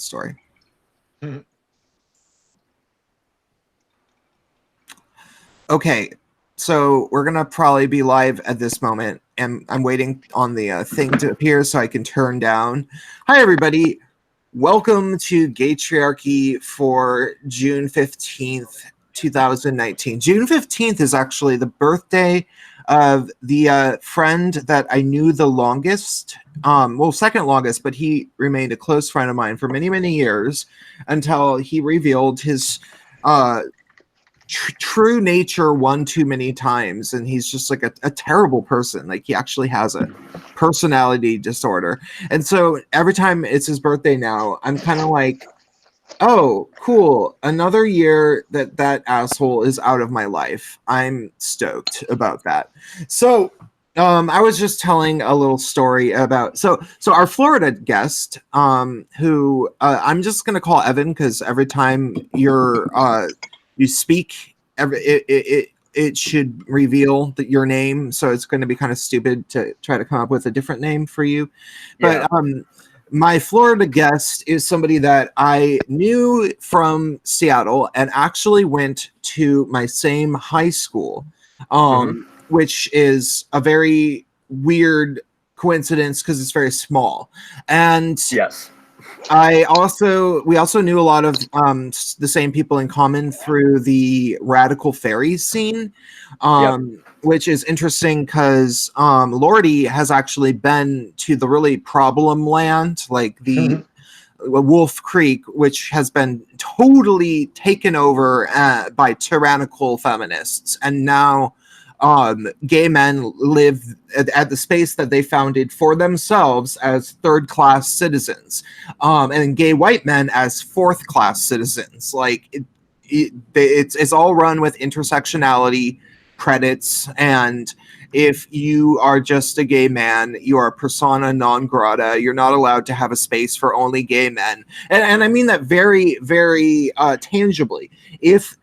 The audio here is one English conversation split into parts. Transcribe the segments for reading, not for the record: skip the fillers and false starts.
story. Okay, so we're gonna probably be live at this moment, and I'm waiting on the thing to appear so I can turn down. Hi, everybody. Welcome to Gaytriarchy for June 15th, 2019. June 15th is actually the birthday of the friend that I knew the longest, second longest, but he remained a close friend of mine for many, many years until he revealed his true nature one too many times, and he's just like a terrible person. Like, he actually has a personality disorder. And so every time it's his birthday now, I'm kind of like, oh, cool, another year that asshole is out of my life. I'm stoked about that. So I was just telling a little story about so our Florida guest, who I'm just gonna call Evan, because every time you speak, it should reveal your name, so it's going to be kind of stupid to try to come up with a different name for you. But my Florida guest is somebody that I knew from Seattle and actually went to my same high school, which is a very weird coincidence because it's very small. And yes. we also knew a lot of the same people in common through the radical Faerie scene, which is interesting because Lordy has actually been to the really problem land, like the Wolf Creek, which has been totally taken over by tyrannical feminists, and now gay men live at the space that they founded for themselves as third-class citizens, and gay white men as fourth-class citizens. Like, it's all run with intersectionality credits, and if you are just a gay man, you are persona non grata. You're not allowed to have a space for only gay men, and I mean that very, very tangibly. If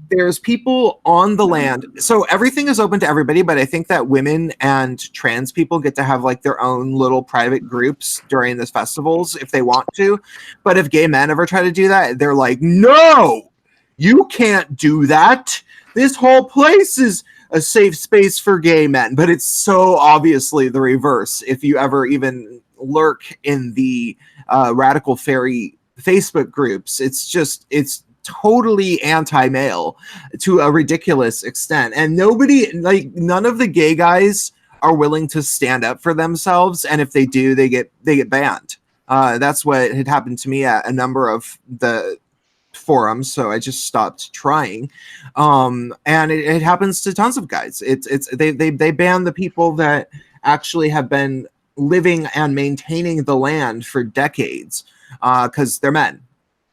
there's people on the land, so everything is open to everybody, but I think that women and trans people get to have like their own little private groups during the festivals if they want to. But if gay men ever try to do that, they're like, no, you can't do that. This whole place is a safe space for gay men. But it's so obviously the reverse if you ever even lurk in the radical Faerie Facebook groups. It's totally anti-male to a ridiculous extent, and none of the gay guys are willing to stand up for themselves, and if they do, they get banned. That's what had happened to me at a number of the forums, so I just stopped trying. And it happens to tons of guys. They ban the people that actually have been living and maintaining the land for decades, because they're men,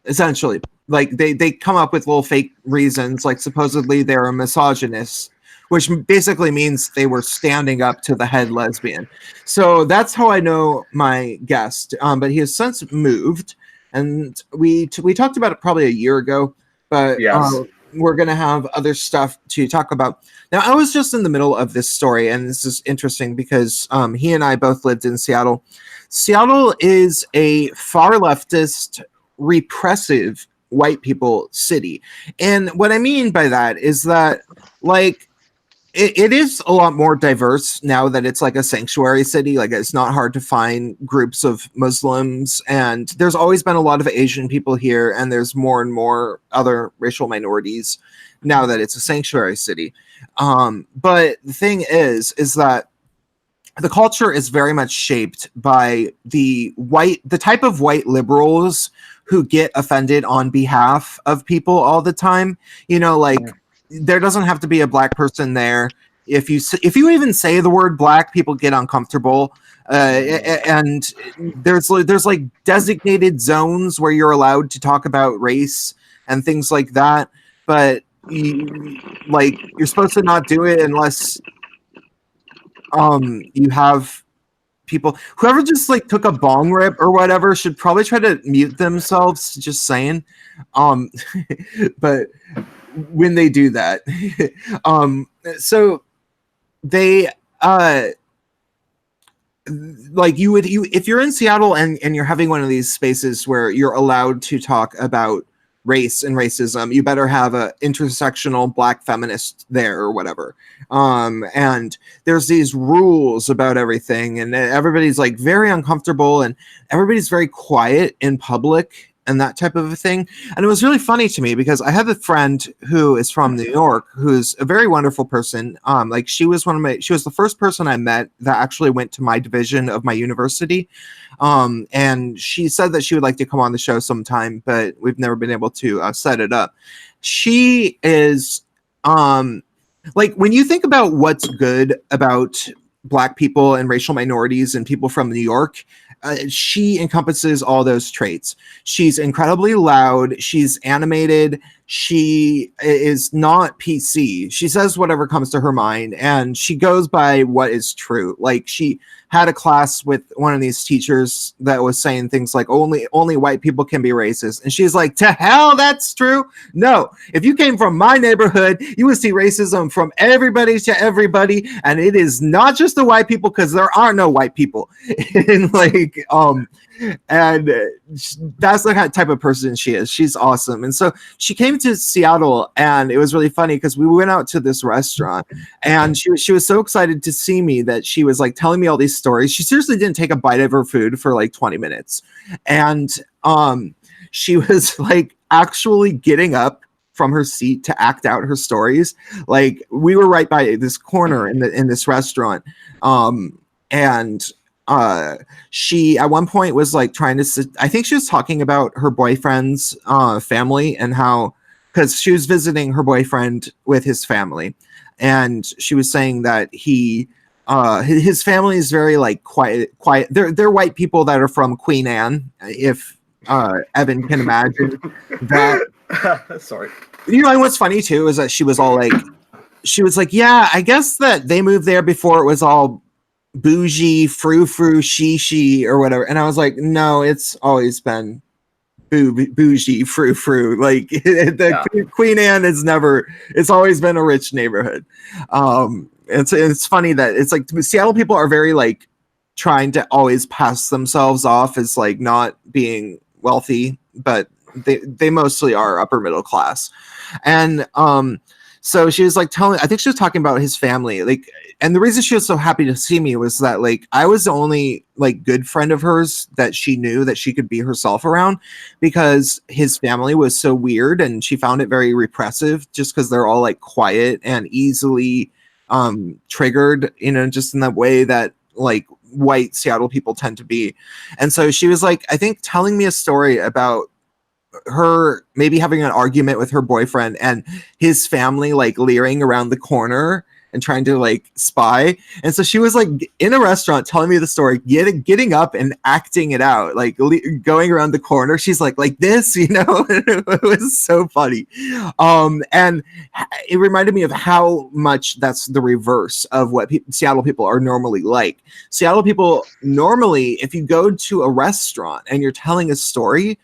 essentially. Like, they come up with little fake reasons, like supposedly they're a misogynist, which basically means they were standing up to the head lesbian. So that's how I know my guest. But he has since moved, and we talked about it probably a year ago, but we're going to have other stuff to talk about. Now, I was just in the middle of this story, and this is interesting because he and I both lived in Seattle. Seattle is a far leftist, repressive white people city. And what I mean by that is that, like, it is a lot more diverse now that it's like a sanctuary city. Like, it's not hard to find groups of Muslims, and there's always been a lot of Asian people here, and there's more and more other racial minorities now that it's a sanctuary city. But the thing is that the culture is very much shaped by the type of white liberals who get offended on behalf of people all the time. There doesn't have to be a black person there. If you even say the word black, people get uncomfortable. And there's like designated zones where you're allowed to talk about race and things like that. But you're supposed to not do it unless you have people. Whoever just like took a bong rip or whatever should probably try to mute themselves, just saying. But when they do that, so they like you if you're in Seattle and you're having one of these spaces where you're allowed to talk about race and racism, you better have a intersectional black feminist there or whatever. And there's these rules about everything, and everybody's like very uncomfortable, and everybody's very quiet in public and that type of a thing. And it was really funny to me because I have a friend who is from New York who's a very wonderful person. Like she was the first person I met that actually went to my division of my university. And she said that she would like to come on the show sometime, but we've never been able to set it up. She is like, when you think about what's good about Black people and racial minorities and people from New York, she encompasses all those traits. She's incredibly loud. She's animated. She is not PC. She says whatever comes to her mind, and she goes by what is true. Like, she had a class with one of these teachers that was saying things like only white people can be racist, and she's like, to hell, that's true. No, if you came from my neighborhood, you would see racism from everybody to everybody, and it is not just the white people, because there are no white people. And like, and that's the type of person she is. She's awesome. And so she came to Seattle, and it was really funny because we went out to this restaurant, and she was so excited to see me that she was like telling me all these stories. She seriously didn't take a bite of her food for like 20 minutes. And she was like actually getting up from her seat to act out her stories. Like, we were right by this corner in this restaurant. And she at one point was like trying to I think she was talking about her boyfriend's family, and how, because she was visiting her boyfriend with his family, and she was saying that his family is very like quiet. They're white people that are from Queen Anne, if Evan can imagine that. Sorry. You know, and what's funny too is that she was like, yeah, I guess that they moved there before it was all bougie, frou-frou, she or whatever. And I was like, no, it's always been bougie, frou-frou. Like, Queen Anne it's always been a rich neighborhood. It's funny that it's like Seattle people are very like trying to always pass themselves off as like not being wealthy, but they mostly are upper middle class. And so she was like I think she was talking about his family, like, and the reason she was so happy to see me was that like I was the only like good friend of hers that she knew that she could be herself around, because his family was so weird and she found it very repressive, just because they're all like quiet and easily triggered, you know, just in that way that like white Seattle people tend to be. And so she was like, I think, telling me a story about her maybe having an argument with her boyfriend and his family like leering around the corner and trying to like spy. And so she was like in a restaurant telling me the story, getting up and acting it out, like going around the corner. She's like this, you know. It was so funny. And it reminded me of how much that's the reverse of what Seattle people are normally like. Seattle people normally, if you go to a restaurant and you're telling a story,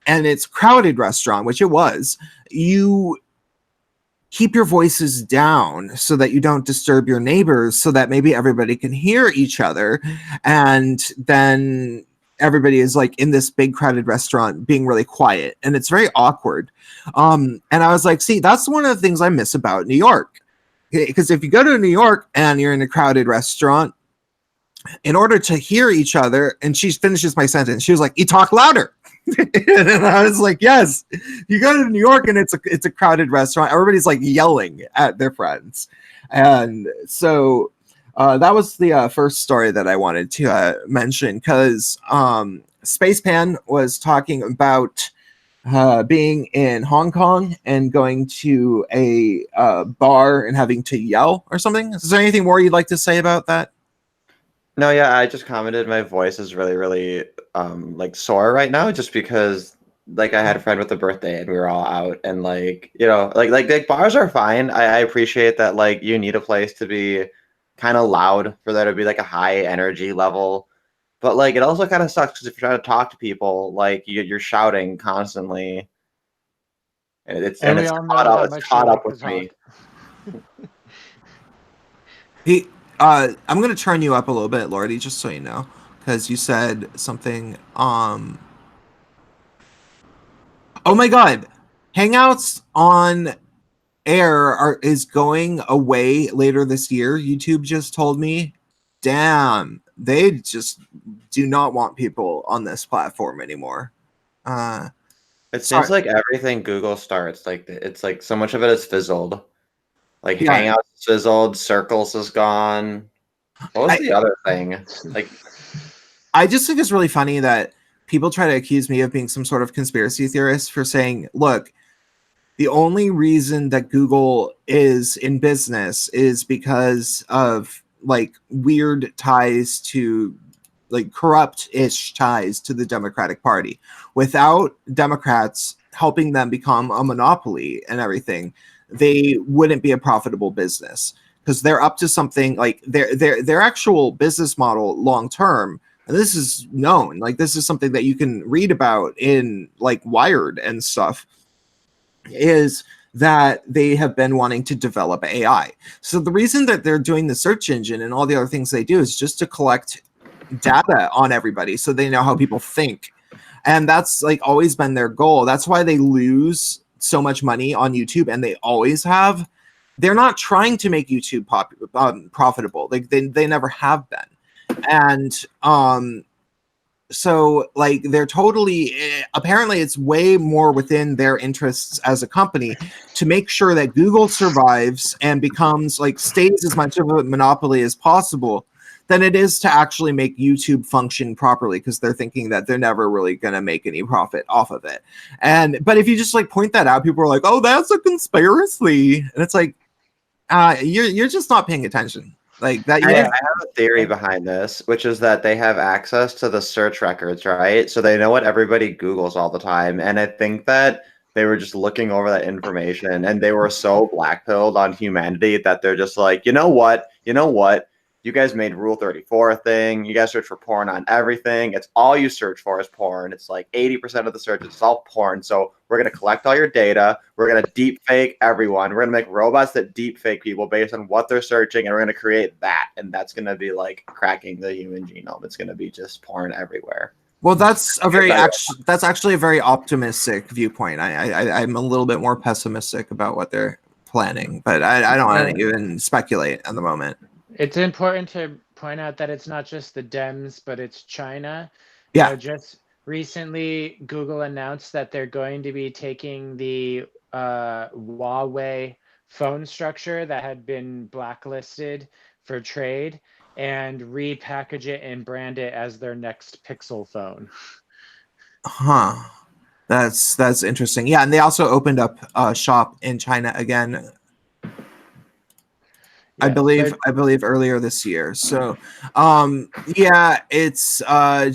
and it's a crowded restaurant, which it was, you keep your voices down so that you don't disturb your neighbors, so that maybe everybody can hear each other. And then everybody is like in this big crowded restaurant being really quiet, and it's very awkward. And I was like, see, that's one of the things I miss about New York. Because if you go to New York and you're in a crowded restaurant, in order to hear each other, and she finishes my sentence, she was like, you talk louder. And I was like, yes, you go to New York and it's a crowded restaurant, everybody's like yelling at their friends. And so that was the first story that I wanted to mention, because Spacepan was talking about being in Hong Kong and going to a bar and having to yell or something. Is there anything more you'd like to say about that? No, yeah, I just commented my voice is really, really like sore right now, just because like I had a friend with a birthday and we were all out, and like, you know, like bars are fine. I appreciate that, like, you need a place to be kind of loud for there to be like a high energy level. But like it also kind of sucks because if you're trying to talk to people, like you're shouting constantly. And it's all know how much caught you up like to with talk. me. I'm gonna turn you up a little bit, Lordy, just so you know, because you said something. Oh my God, Hangouts on Air is going away later this year. YouTube just told me. Damn, they just do not want people on this platform anymore. It Sorry. seems like everything Google starts, like it's like so much of it is fizzled. Like Yeah, Hangouts is fizzled, Circles is gone. What was I, the other thing? Like, I just think it's really funny that people try to accuse me of being some sort of conspiracy theorist for saying, look, the only reason that Google is in business is because of like weird ties to like corrupt-ish ties to the Democratic Party. Without Democrats helping them become a monopoly and everything, they wouldn't be a profitable business because they're up to something like their actual business model long term. And this is known, like this is something that you can read about in like Wired and stuff, is that they have been wanting to develop AI. So the reason that they're doing the search engine and all the other things they do is just to collect data on everybody so they know how people think. And that's like always been their goal. That's why they lose so much money on YouTube, and they always have. They're not trying to make YouTube profitable. Like they never have been. And so like they're totally apparently it's way more within their interests as a company to make sure that Google survives and becomes like stays as much of a monopoly as possible than it is to actually make YouTube function properly, because they're thinking that they're never really going to make any profit off of it. And but if you just like point that out, people are like, oh, that's a conspiracy. And it's like you're just not paying attention like that. I You're have a theory behind this, which is that they have access to the search records, right? So they know what everybody Googles all the time. And I think that they were just looking over that information and they were so blackpilled on humanity that they're just like, you know what? You know what? You guys made Rule 34 a thing. You guys search for porn on everything. It's all you search for is porn. It's like 80% of the searches, it's all porn. So we're going to collect all your data. We're going to deep fake everyone. We're going to make robots that deep fake people based on what they're searching. And we're going to create that. And that's going to be like cracking the human genome. It's going to be just porn everywhere. well, that's actually a very optimistic viewpoint. I'm a little bit more pessimistic about what they're planning, but I don't want to even speculate at the moment. It's important to point out that it's not just the Dems, but it's China. Yeah. Just recently, Google announced that they're going to be taking the Huawei phone structure that had been blacklisted for trade and repackage it and brand it as their next Pixel phone. Huh. That's interesting. Yeah, and they also opened up a shop in China again. I believe earlier this year. So yeah, it's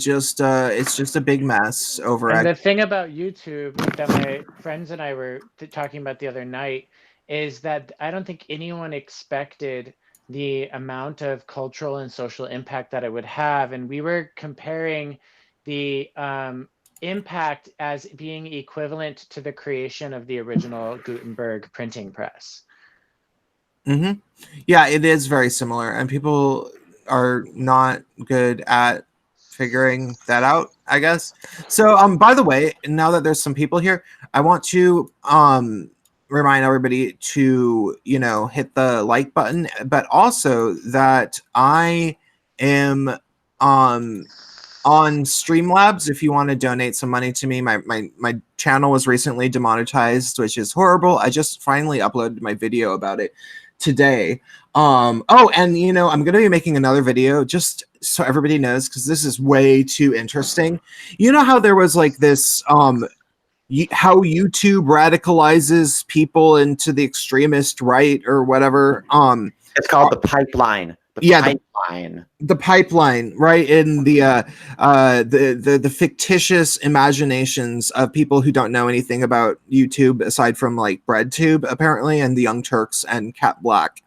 just a big mess over and the thing about YouTube that my friends and I were talking about the other night is that I don't think anyone expected the amount of cultural and social impact that it would have. And we were comparing the impact as being equivalent to the creation of the original Gutenberg printing press. Mm-hmm. Yeah, it is very similar, and people are not good at figuring that out, I guess. So, by the way, now that there's some people here, I want to remind everybody to hit the like button, but also that I am on Streamlabs. If you want to donate some money to me, my channel was recently demonetized, which is horrible. I just finally uploaded my video about it today. And I'm gonna be making another video just so everybody knows, because this is way too interesting. You know how there was like this how YouTube radicalizes people into the extremist right or whatever. It's called the pipeline. The pipeline, right? In the fictitious imaginations of people who don't know anything about YouTube aside from like BreadTube apparently, and the Young Turks and Cat Black.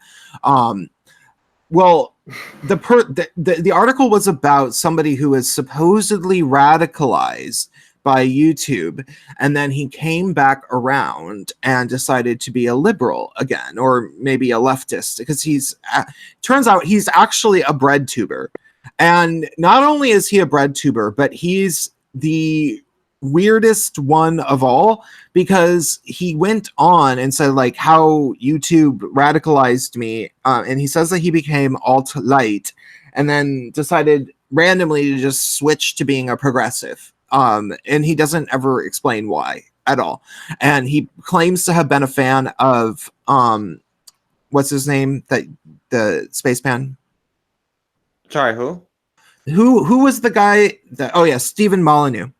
Well, the article was about somebody who is supposedly radicalized by YouTube, and then he came back around and decided to be a liberal again, or maybe a leftist, because turns out he's actually a bread tuber. And not only is he a bread tuber, but he's the weirdest one of all, because he went on and said like how YouTube radicalized me, and he says that he became alt-light and then decided randomly to just switch to being a progressive, and he doesn't ever explain why at all. And he claims to have been a fan of what's his name, that the spaceman, Sorry, who was the guy that, oh yeah, Stephen Molyneux.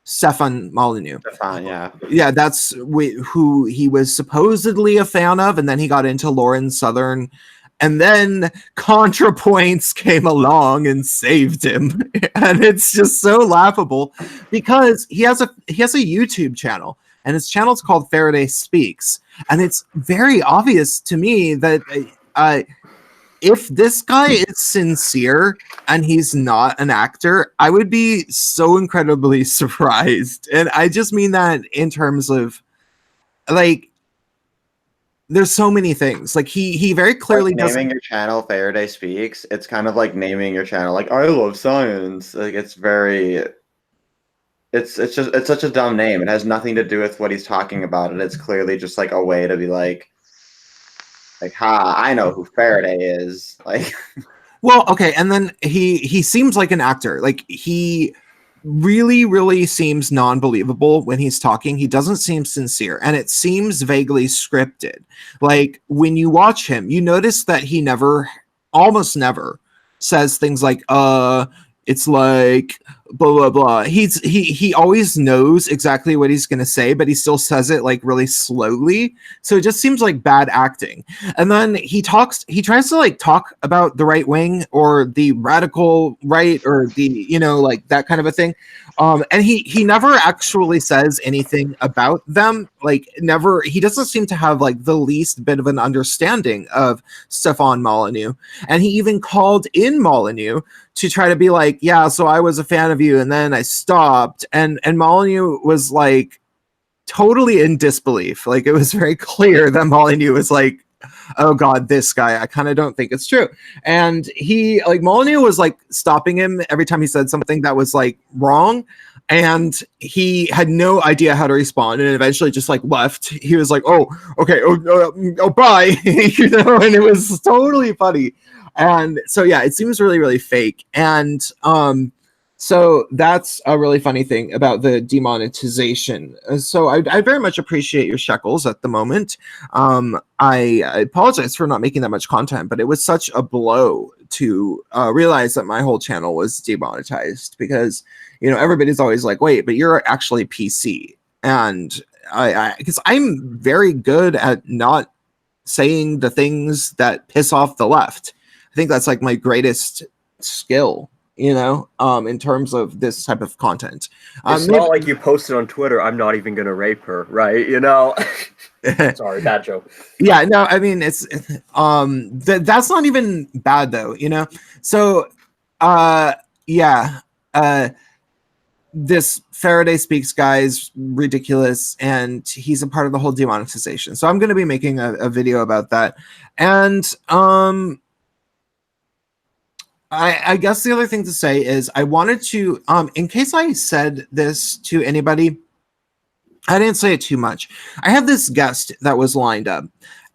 Stefan Molyneux. Stefan, yeah. Yeah, that's who he was supposedly a fan of, and then he got into Lauren Southern, and then ContraPoints came along and saved him. And it's just so laughable because he has a YouTube channel, and his channel is called Faerie Speaks, and it's very obvious to me that if this guy is sincere and he's not an actor, I would be so incredibly surprised. And I just mean that in terms of, like, there's so many things. Like, he very clearly like naming your channel Faerie Speaks. It's kind of like naming your channel like I love science. Like, it's very. It's such a dumb name. It has nothing to do with what he's talking about, and it's clearly just like a way to be like, ha, I know who Faraday is. Like, well, okay, and then he seems like an actor. Like, he really, really seems non-believable when he's talking. He doesn't seem sincere, and it seems vaguely scripted. Like, when you watch him, you notice that he almost never says things like, it's like blah blah blah. He always knows exactly what he's gonna say, but he still says it like really slowly. So it just seems like bad acting. And then he tries to like talk about the right wing or the radical right, or the, like that kind of a thing. And he never actually says anything about them. Like, never. He doesn't seem to have like the least bit of an understanding of Stefan Molyneux. And he even called in Molyneux to try to be like, yeah, so I was a fan of you and then I stopped. And Molyneux was like totally in disbelief. Like, it was very clear that Molyneux was like, oh god, this guy, I kind of don't think it's true. And Molyneux was like stopping him every time he said something that was like wrong, and he had no idea how to respond, and eventually just like left. He was like, oh, okay, oh bye. And it was totally funny. And so yeah, it seems really, really fake. And so that's a really funny thing about the demonetization. So I very much appreciate your shekels at the moment. I apologize for not making that much content, but it was such a blow to realize that my whole channel was demonetized, because, everybody's always like, wait, but you're actually PC. And because I'm very good at not saying the things that piss off the left. I think that's like my greatest skill, in terms of this type of content. It's not like you posted on Twitter, I'm not even going to rape her, right? Sorry, bad joke. Yeah, no, I mean, it's that's not even bad though, So, this Faerie Speaks guy is ridiculous, and he's a part of the whole demonetization. So I'm going to be making a video about that. And I guess the other thing to say is I wanted to, in case I said this to anybody, I didn't say it too much. I had this guest that was lined up,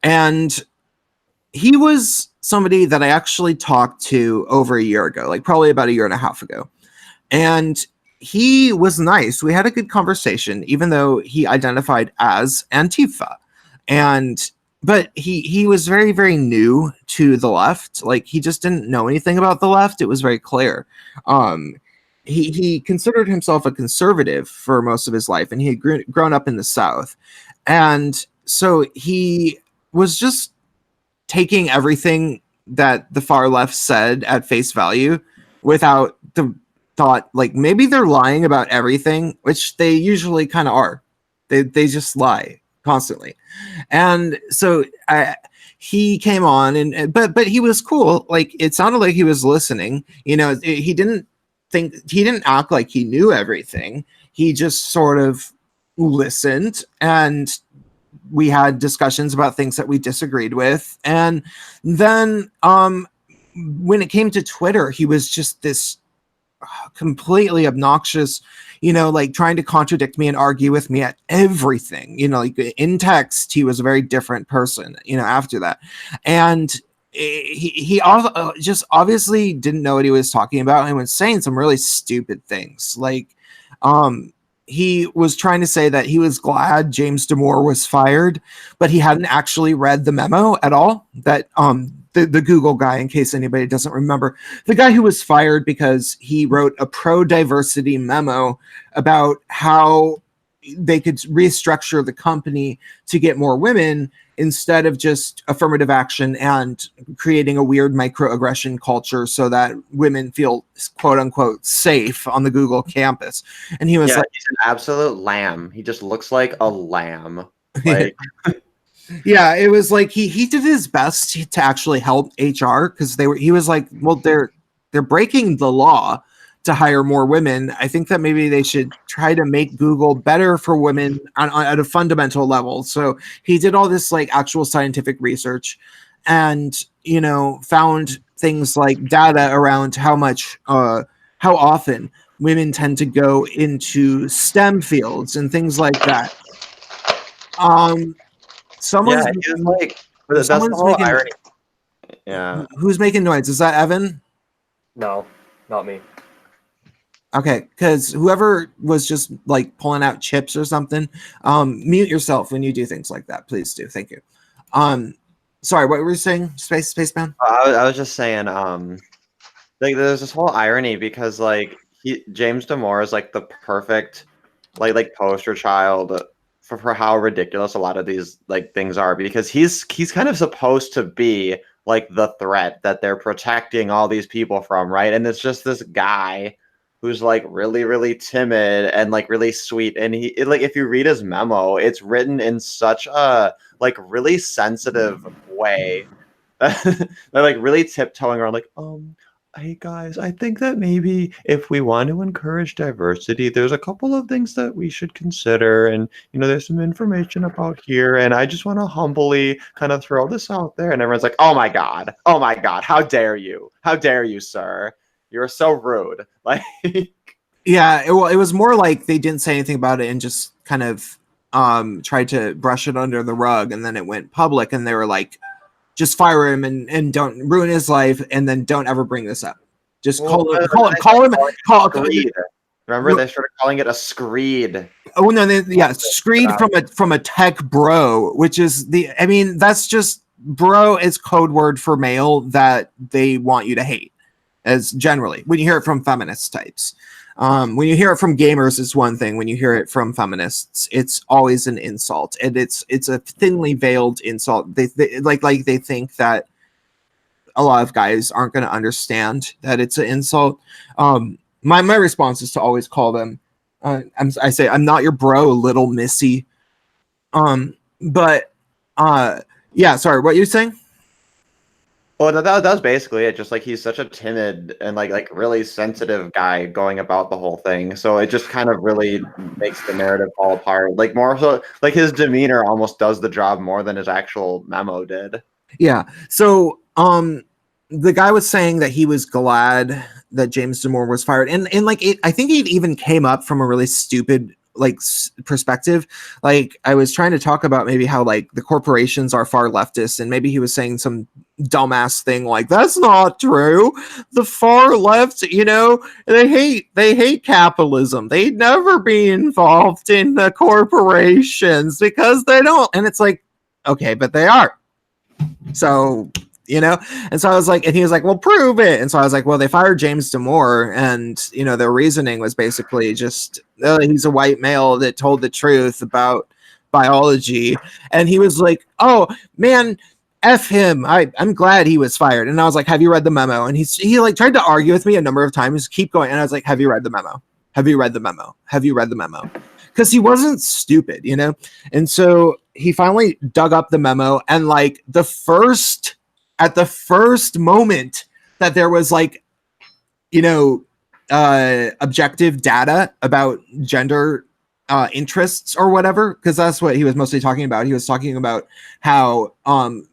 and he was somebody that I actually talked to over a year ago, like probably about a year and a half ago. And he was nice. We had a good conversation, even though he identified as Antifa. But he was very, very new to the left. Like, he just didn't know anything about the left. It was very clear. He considered himself a conservative for most of his life, and he had grown up in the South. And so he was just taking everything that the far left said at face value without the thought, like, maybe they're lying about everything, which they usually kind of are. They just lie constantly. And so he came on, but he was cool. Like, it sounded like he was listening. He didn't didn't act like he knew everything. He just sort of listened, and we had discussions about things that we disagreed with. And then when it came to Twitter, he was just this completely obnoxious, like trying to contradict me and argue with me at everything. Like in text, he was a very different person, after that. And he just obviously didn't know what he was talking about and was saying some really stupid things. Like, he was trying to say that he was glad James Damore was fired, but he hadn't actually read the memo at all. That the Google guy, in case anybody doesn't remember, the guy who was fired because he wrote a pro-diversity memo about how they could restructure the company to get more women instead of just affirmative action and creating a weird microaggression culture so that women feel quote unquote safe on the Google campus. And he was like, he's an absolute lamb. He just looks like a lamb. Like, yeah, it was like he did his best to actually help HR, because he was like, well, they're breaking the law to hire more women. I think that maybe they should try to make Google better for women at a fundamental level. So he did all this like actual scientific research, and found things like data around how often women tend to go into STEM fields and things like that. Someone's like, that's the whole irony. Yeah. Who's making noise? Is that Evan? No, not me. Okay, because whoever was just like pulling out chips or something, mute yourself when you do things like that. Please do. Thank you. Sorry, what were you saying, Spaceman? I was just saying, like there's this whole irony because like James Damore is like the perfect like poster child for how ridiculous a lot of these like things are, because he's kind of supposed to be like the threat that they're protecting all these people from, right? And it's just this guy who's like really, really timid and like really sweet. And like if you read his memo, it's written in such a like really sensitive way. They're like really tiptoeing around, like, hey guys, I think that maybe if we want to encourage diversity, there's a couple of things that we should consider. And, there's some information about here. And I just want to humbly kind of throw this out there. And everyone's like, oh my God, how dare you? How dare you, sir? You're so rude. Like, yeah, it was more like they didn't say anything about it and just kind of tried to brush it under the rug. And then it went public and they were like, just fire him and don't ruin his life, and then don't ever bring this up. Just call him. Remember, they started calling it a screed. Oh no, screed from a tech bro, which is that's just bro is code word for male that they want you to hate, as generally when you hear it from feminist types. When you hear it from gamers, it's one thing. When you hear it from feminists, it's always an insult, and it's a thinly veiled insult. They think that a lot of guys aren't going to understand that it's an insult. My response is to always call them. I say, I'm not your bro, little missy. But yeah, sorry, what you saying? Well, that was basically it. Just like he's such a timid and like really sensitive guy going about the whole thing. So it just kind of really makes the narrative fall apart. Like more so, like his demeanor almost does the job more than his actual memo did. Yeah. So the guy was saying that he was glad that James Damore was fired, and like I think it even came up from a really stupid perspective. Like I was trying to talk about maybe how like the corporations are far leftist, and maybe he was saying some dumbass thing like, that's not true. The far left, they hate capitalism. They'd never be involved in the corporations because they don't. And it's like, okay, but they are. So and so I was like, and he was like, well, prove it. And so I was like, well, they fired James Damore, and their reasoning was basically just, he's a white male that told the truth about biology. And he was like, oh man, F him. I'm glad he was fired. And I was like, have you read the memo? And he like tried to argue with me a number of times, keep going. And I was like, have you read the memo? Have you read the memo? Have you read the memo? Because he wasn't stupid, And so he finally dug up the memo, and like at the first moment that there was like, objective data about gender interests or whatever, because that's what he was mostly talking about. He was talking about how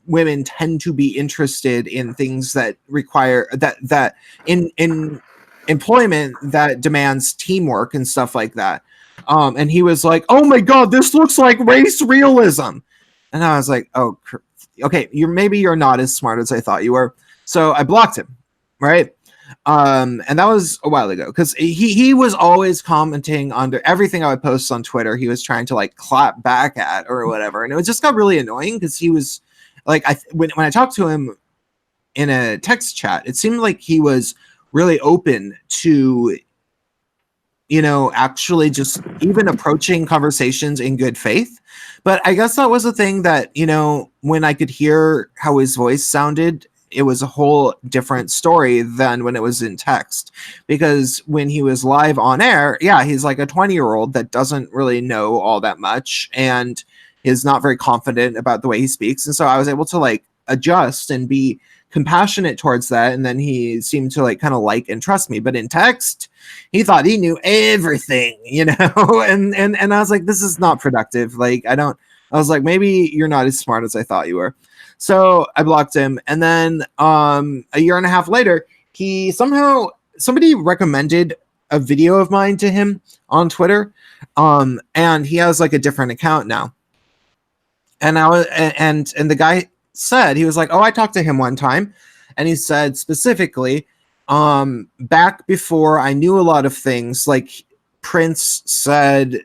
women tend to be interested in things that require that in employment that demands teamwork and stuff like that. And he was like, "Oh my god, this looks like race realism," and I was like, "Oh, okay, you're not as smart as I thought you were." So I blocked him, right? And that was a while ago, because he was always commenting under everything I would post on Twitter. He was trying to like clap back at or whatever, and it just got really annoying because he was like, when I talked to him in a text chat, it seemed like he was really open to, you know, actually just even approaching conversations in good faith. But I guess that was the thing that, you know, when I could hear how his voice sounded, it was a whole different story than when it was in text. Because when he was live on air, yeah, he's like a 20-year-old that doesn't really know all that much and is not very confident about the way he speaks. And so I was able to like adjust and be compassionate towards that, and then he seemed to like kind of like and trust me. But in text, he thought he knew everything, you know. and I was like, this is not productive. Like, I was like, maybe you're not as smart as I thought you were. So I blocked him, and then a year and a half later, somebody recommended a video of mine to him on Twitter, and he has like a different account now. And and the guy said, he was like, "Oh, I talked to him one time," and he said specifically, back before I knew a lot of things, like Prince said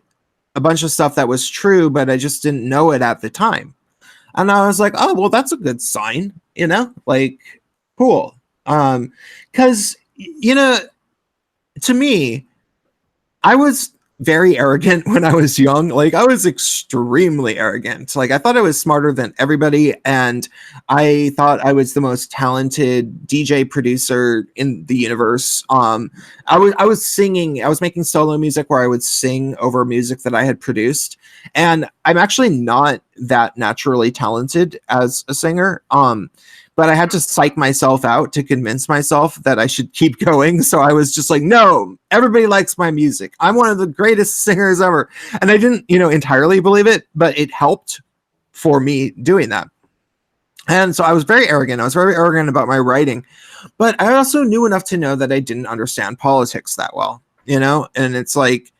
a bunch of stuff that was true, but I just didn't know it at the time. And I was like, oh, well, that's a good sign, you know, like, cool. Because, you know, to me, I was very arrogant when I was young. Like, I was extremely arrogant. Like, I thought I was smarter than everybody, and I thought I was the most talented DJ producer in the universe. I was singing. I was making solo music where I would sing over music that I had produced, and I'm actually not that naturally talented as a singer. But I had to psych myself out to convince myself that I should keep going. So I was just like, no, everybody likes my music. I'm one of the greatest singers ever. And I didn't, you know, entirely believe it, but it helped for me doing that. And so I was very arrogant. I was very arrogant about my writing. But I also knew enough to know that I didn't understand politics that well, you know? And it's like,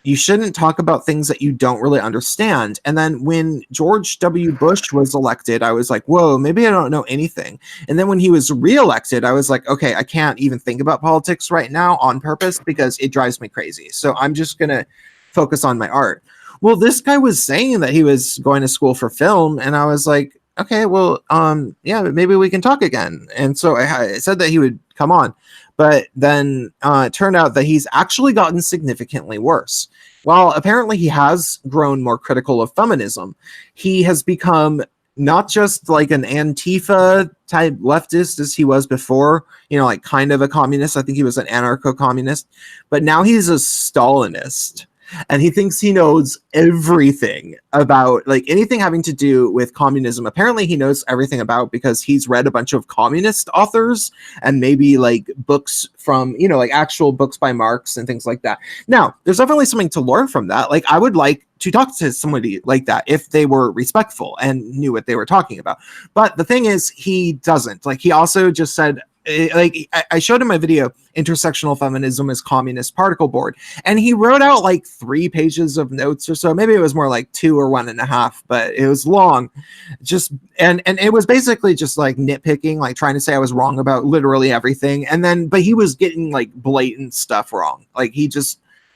you shouldn't talk about things that you don't really understand. And then when George W. Bush was elected, I was like, whoa, maybe I don't know anything. And then when he was reelected, I was like, okay, I can't even think about politics right now on purpose because it drives me crazy. So I'm just going to focus on my art. Well, this guy was saying that he was going to school for film. And I was like, okay, well, yeah, maybe we can talk again. And so I said that he would come on. But then it turned out that he's actually gotten significantly worse. While apparently he has grown more critical of feminism, he has become not just like an Antifa type leftist as he was before, you know, like kind of a communist. I think he was an anarcho-communist, but now he's a Stalinist. And he thinks he knows everything about like anything having to do with communism. Apparently he knows everything about because he's read a bunch of communist authors and maybe like books from, you know, like actual books by Marx and things like that. Now, there's definitely something to learn from that. Like, I would like to talk to somebody like that if they were respectful and knew what they were talking about. But the thing is, he doesn't. Like, he also just said, like, I showed him my video, Intersectional Feminism is Communist Particle Board, and he wrote out like 3 pages of notes or so. Maybe it was more like 2 or 1.5, but it was long. Just and it was basically just like nitpicking, like trying to say I was wrong about literally everything. And then, but he was getting like blatant stuff wrong. Like,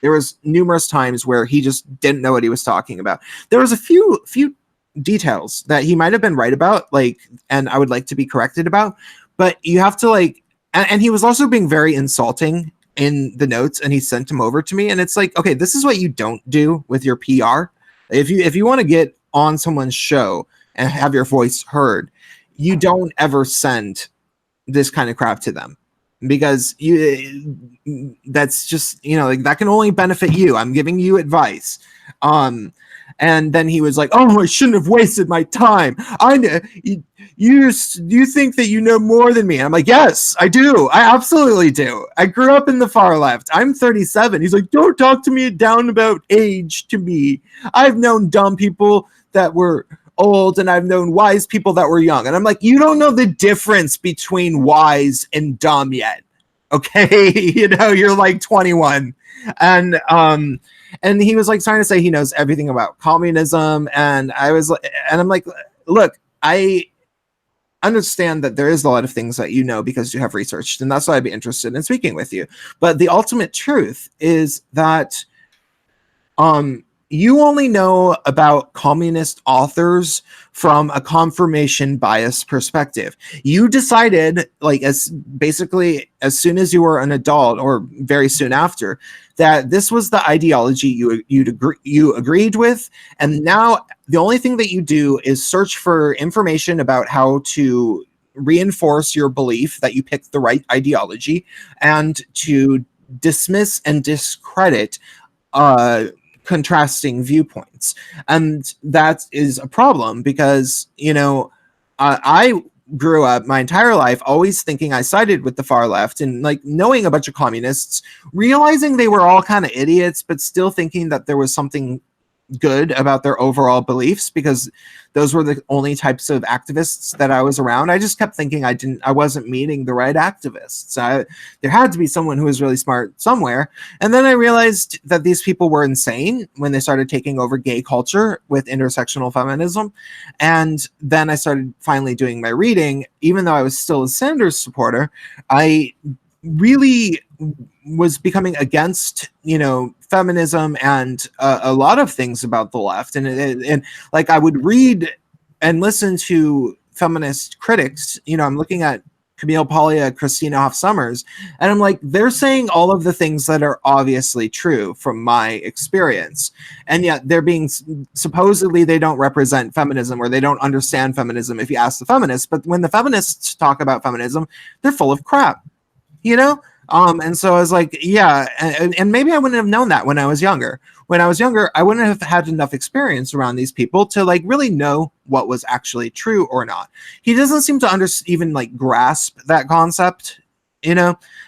there was numerous times where he just didn't know what he was talking about. There was a few details that he might have been right about, like, and I would like to be corrected about. But you have to like, and he was also being very insulting in the notes, and he sent them over to me. And it's like, okay, this is what you don't do with your PR. If you want to get on someone's show and have your voice heard, you don't ever send this kind of crap to them, because that's just, you know, like, that can only benefit you. I'm giving you advice. And And then he was like, "Oh, I shouldn't have wasted my time. You think that you know more than me?" And I'm like, "Yes, I do. I absolutely do. I grew up in the far left. I'm 37." He's like, "Don't talk to me down about age to me. I've known dumb people that were old, and I've known wise people that were young." And I'm like, "You don't know the difference between wise and dumb yet. Okay?" You're like 21. And he was like trying to say he knows everything about communism. And I'm like, "Look, I understand that there is a lot of things that you know because you have researched, and that's why I'd be interested in speaking with you. But the ultimate truth is that you only know about communist authors from a confirmation bias perspective. You decided, like, as soon as you were an adult or very soon after, that this was the ideology you agreed with, and now the only thing that you do is search for information about how to reinforce your belief that you picked the right ideology and to dismiss and discredit contrasting viewpoints. And that is a problem because, I grew up my entire life always thinking I sided with the far left, and like knowing a bunch of communists, realizing they were all kind of idiots, but still thinking that there was something good about their overall beliefs because those were the only types of activists that I was around. I just kept thinking I wasn't meeting the right activists. There had to be someone who was really smart somewhere. And then I realized that these people were insane when they started taking over gay culture with intersectional feminism. And then I started finally doing my reading. Even though I was still a Sanders supporter, I really was becoming against, feminism and a lot of things about the left. And like I would read and listen to feminist critics. I'm looking at Camille Paglia, Christina Hoff Sommers, and I'm like, they're saying all of the things that are obviously true from my experience. And yet they're being supposedly they don't represent feminism or they don't understand feminism if you ask the feminists. But when the feminists talk about feminism, they're full of crap. And so I was like, yeah, and maybe I wouldn't have known that when I was younger. When I was younger, I wouldn't have had enough experience around these people to like really know what was actually true or not. He doesn't seem to even like grasp that concept,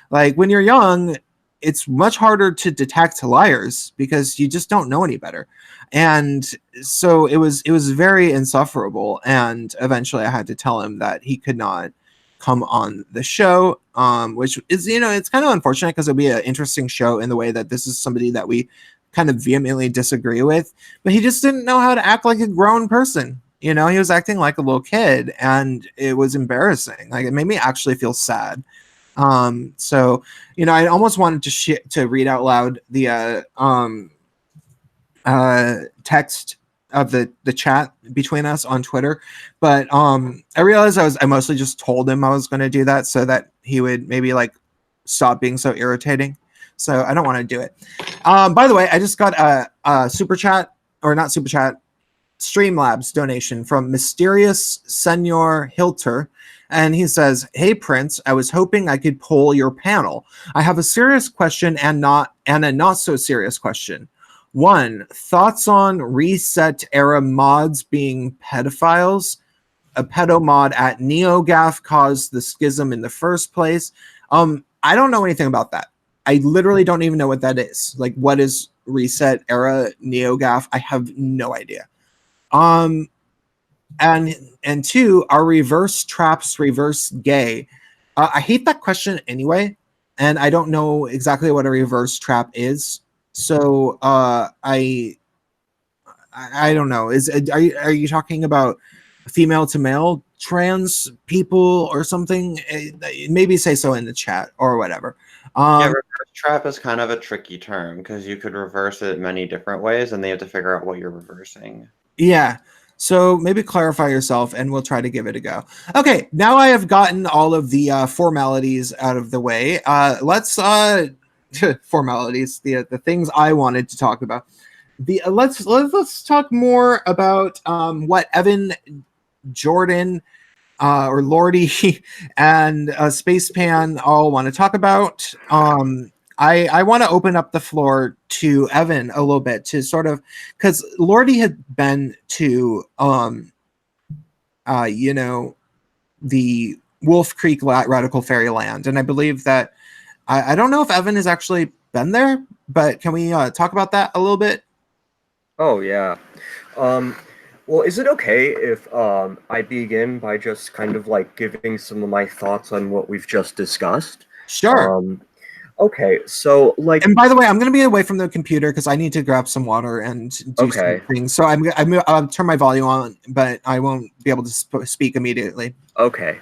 like when you're young, it's much harder to detect liars because you just don't know any better. And so it was very insufferable. And eventually I had to tell him that he could not come on the show, which is, it's kind of unfortunate because it'll be an interesting show in the way that this is somebody that we kind of vehemently disagree with, but he just didn't know how to act like a grown person. He was acting like a little kid, and it was embarrassing. Like, it made me actually feel sad. So, I almost wanted to read out loud the text of the chat between us on Twitter, but I realized I mostly just told him I was going to do that so that he would maybe like stop being so irritating. So I don't want to do it. By the way, I just got a super chat, or not super chat, Streamlabs donation from Mysterious Senor Hilter. And he says, "Hey Prince, I was hoping I could poll your panel. I have a serious question and a not so serious question. 1, thoughts on reset era mods being pedophiles? A pedo mod at NeoGAF caused the schism in the first place." I don't know anything about that. I literally don't even know what that is. Like, what is reset era NeoGAF? I have no idea. And 2, are reverse traps reverse gay? I hate that question anyway, and I don't know exactly what a reverse trap is. So I don't know. Are you talking about female to male trans people or something? Maybe say so in the chat or whatever. Yeah, reverse trap is kind of a tricky term because you could reverse it many different ways, and they have to figure out what you're reversing. Yeah. So maybe clarify yourself, and we'll try to give it a go. Okay, now I have gotten all of the formalities out of the way. Let's formalities, the things I wanted to talk about. Let's talk more about what Evan, Jordan, or Lordy and Spacepan all want to talk about. I want to open up the floor to Evan a little bit to sort of, because Lordy had been to the Wolf Creek Radical Fairyland, and I believe that I don't know if Evan has actually been there, but can we talk about that a little bit? Oh yeah. Well, is it okay if I begin by just kind of like giving some of my thoughts on what we've just discussed? Sure. Okay, so like, and by the way, I'm going to be away from the computer because I need to grab some water and do Okay. some things. So I'll turn my volume on, but I won't be able to speak immediately. okay.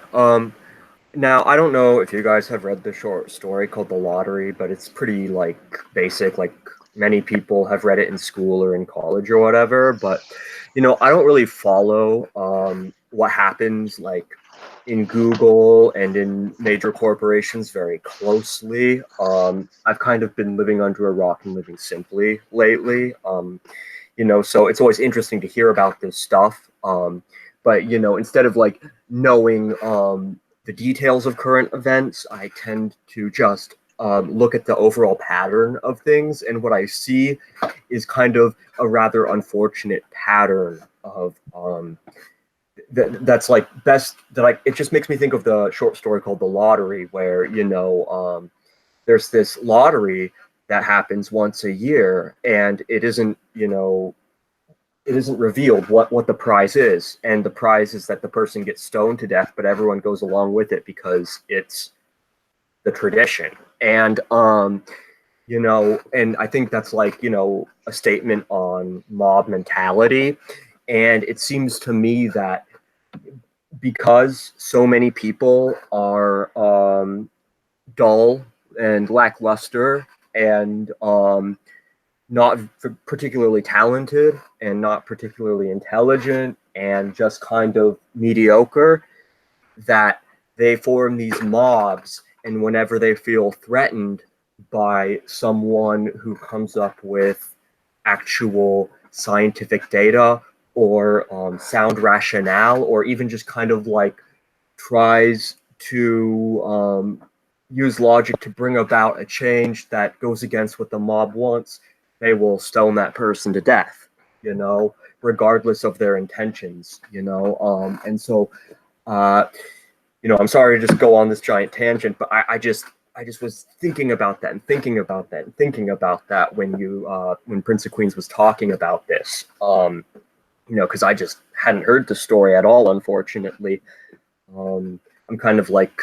Now I don't know if you guys have read the short story called The Lottery, but it's pretty like basic. Like many people have read it in school or in college or whatever. But I don't really follow what happens like in Google and in major corporations very closely. I've kind of been living under a rock and living simply lately. So it's always interesting to hear about this stuff. But instead of like knowing the details of current events, I tend to just look at the overall pattern of things, and what I see is kind of a rather unfortunate pattern of that's like best that like it just makes me think of the short story called The Lottery, where there's this lottery that happens once a year, and it isn't revealed what the prize is, and the prize is that the person gets stoned to death, but everyone goes along with it because it's the tradition. And and I think that's like a statement on mob mentality. And it seems to me that because so many people are dull and lackluster and not particularly talented and not particularly intelligent and just kind of mediocre, that they form these mobs, and whenever they feel threatened by someone who comes up with actual scientific data or sound rationale, or even just kind of like tries to use logic to bring about a change that goes against what the mob wants, they will stone that person to death, regardless of their intentions, and so, I'm sorry to just go on this giant tangent, but I just was thinking about that and thinking about that and thinking about that when Prince of Queens was talking about this, because I just hadn't heard the story at all, unfortunately. I'm kind of like,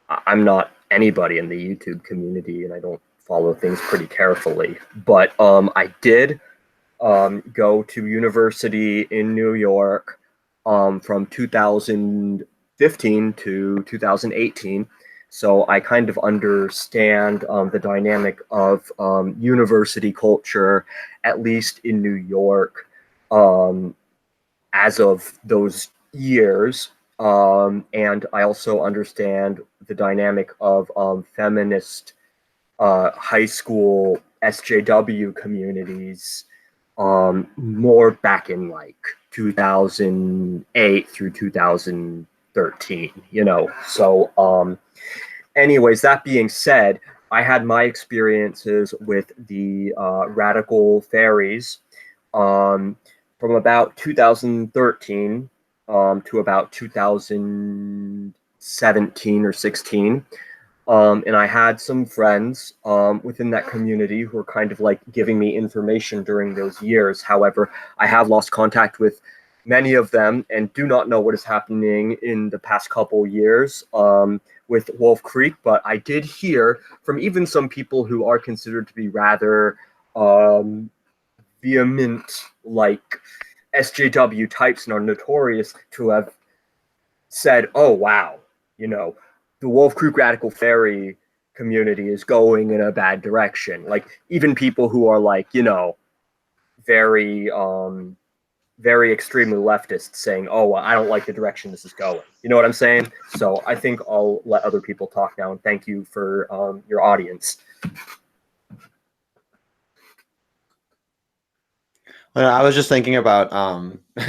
I'm not anybody in the YouTube community, and I don't follow things pretty carefully. But I did go to university in New York from 2015 to 2018. So I kind of understand the dynamic of university culture, at least in New York, as of those years. And I also understand the dynamic of feminist high school SJW communities more back in like 2008 through 2013, So anyways, that being said, I had my experiences with the radical fairies from about 2013 to about 2017 or 16. And I had some friends within that community who were kind of like giving me information during those years. However, I have lost contact with many of them and do not know what is happening in the past couple years with Wolf Creek. But I did hear from even some people who are considered to be rather vehement, like SJW types, and are notorious to have said, oh, wow, the Wolf Creek Radical Fairy community is going in a bad direction. Like, even people who are like, very, very extremely leftist saying, oh, well, I don't like the direction this is going. You know what I'm saying? So I think I'll let other people talk now, and thank you for your audience. I was just thinking about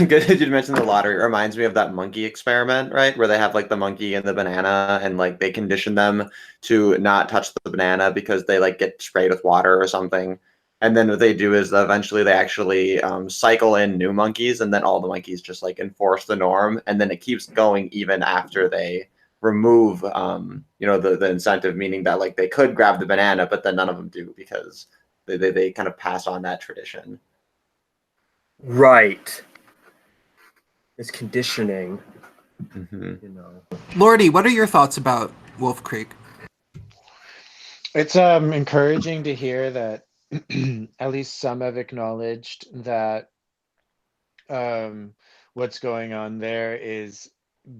good you mentioned the lottery. It reminds me of that monkey experiment, right? Where they have like the monkey and the banana and like they condition them to not touch the banana because they like get sprayed with water or something. And then what they do is eventually they actually cycle in new monkeys and then all the monkeys just like enforce the norm and then it keeps going even after they remove the incentive, meaning that like they could grab the banana, but then none of them do because they kind of pass on that tradition. Right. It's conditioning. Mm-hmm. You know. Lordy, what are your thoughts about Wolf Creek? It's encouraging to hear that at least some have acknowledged that what's going on there is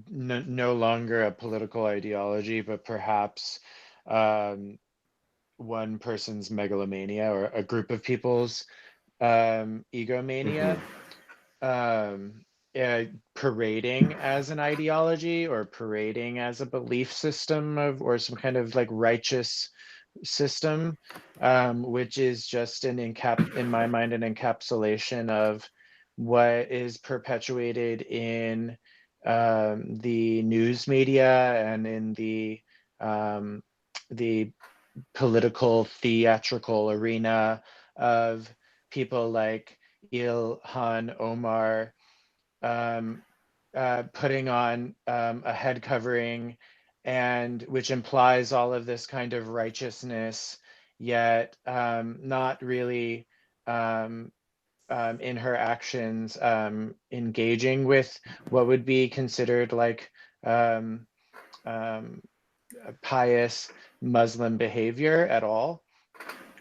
no longer a political ideology, but perhaps one person's megalomania or a group of people's egomania. Parading as an ideology or parading as a belief system or some kind of like righteous system, which is just in my mind an encapsulation of what is perpetuated in the news media and in the political theatrical arena of people like Ilhan Omar putting on a head covering, and which implies all of this kind of righteousness, yet not really in her actions engaging with what would be considered like pious Muslim behavior at all.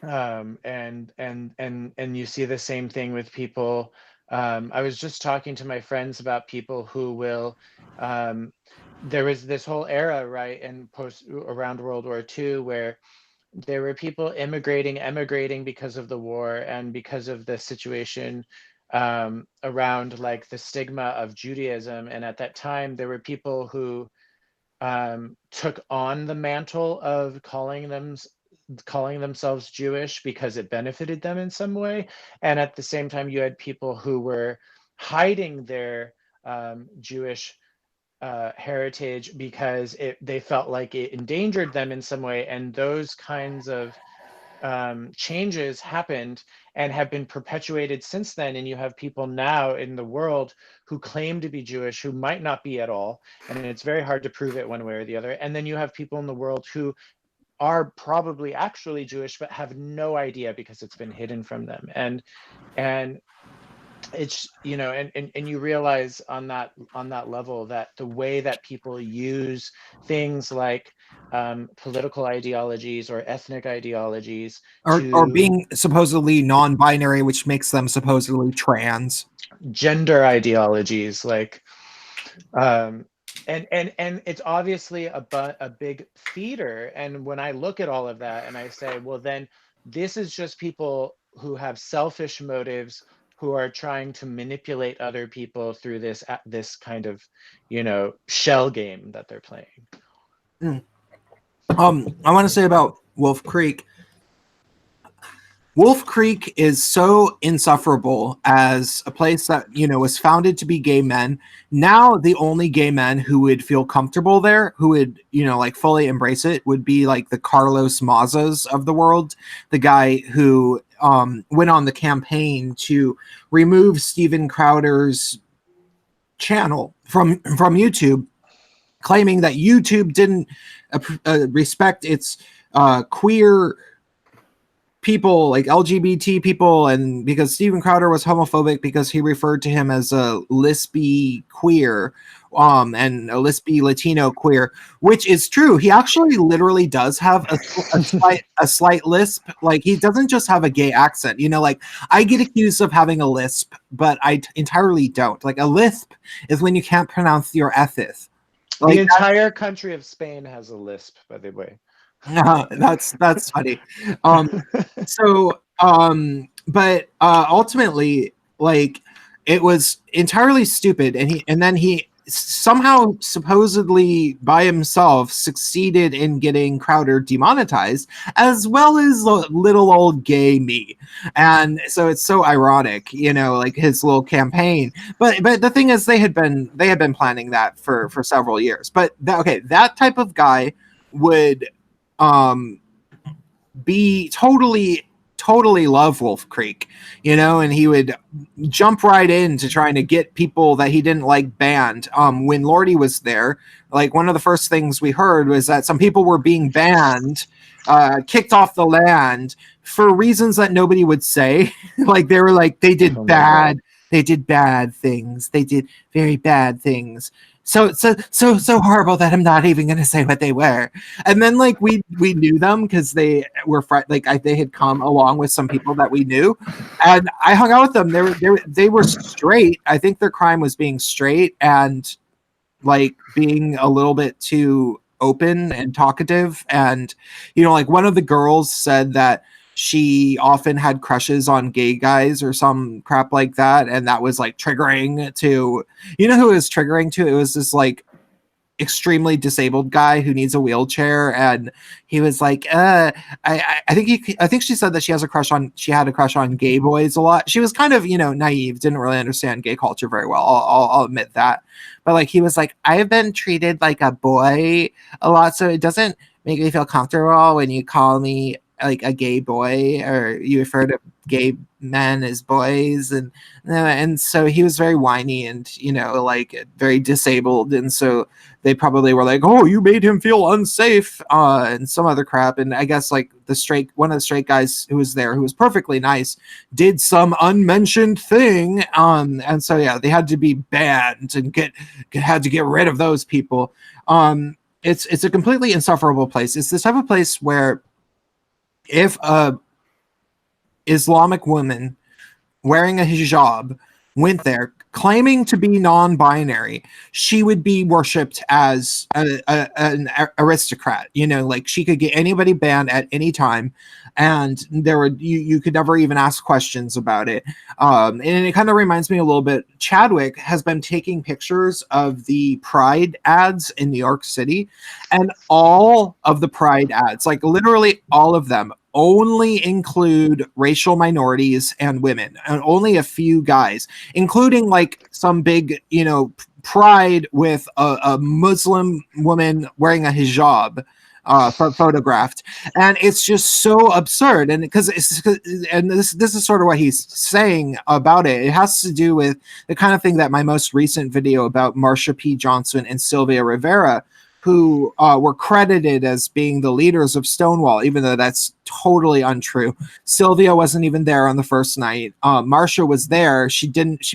And you see the same thing with people. I was just talking to my friends about people who will. There was this whole era, right, and post around World War II, where there were people emigrating because of the war and because of the situation around like the stigma of Judaism. And at that time, there were people who took on the mantle of calling themselves Jewish because it benefited them in some way. And at the same time, you had people who were hiding their Jewish heritage because they felt like it endangered them in some way. And those kinds of changes happened and have been perpetuated since then. And you have people now in the world who claim to be Jewish who might not be at all. And it's very hard to prove it one way or the other. And then you have people in the world who are probably actually Jewish but have no idea because it's been hidden from them. And it's, you know, and you realize on that level that the way that people use things like political ideologies or ethnic ideologies Or being supposedly non-binary, which makes them supposedly trans. Gender ideologies, like and it's obviously a big theater. And when I look at all of that and I say, well, then this is just people who have selfish motives, who are trying to manipulate other people through this kind of, you know, shell game that they're playing. I want to say about Wolf Creek. Wolf Creek is so insufferable as a place that, you know, was founded to be gay men. Now the only gay men who would feel comfortable there, who would, you know, like fully embrace it, would be like the Carlos Mazas of the world, the guy who went on the campaign to remove Steven Crowder's channel from YouTube, claiming that YouTube didn't respect its queer people, like LGBT people, and because Steven Crowder was homophobic because he referred to him as a lispy queer, and a lispy Latino queer, which is true. He actually literally does have a slight lisp. Like, he doesn't just have a gay accent. You know, like, I get accused of having a lisp, but I entirely don't. Like, a lisp is when you can't pronounce your F's. Like, the entire country of Spain has a lisp, by the way. That's funny. But ultimately, like, it was entirely stupid, and then he somehow supposedly by himself succeeded in getting Crowder demonetized, as well as little old gay me. And so it's so ironic, like his little campaign. But the thing is, they had been planning that for several years. But that type of guy would be totally love Wolf Creek, and he would jump right into trying to get people that he didn't like banned. When Lordy was there, like one of the first things we heard was that some people were being banned, kicked off the land for reasons that nobody would say. Like they were like, they did bad things. They did very bad things. So horrible that I'm not even going to say what they were. And then like we knew them because they were they had come along with some people that we knew, and I hung out with them. They were straight. I think their crime was being straight and like being a little bit too open and talkative. And like one of the girls said that she often had crushes on gay guys or some crap like that, and that was like triggering to, who it was triggering to? It was this like extremely disabled guy who needs a wheelchair, and he was like, I think she said that she had a crush on gay boys a lot. She was kind of naive, didn't really understand gay culture very well. I'll admit that, but like he was like, I've been treated like a boy a lot, so it doesn't make me feel comfortable when you call me like a gay boy, or you refer to gay men as boys, and so he was very whiny and like very disabled, and so they probably were like, oh, you made him feel unsafe, and some other crap. And I guess like one of the straight guys who was there, who was perfectly nice, did some unmentioned thing, and so yeah, they had to be banned and had to get rid of those people. It's a completely insufferable place. It's this type of place where if a Islamic woman wearing a hijab went there claiming to be non-binary, she would be worshipped as an aristocrat. Like she could get anybody banned at any time, and you could never even ask questions about it. And it kind of reminds me a little bit. Chadwick has been taking pictures of the Pride ads in New York City, and all of the Pride ads, like literally all of them, only include racial minorities and women, and only a few guys, including like some big, Pride with a Muslim woman wearing a hijab photographed. And it's just so absurd. And this is sort of what he's saying about it. It has to do with the kind of thing that my most recent video about Marsha P. Johnson and Sylvia Rivera, who were credited as being the leaders of Stonewall, even though that's totally untrue. Sylvia wasn't even there on the first night. Marsha was there.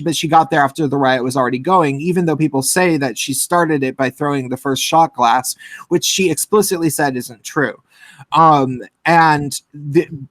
But she got there after the riot was already going, even though people say that she started it by throwing the first shot glass, which she explicitly said isn't true. And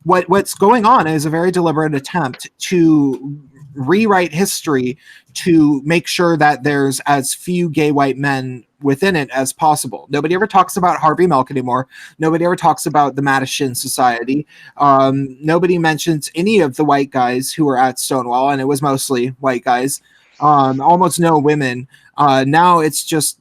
what's going on is a very deliberate attempt to rewrite history to make sure that there's as few gay white men within it as possible. Nobody ever talks about Harvey Milk anymore. Nobody ever talks about the Mattachine Society. Nobody mentions any of the white guys who were at Stonewall, and it was mostly white guys. Almost no women. Now it's just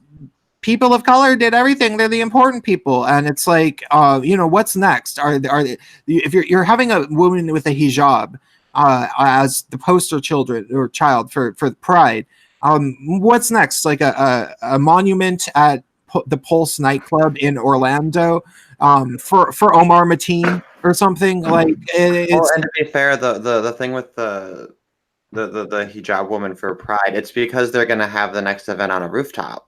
people of color did everything. They're the important people, and it's like, what's next? If you're having a woman with a hijab as the poster child for Pride, what's next? Like a monument at the Pulse nightclub in Orlando for Omar Mateen or something? Like it's, and to be fair, the thing with the hijab woman for Pride, it's because they're gonna have the next event on a rooftop.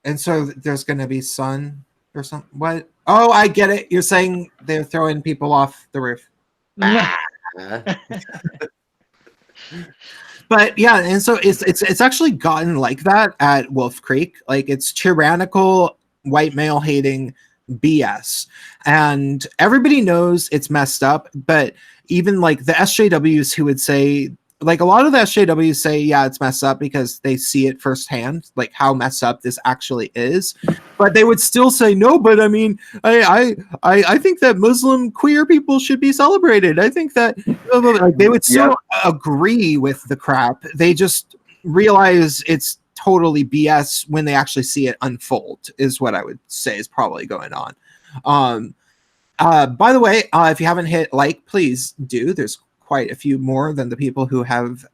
And so there's gonna be sun or something. What? Oh, I get it. You're saying they're throwing people off the roof. But yeah, and so it's actually gotten like that at Wolf Creek. Like it's tyrannical, white male hating BS, and everybody knows it's messed up. But even like the SJWs who would say, like a lot of the SJWs say, yeah, it's messed up because they see it firsthand, like how messed up this actually is. But they would still say, no, but I mean, I think that Muslim queer people should be celebrated. I think that like, they would still agree with the crap. They just realize it's totally BS when they actually see it unfold, is what I would say is probably going on. By the way, if you haven't hit like, please do. There's quite a few more than the people who have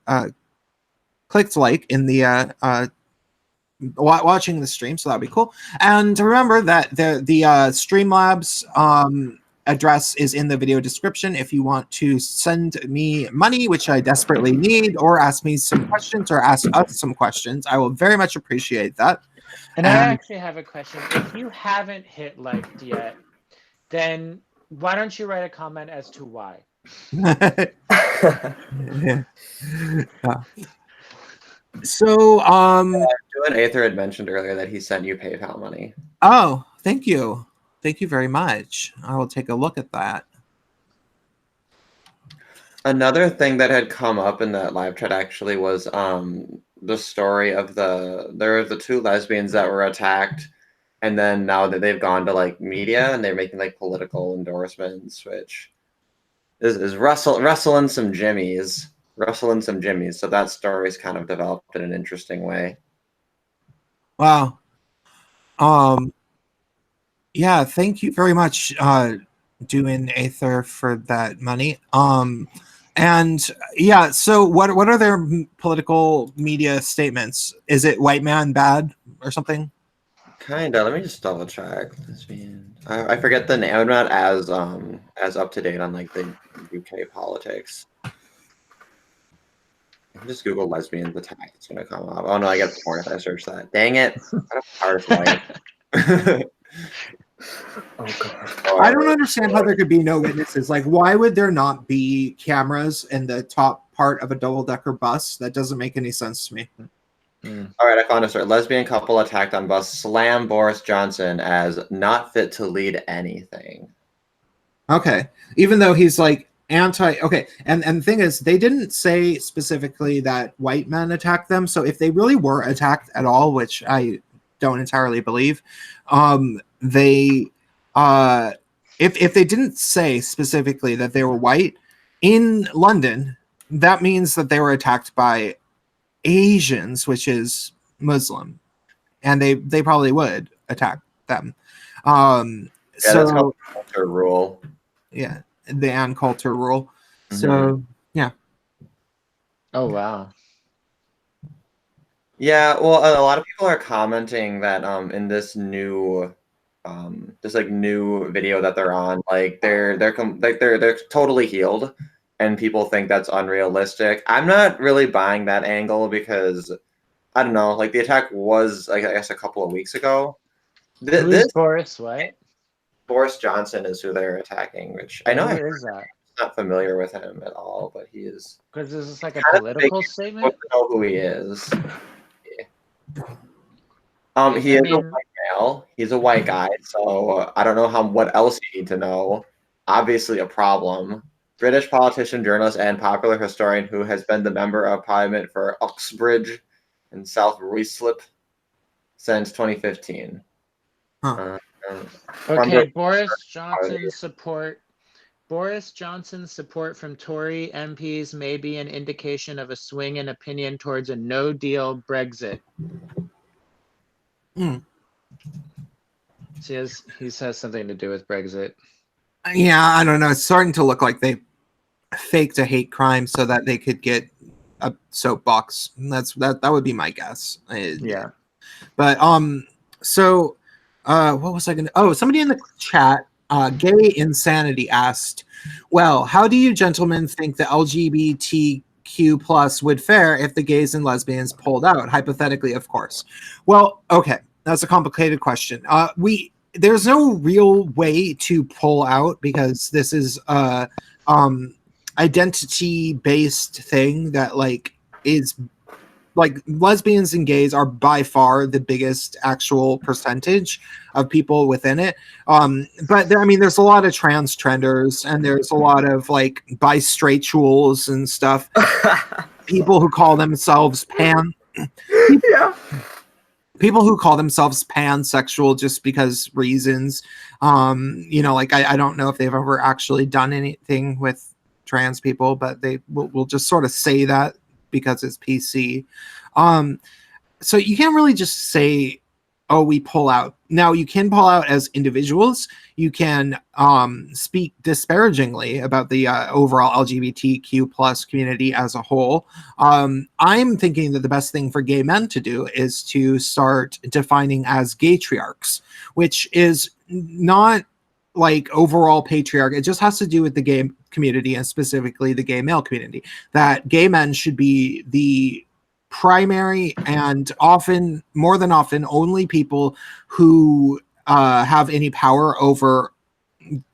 clicked like in the watching the stream, so that'd be cool. And remember that the Streamlabs address is in the video description if you want to send me money, which I desperately need, or ask me some questions, or ask us some questions. I will very much appreciate that. And I actually have a question. If you haven't hit liked yet, then why don't you write a comment as to why? Yeah. So, Joan Aether had mentioned earlier that he sent you PayPal money. oh, thank you. Thank you very much. I will take a look at that. Another thing that had come up in that live chat actually was the story of there were the 2 lesbians that were attacked, and then now that they've gone to like media and they're making like political endorsements, which is rustling some jimmies. So that story's kind of developed in an interesting way. Wow. Yeah, thank you very much, doing Aether, for that money. And yeah, so what are their political media statements? Is it white man bad or something? Kinda. Let me just double check. Lesbian. I forget the name. I'm not as up to date on like the UK politics. Just Google lesbians attack. It's gonna come up. Oh no, I get porn if I search that. Dang it! What a part of life. Oh god. I don't understand how there could be no witnesses. Like, why would there not be cameras in the top part of a double-decker bus? That doesn't make any sense to me. All right, I found a story. Lesbian couple attacked on bus slam Boris Johnson as not fit to lead anything. Okay, even though he's like anti. Okay, and the thing is, they didn't say specifically that white men attacked them. So if they really were attacked at all, which I don't entirely believe, they if they didn't say specifically that they were white in London, that means that they were attacked by Asians, which is Muslim, and they probably would attack them. Yeah, that's called culture rule. Yeah, the Ann Coulter rule. Mhm. So yeah. Oh wow. Yeah, well, a lot of people are commenting that in this new new video that they're on, like they're totally healed, and people think that's unrealistic. I'm not really buying that angle because I don't know, like the attack was like I guess a couple of weeks ago. Who's Boris? What? Boris Johnson is who they're attacking, which I And know who I'm is that? not familiar with him at all, but he is. Because this is like a Kind of political big- statement. Supposed to know who he is. He is a white male. He's a white guy, so I don't know what else you need to know. Obviously, a problem. British politician, journalist, and popular historian who has been the member of parliament for Uxbridge and South Ruislip since 2015. Huh. Okay, Boris Johnson's support from Tory MPs may be an indication of a swing in opinion towards a no-deal Brexit. He says something to do with Brexit. Yeah, I don't know. It's starting to look like they faked a hate crime so that they could get a soapbox. That would be my guess. Yeah. But so what was I gonna? Oh, somebody in the chat, Gay Insanity asked, well, how do you gentlemen think the LGBTQ plus would fare if the gays and lesbians pulled out? Hypothetically, of course. Well, okay, that's a complicated question. There's no real way to pull out because this is a identity based thing that is lesbians and gays are by far the biggest actual percentage of people within it. But there's a lot of trans trenders and there's a lot of bistratuals and stuff. People who call themselves pan. Yeah. People who call themselves pansexual just because reasons. I don't know if they've ever actually done anything with trans people, but they will just sort of say that because it's PC. So you can't really just say, oh, we pull out. Now, you can pull out as individuals. You can speak disparagingly about the overall LGBTQ plus community as a whole. I'm thinking that the best thing for gay men to do is to start defining as gaytriarchs, which is not like overall patriarch. It just has to do with the gay community, and specifically the gay male community, that gay men should be the primary and often, more than often, only people who have any power over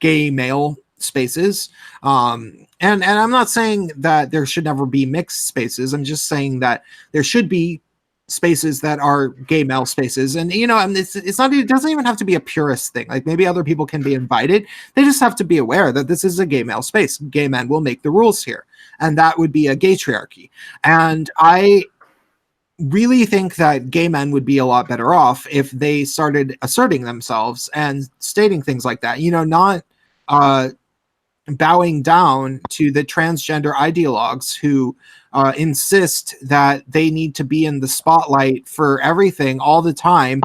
gay male spaces. And I'm not saying that there should never be mixed spaces. I'm just saying that there should be spaces that are gay male spaces. And and it's not, it doesn't even have to be a purist thing. Like, maybe other people can be invited. They just have to be aware that this is a gay male space. Gay men will make the rules here, and that would be a gaytriarchy. And I really think that gay men would be a lot better off if they started asserting themselves and stating things like that, not bowing down to the transgender ideologues who insist that they need to be in the spotlight for everything all the time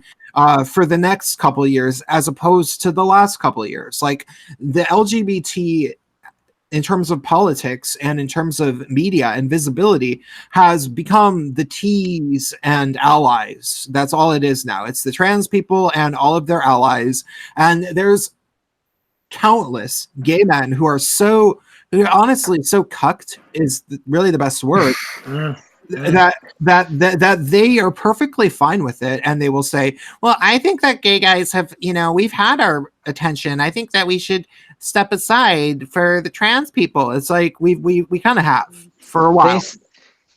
for the next couple of years, as opposed to the last couple of years. Like, the LGBT, in terms of politics and in terms of media and visibility, has become the T's and allies. That's all it is now. It's the trans people and all of their allies. And there's countless gay men who are honestly so cucked is really the best word. that they are perfectly fine with it, and they will say, well, I think that gay guys have, we've had our attention. I think that we should step aside for the trans people. It's like we kind of have for a while.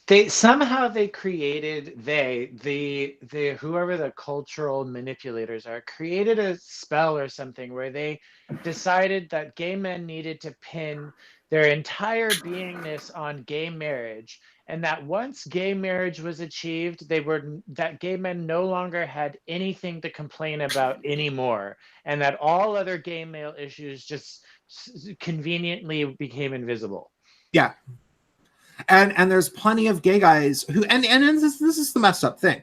They somehow created the whoever the cultural manipulators are, created a spell or something where they decided that gay men needed to pin their entire beingness on gay marriage, and that once gay marriage was achieved, that gay men no longer had anything to complain about anymore, and that all other gay male issues just conveniently became invisible. Yeah. And there's plenty of gay guys who, and this is the messed up thing.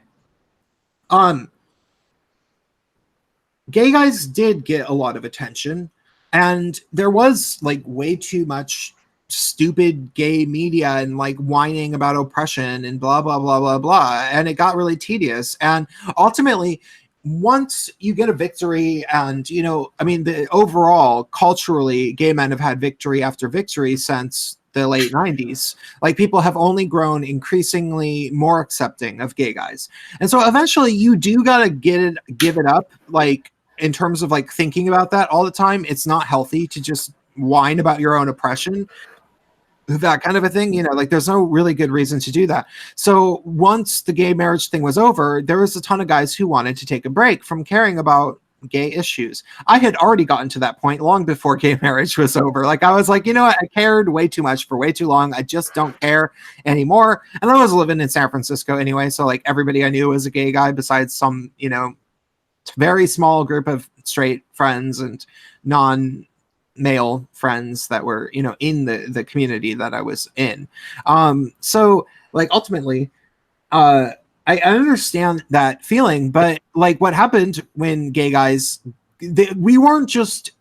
Gay guys did get a lot of attention, and there was like way too much stupid gay media and like whining about oppression and blah blah blah blah blah, and it got really tedious. And ultimately, once you get a victory, and the overall culturally, gay men have had victory after victory since the late 90s. Like, people have only grown increasingly more accepting of gay guys. And so eventually you do gotta give it up. Like, in terms of like thinking about that all the time, it's not healthy to just whine about your own oppression, that kind of a thing. Like, there's no really good reason to do that. So once the gay marriage thing was over, there was a ton of guys who wanted to take a break from caring about gay issues. I had already gotten to that point long before gay marriage was over. Like, I was like, what? I cared way too much for way too long. I just don't care anymore. And I was living in San Francisco anyway, so like everybody I knew was a gay guy besides some, very small group of straight friends and non-male friends that were, in the community that I was in. So like, ultimately, I understand that feeling, but like, what happened when gay guys, we weren't just,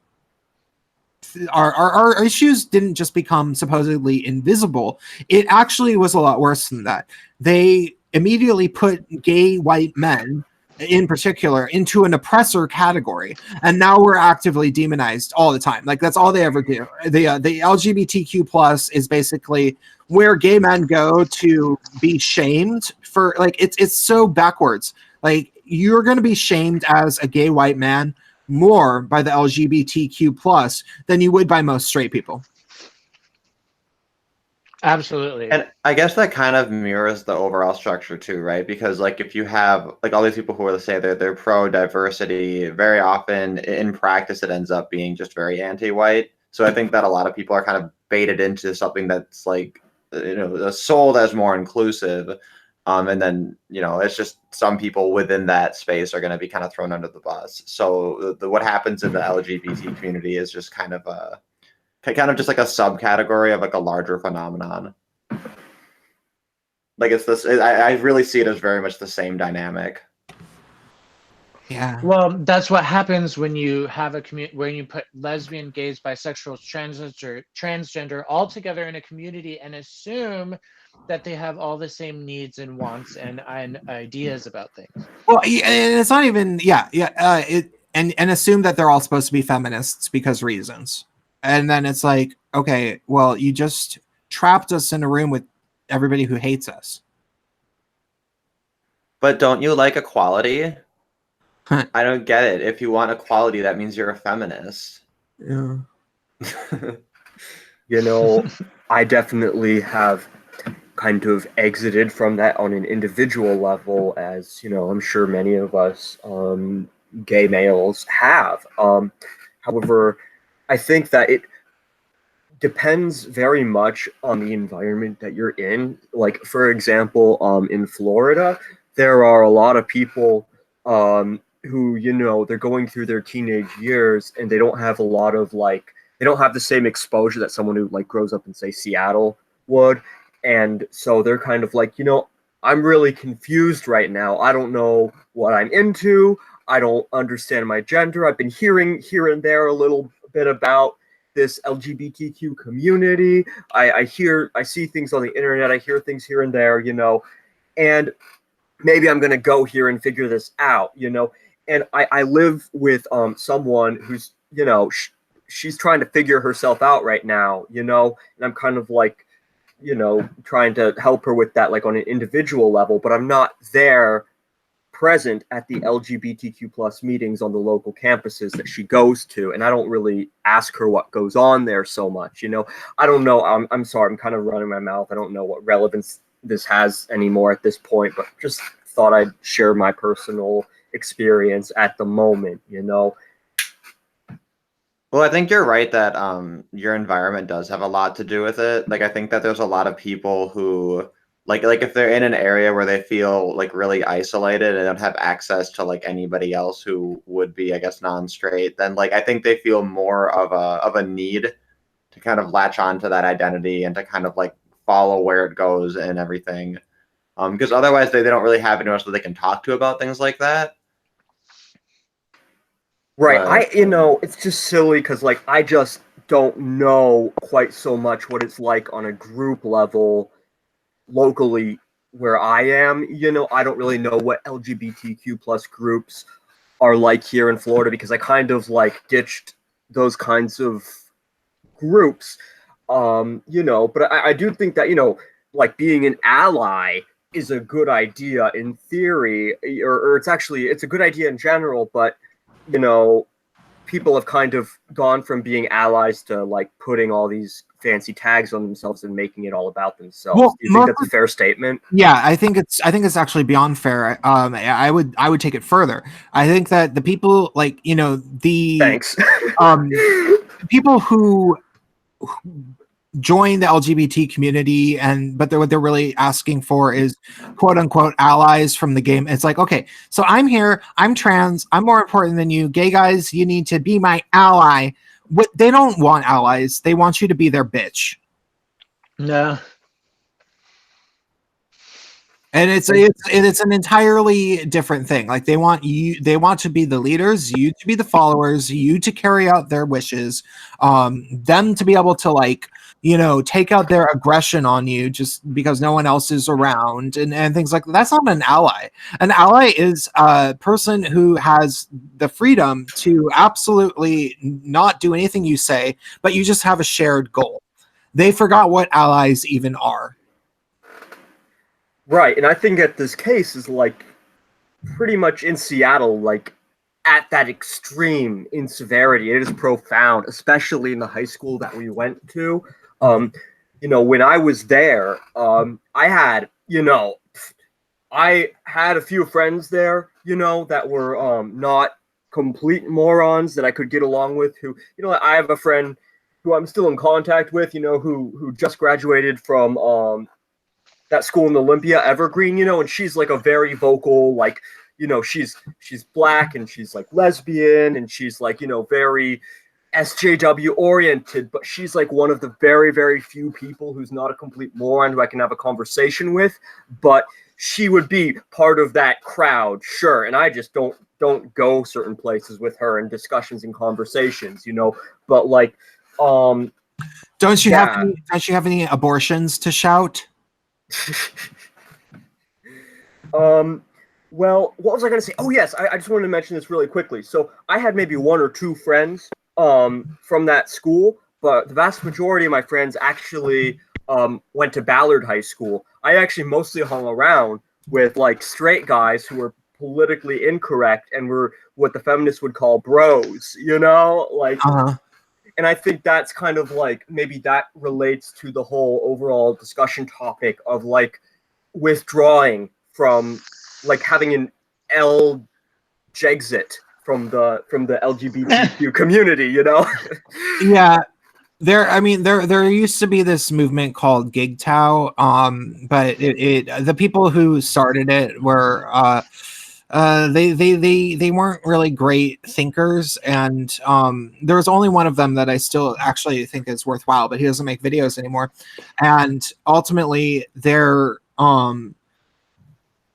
our issues didn't just become supposedly invisible. It actually was a lot worse than that. They immediately put gay white men in particular into an oppressor category, and now we're actively demonized all the time. Like, that's all they ever do. The LGBTQ plus is basically where gay men go to be shamed for, like, it's so backwards. Like, you're going to be shamed as a gay white man more by the LGBTQ plus than you would by most straight people. Absolutely. And I guess that kind of mirrors the overall structure too, right? Because like, if you have like all these people who are, let's say they're pro diversity, very often in practice it ends up being just very anti-white. So I think that a lot of people are kind of baited into something that's like, sold as more inclusive. And then, it's just some people within that space are going to be kind of thrown under the bus. So what happens in the LGBT community is just kind of just like a subcategory of like a larger phenomenon. Like it's this. I really see it as very much the same dynamic. Yeah. Well, that's what happens when you have a community when you put lesbian, gays, bisexual, transgender all together in a community and assume that they have all the same needs and wants and ideas about things. Well, and it's not even and assume that they're all supposed to be feminists because reasons, and then it's like, okay, well, you just trapped us in a room with everybody who hates us. But don't you like equality? I don't get it. If you want equality, that means you're a feminist. Yeah. You know, I definitely have kind of exited from that on an individual level, as, you know, I'm sure many of us gay males have. However, I think that it depends very much on the environment that you're in. Like, for example, in Florida, there are a lot of people who, you know, they're going through their teenage years and they don't have a lot of like, they don't have the same exposure that someone who like grows up in, say, Seattle would. And so they're kind of like, you know, I'm really confused right now. I don't know what I'm into. I don't understand my gender. I've been hearing here and there a little bit about this LGBTQ community. I see things on the internet. I hear things here and there, you know, and maybe I'm going to go here and figure this out, you know. And I live with someone who's, you know, she's trying to figure herself out right now, you know, and I'm kind of like, you know, trying to help her with that, like on an individual level, but I'm not there present at the LGBTQ plus meetings on the local campuses that she goes to. And I don't really ask her what goes on there so much, you know. I don't know. I'm sorry. I'm kind of running my mouth. I don't know what relevance this has anymore at this point, but just thought I'd share my personal experience at the moment, you know. Well, I think you're right that your environment does have a lot to do with it. Like I think that there's a lot of people who like if they're in an area where they feel like really isolated and don't have access to like anybody else who would be, I guess, non-straight, then like I think they feel more of a need to kind of latch on to that identity and to kind of like follow where it goes and everything. Because otherwise they don't really have anyone else that they can talk to about things like that. Right. You know, it's just silly because, like, I just don't know quite so much what it's like on a group level locally where I am. You know, I don't really know what LGBTQ plus groups are like here in Florida because I kind of, like, ditched those kinds of groups, you know, but I do think that, you know, like, being an ally is a good idea in theory, or it's a good idea in general, but you know, people have kind of gone from being allies to like putting all these fancy tags on themselves and making it all about themselves. Well, Do you think that's a fair statement? Yeah, I think it's actually beyond fair. I would take it further. I think that the people, like, you know, the Thanks. people who join the LGBT community, but what they're really asking for is quote unquote allies from the game. It's like, okay, so I'm here, I'm trans, I'm more important than you. Gay guys, you need to be my ally. What they don't want allies, they want you to be their bitch. No. And it's an entirely different thing. Like they want to be the leaders, you to be the followers, you to carry out their wishes, them to be able to, like, you know, take out their aggression on you just because no one else is around and things like that. That's not an ally. An ally is a person who has the freedom to absolutely not do anything you say, but you just have a shared goal. They forgot what allies even are. Right, and I think that this case is like pretty much in Seattle, like at that extreme in severity. It is profound, especially in the high school that we went to. You know, when I was there, I had a few friends there, you know, that were not complete morons that I could get along with. Who, you know, I have a friend who I'm still in contact with, you know, who just graduated from that school in Olympia, Evergreen, you know, and she's like a very vocal, like, you know, she's black and she's like lesbian and she's like, you know, very, SJW oriented, but she's like one of the very, very few people who's not a complete moron who I can have a conversation with. But she would be part of that crowd, sure. And I just don't go certain places with her in discussions and conversations, you know. But like, don't you have any abortions to shout? Well, what was I going to say? Oh, yes, I just wanted to mention this really quickly. So I had maybe 1 or 2 friends from that school, but the vast majority of my friends actually went to Ballard High School. I actually mostly hung around with like straight guys who were politically incorrect and were what the feminists would call bros, you know? Like, and I think that's kind of like, maybe that relates to the whole overall discussion topic of like withdrawing from like having an L-Jexit from the LGBTQ community, you know? Yeah. There used to be this movement called GigTow, but the people who started it were they weren't really great thinkers, and there was only one of them that I still actually think is worthwhile, but he doesn't make videos anymore. And ultimately,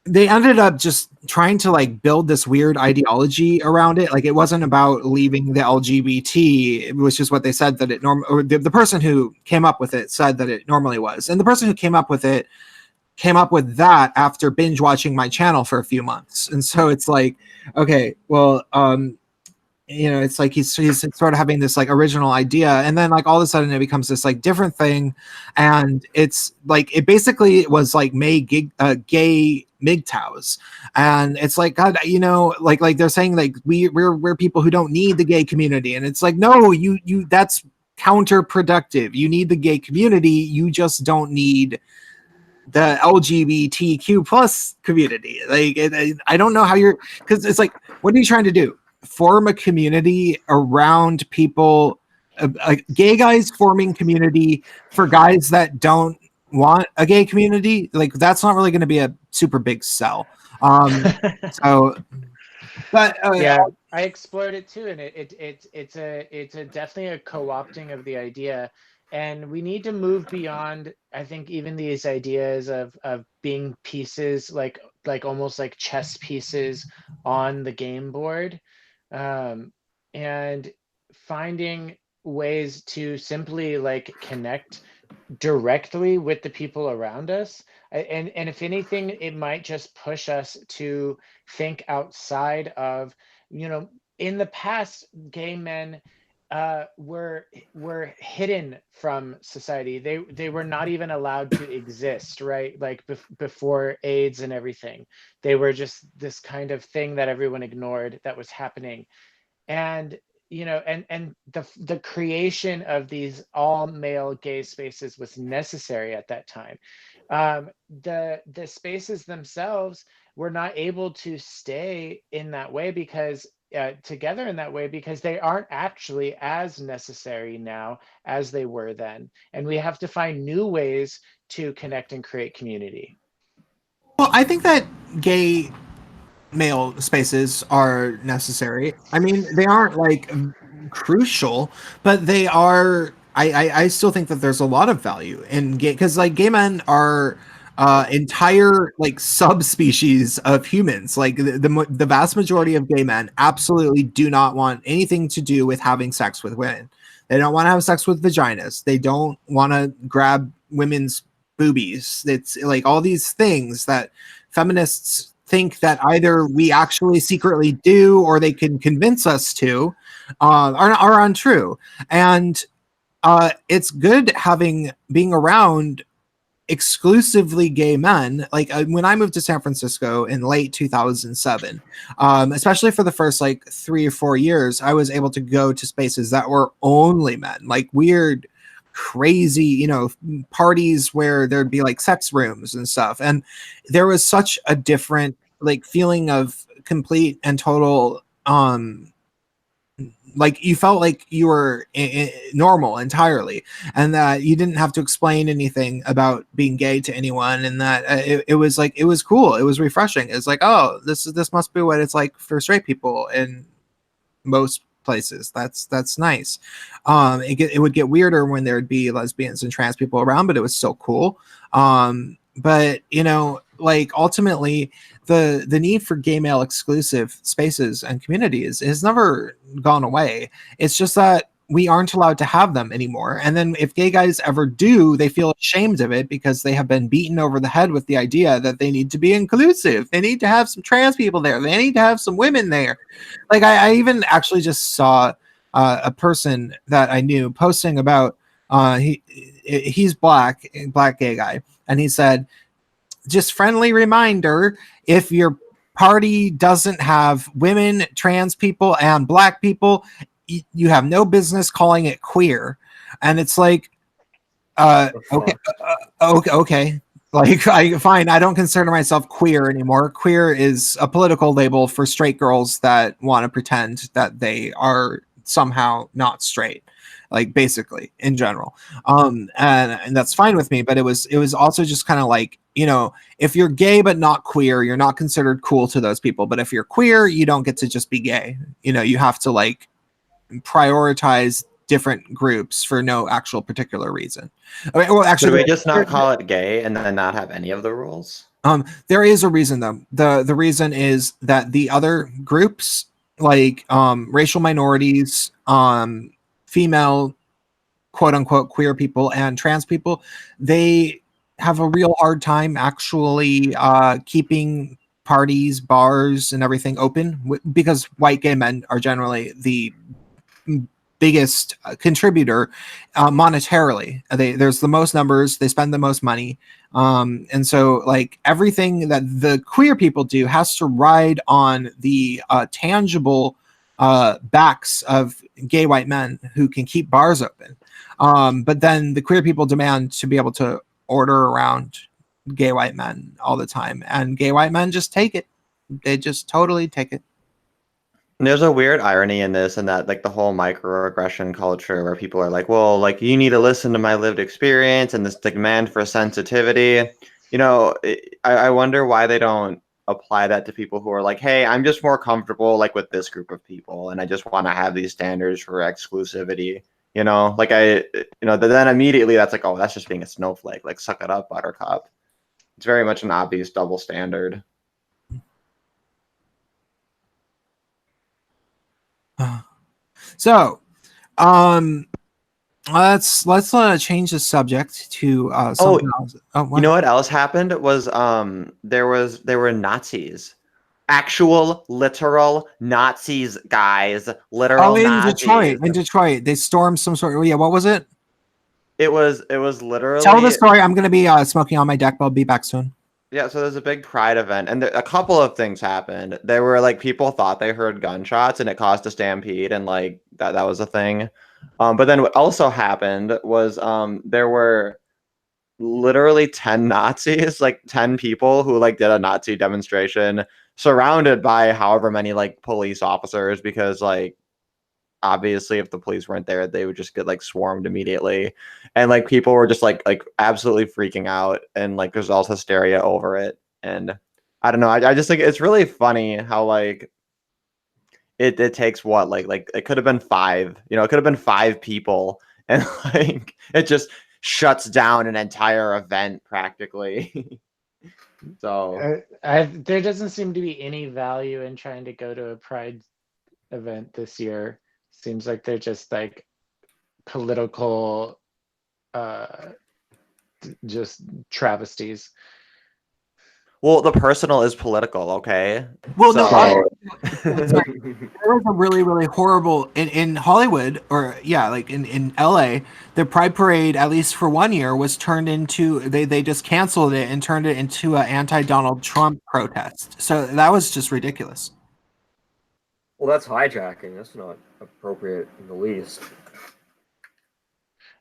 they ended up just trying to like build this weird ideology around it. Like it wasn't about leaving the LGBT. It was just what they said that it the person who came up with it said that it normally was. And the person who came up with it came up with that after binge watching my channel for a few months. And so it's like, okay, well, you know, it's like he's sort of having this like original idea, and then like all of a sudden it becomes this like different thing, and it's like it basically was like gay MGTOWs, and it's like, God, you know, like they're saying like we're people who don't need the gay community, and it's like, no, you that's counterproductive. You need the gay community, you just don't need the LGBTQ plus community. Like I don't know how because it's like, what are you trying to do? Form a community around people, gay guys forming community for guys that don't want a gay community. Like that's not really going to be a super big sell. So, but yeah, I explored it too, and it's definitely a co-opting of the idea, and we need to move beyond, I think, even these ideas of being pieces like almost like chess pieces on the game board. And finding ways to simply like connect directly with the people around us, and if anything, it might just push us to think outside of, you know, in the past, gay men were hidden from society. They were not even allowed to exist, right? Like before AIDS and everything, they were just this kind of thing that everyone ignored that was happening. And you know, and the creation of these all male gay spaces was necessary at that time. The spaces themselves were not able to stay in that way because together in that way, because they aren't actually as necessary now as they were then, and we have to find new ways to connect and create community. Well, I think that gay male spaces are necessary. I mean, they aren't like crucial, but they are. I still think that there's a lot of value in gay, because like gay men are entire like subspecies of humans. Like the vast majority of gay men absolutely do not want anything to do with having sex with women. They don't want to have sex with vaginas. They don't want to grab women's boobies. It's like all these things that feminists think that either we actually secretly do or they can convince us to are untrue. And it's good being around exclusively gay men. Like when I moved to San Francisco in late 2007, especially for the first like 3 or 4 years, I was able to go to spaces that were only men, like weird, crazy, you know, parties where there'd be like sex rooms and stuff. And there was such a different like feeling of complete and total like you felt like you were normal entirely, and that you didn't have to explain anything about being gay to anyone, and that it was like, it was cool, it was refreshing. It's like, oh, this must be what it's like for straight people in most places. That's nice. It would get weirder when there'd be lesbians and trans people around, but it was still cool. But you know, like ultimately, the need for gay male exclusive spaces and communities has never gone away. It's just that we aren't allowed to have them anymore. And then if gay guys ever do, they feel ashamed of it because they have been beaten over the head with the idea that they need to be inclusive. They need to have some trans people there. They need to have some women there. Like I even actually just saw a person that I knew posting about he's black gay guy, and he said, just friendly reminder, if your party doesn't have women, trans people, and black people, you have no business calling it queer. And it's like, okay. Like, fine. I don't consider myself queer anymore. Queer is a political label for straight girls that want to pretend that they are somehow not straight, like basically in general. And that's fine with me. But it was also just kind of like, you know, if you're gay but not queer, you're not considered cool to those people. But if you're queer, you don't get to just be gay. You know, you have to like prioritize different groups for no actual particular reason. Okay, well, actually, Should we just not call it gay and then not have any of the rules? There is a reason though. The reason is that the other groups, like racial minorities, female, quote unquote, queer people, and trans people, they have a real hard time actually keeping parties, bars, and everything open because white gay men are generally the biggest contributor monetarily. There's the most numbers, they spend the most money, and so like everything that the queer people do has to ride on the tangible backs of gay white men who can keep bars open. But then the queer people demand to be able to order around gay white men all the time, and gay white men just take it. They just totally take it. There's a weird irony in this, and that like the whole microaggression culture where people are like, well, like you need to listen to my lived experience and this demand for sensitivity. You know, I wonder why they don't apply that to people who are like, hey, I'm just more comfortable like with this group of people, and I just want to have these standards for exclusivity. You know, like then immediately that's like, oh, that's just being a snowflake. Like, suck it up, Buttercup. It's very much an obvious double standard. So, let's change the subject to something else. You know what else happened was there were Nazis. Actual literal Nazis, guys. Literal Nazis. In Detroit, they stormed some sort of, yeah, what was it? It was literally. Tell the story. I'm going to be smoking on my deck, but I'll be back soon. Yeah, so there's a big pride event, and a couple of things happened. There were like people thought they heard gunshots, and it caused a stampede, and like that was a thing. But then what also happened was there were literally 10 Nazis, like 10 people who like did a Nazi demonstration, surrounded by however many like police officers, because like obviously if the police weren't there, they would just get like swarmed immediately. And like people were just like absolutely freaking out, and like there's also hysteria over it. And I don't know, I just think it's really funny how like it takes what like it could have been five, you know, it could have been five people, and like it just shuts down an entire event practically. So there doesn't seem to be any value in trying to go to a pride event this year. Seems like they're just like political just travesties. Well, the personal is political, okay? Well, so, there was a really, really horrible in Hollywood, or yeah, like in LA, the Pride Parade, at least for 1 year, was turned into they just canceled it and turned it into an anti-Donald Trump protest. So that was just ridiculous. Well, that's hijacking. That's not appropriate in the least.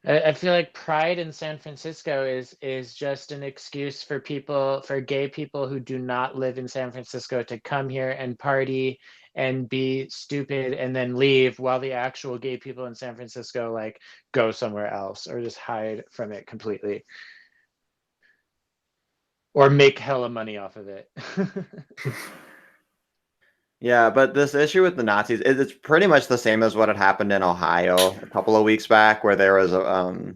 I feel like Pride in San Francisco is just an excuse for gay people who do not live in San Francisco to come here and party and be stupid and then leave, while the actual gay people in San Francisco like go somewhere else or just hide from it completely. Or make hella money off of it. Yeah, but this issue with the Nazis, it's pretty much the same as what had happened in Ohio a couple of weeks back, where there was a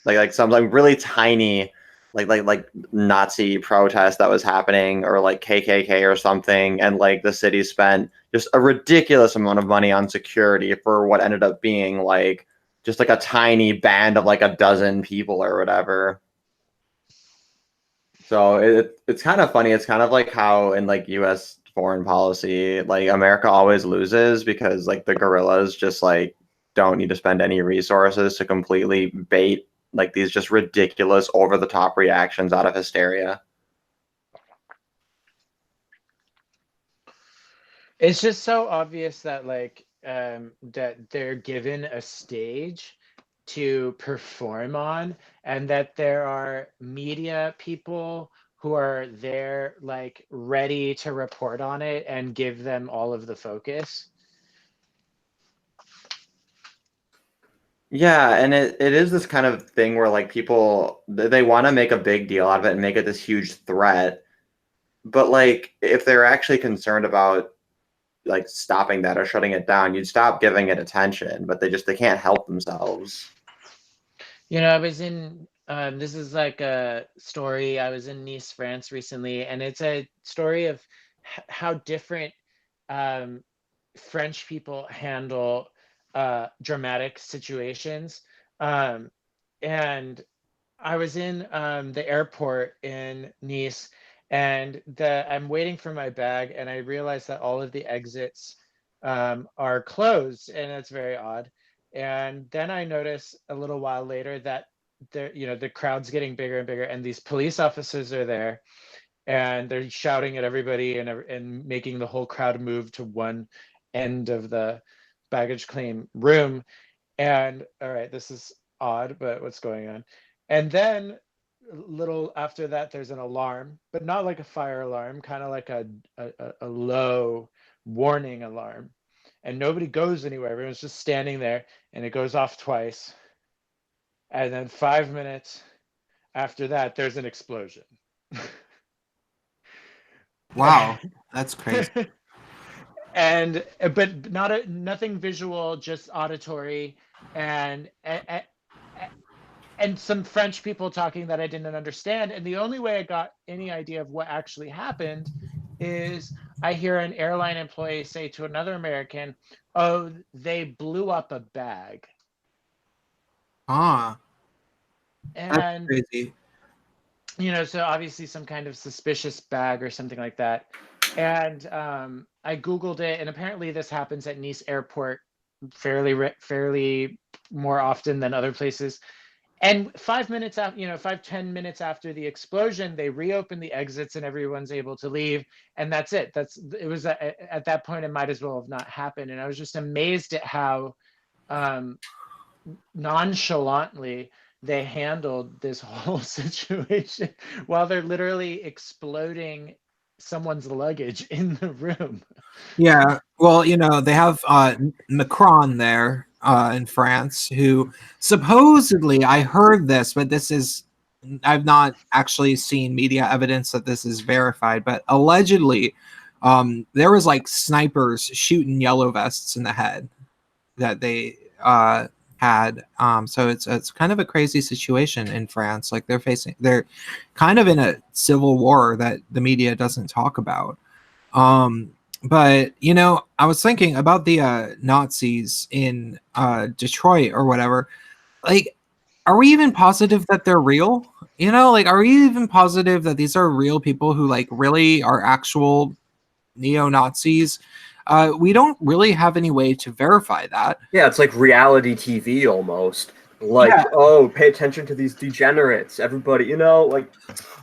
like some like really tiny like Nazi protest that was happening, or like KKK or something, and like the city spent just a ridiculous amount of money on security for what ended up being like just like a tiny band of like a dozen people or whatever. So it's kind of funny. It's kind of like how in like U.S. foreign policy, like America always loses because like the guerrillas just like don't need to spend any resources to completely bait like these just ridiculous over the top reactions out of hysteria. It's just so obvious that like that they're given a stage to perform on, and that there are media people who are there like ready to report on it and give them all of the focus. Yeah, and it is this kind of thing where like people they want to make a big deal out of it and make it this huge threat. But like if they're actually concerned about like stopping that or shutting it down, you'd stop giving it attention, but they can't help themselves. You know, I was in this is like a story. I was in Nice, France recently, and it's a story of how different um, French people handle dramatic situations. Um, and I was in the airport in Nice, and I'm waiting for my bag, and I realized that all of the exits are closed, and it's very odd. And then I notice a little while later that the crowd's getting bigger and bigger, and these police officers are there, and they're shouting at everybody and making the whole crowd move to one end of the baggage claim room. And all right, this is odd, but what's going on? And then a little after that, there's an alarm, but not like a fire alarm, kind of like a low warning alarm. And nobody goes anywhere. Everyone's just standing there, and it goes off twice. And then 5 minutes after that, there's an explosion. Wow, that's crazy. And but nothing visual, just auditory, and and some French people talking that I didn't understand. And the only way I got any idea of what actually happened is I hear an airline employee say to another American, "Oh, they blew up a bag." Ah, that's And crazy. so obviously some kind of suspicious bag or something like that. And I Googled it, and apparently this happens at Nice Airport fairly more often than other places. And 5 minutes after, 5-10 minutes after the explosion, they reopen the exits and everyone's able to leave. And that's it. It was at that point, it might as well have not happened. And I was just amazed at how nonchalantly they handled this whole situation while they're literally exploding someone's luggage in the room. Yeah, well, they have Macron there in France, who supposedly, I heard this, but I've not actually seen media evidence that this is verified, but allegedly, there was like snipers shooting yellow vests in the head that they had. So it's kind of a crazy situation in France. Like they're kind of in a civil war that the media doesn't talk about. But I was thinking about the Nazis in Detroit or whatever. Like, are we even positive that they're real? Like, are we even positive that these are real people who like really are actual neo-Nazis? We don't really have any way to verify that. Yeah, it's like reality TV almost. Like, Yeah. oh, pay attention to these degenerates. Everybody, like.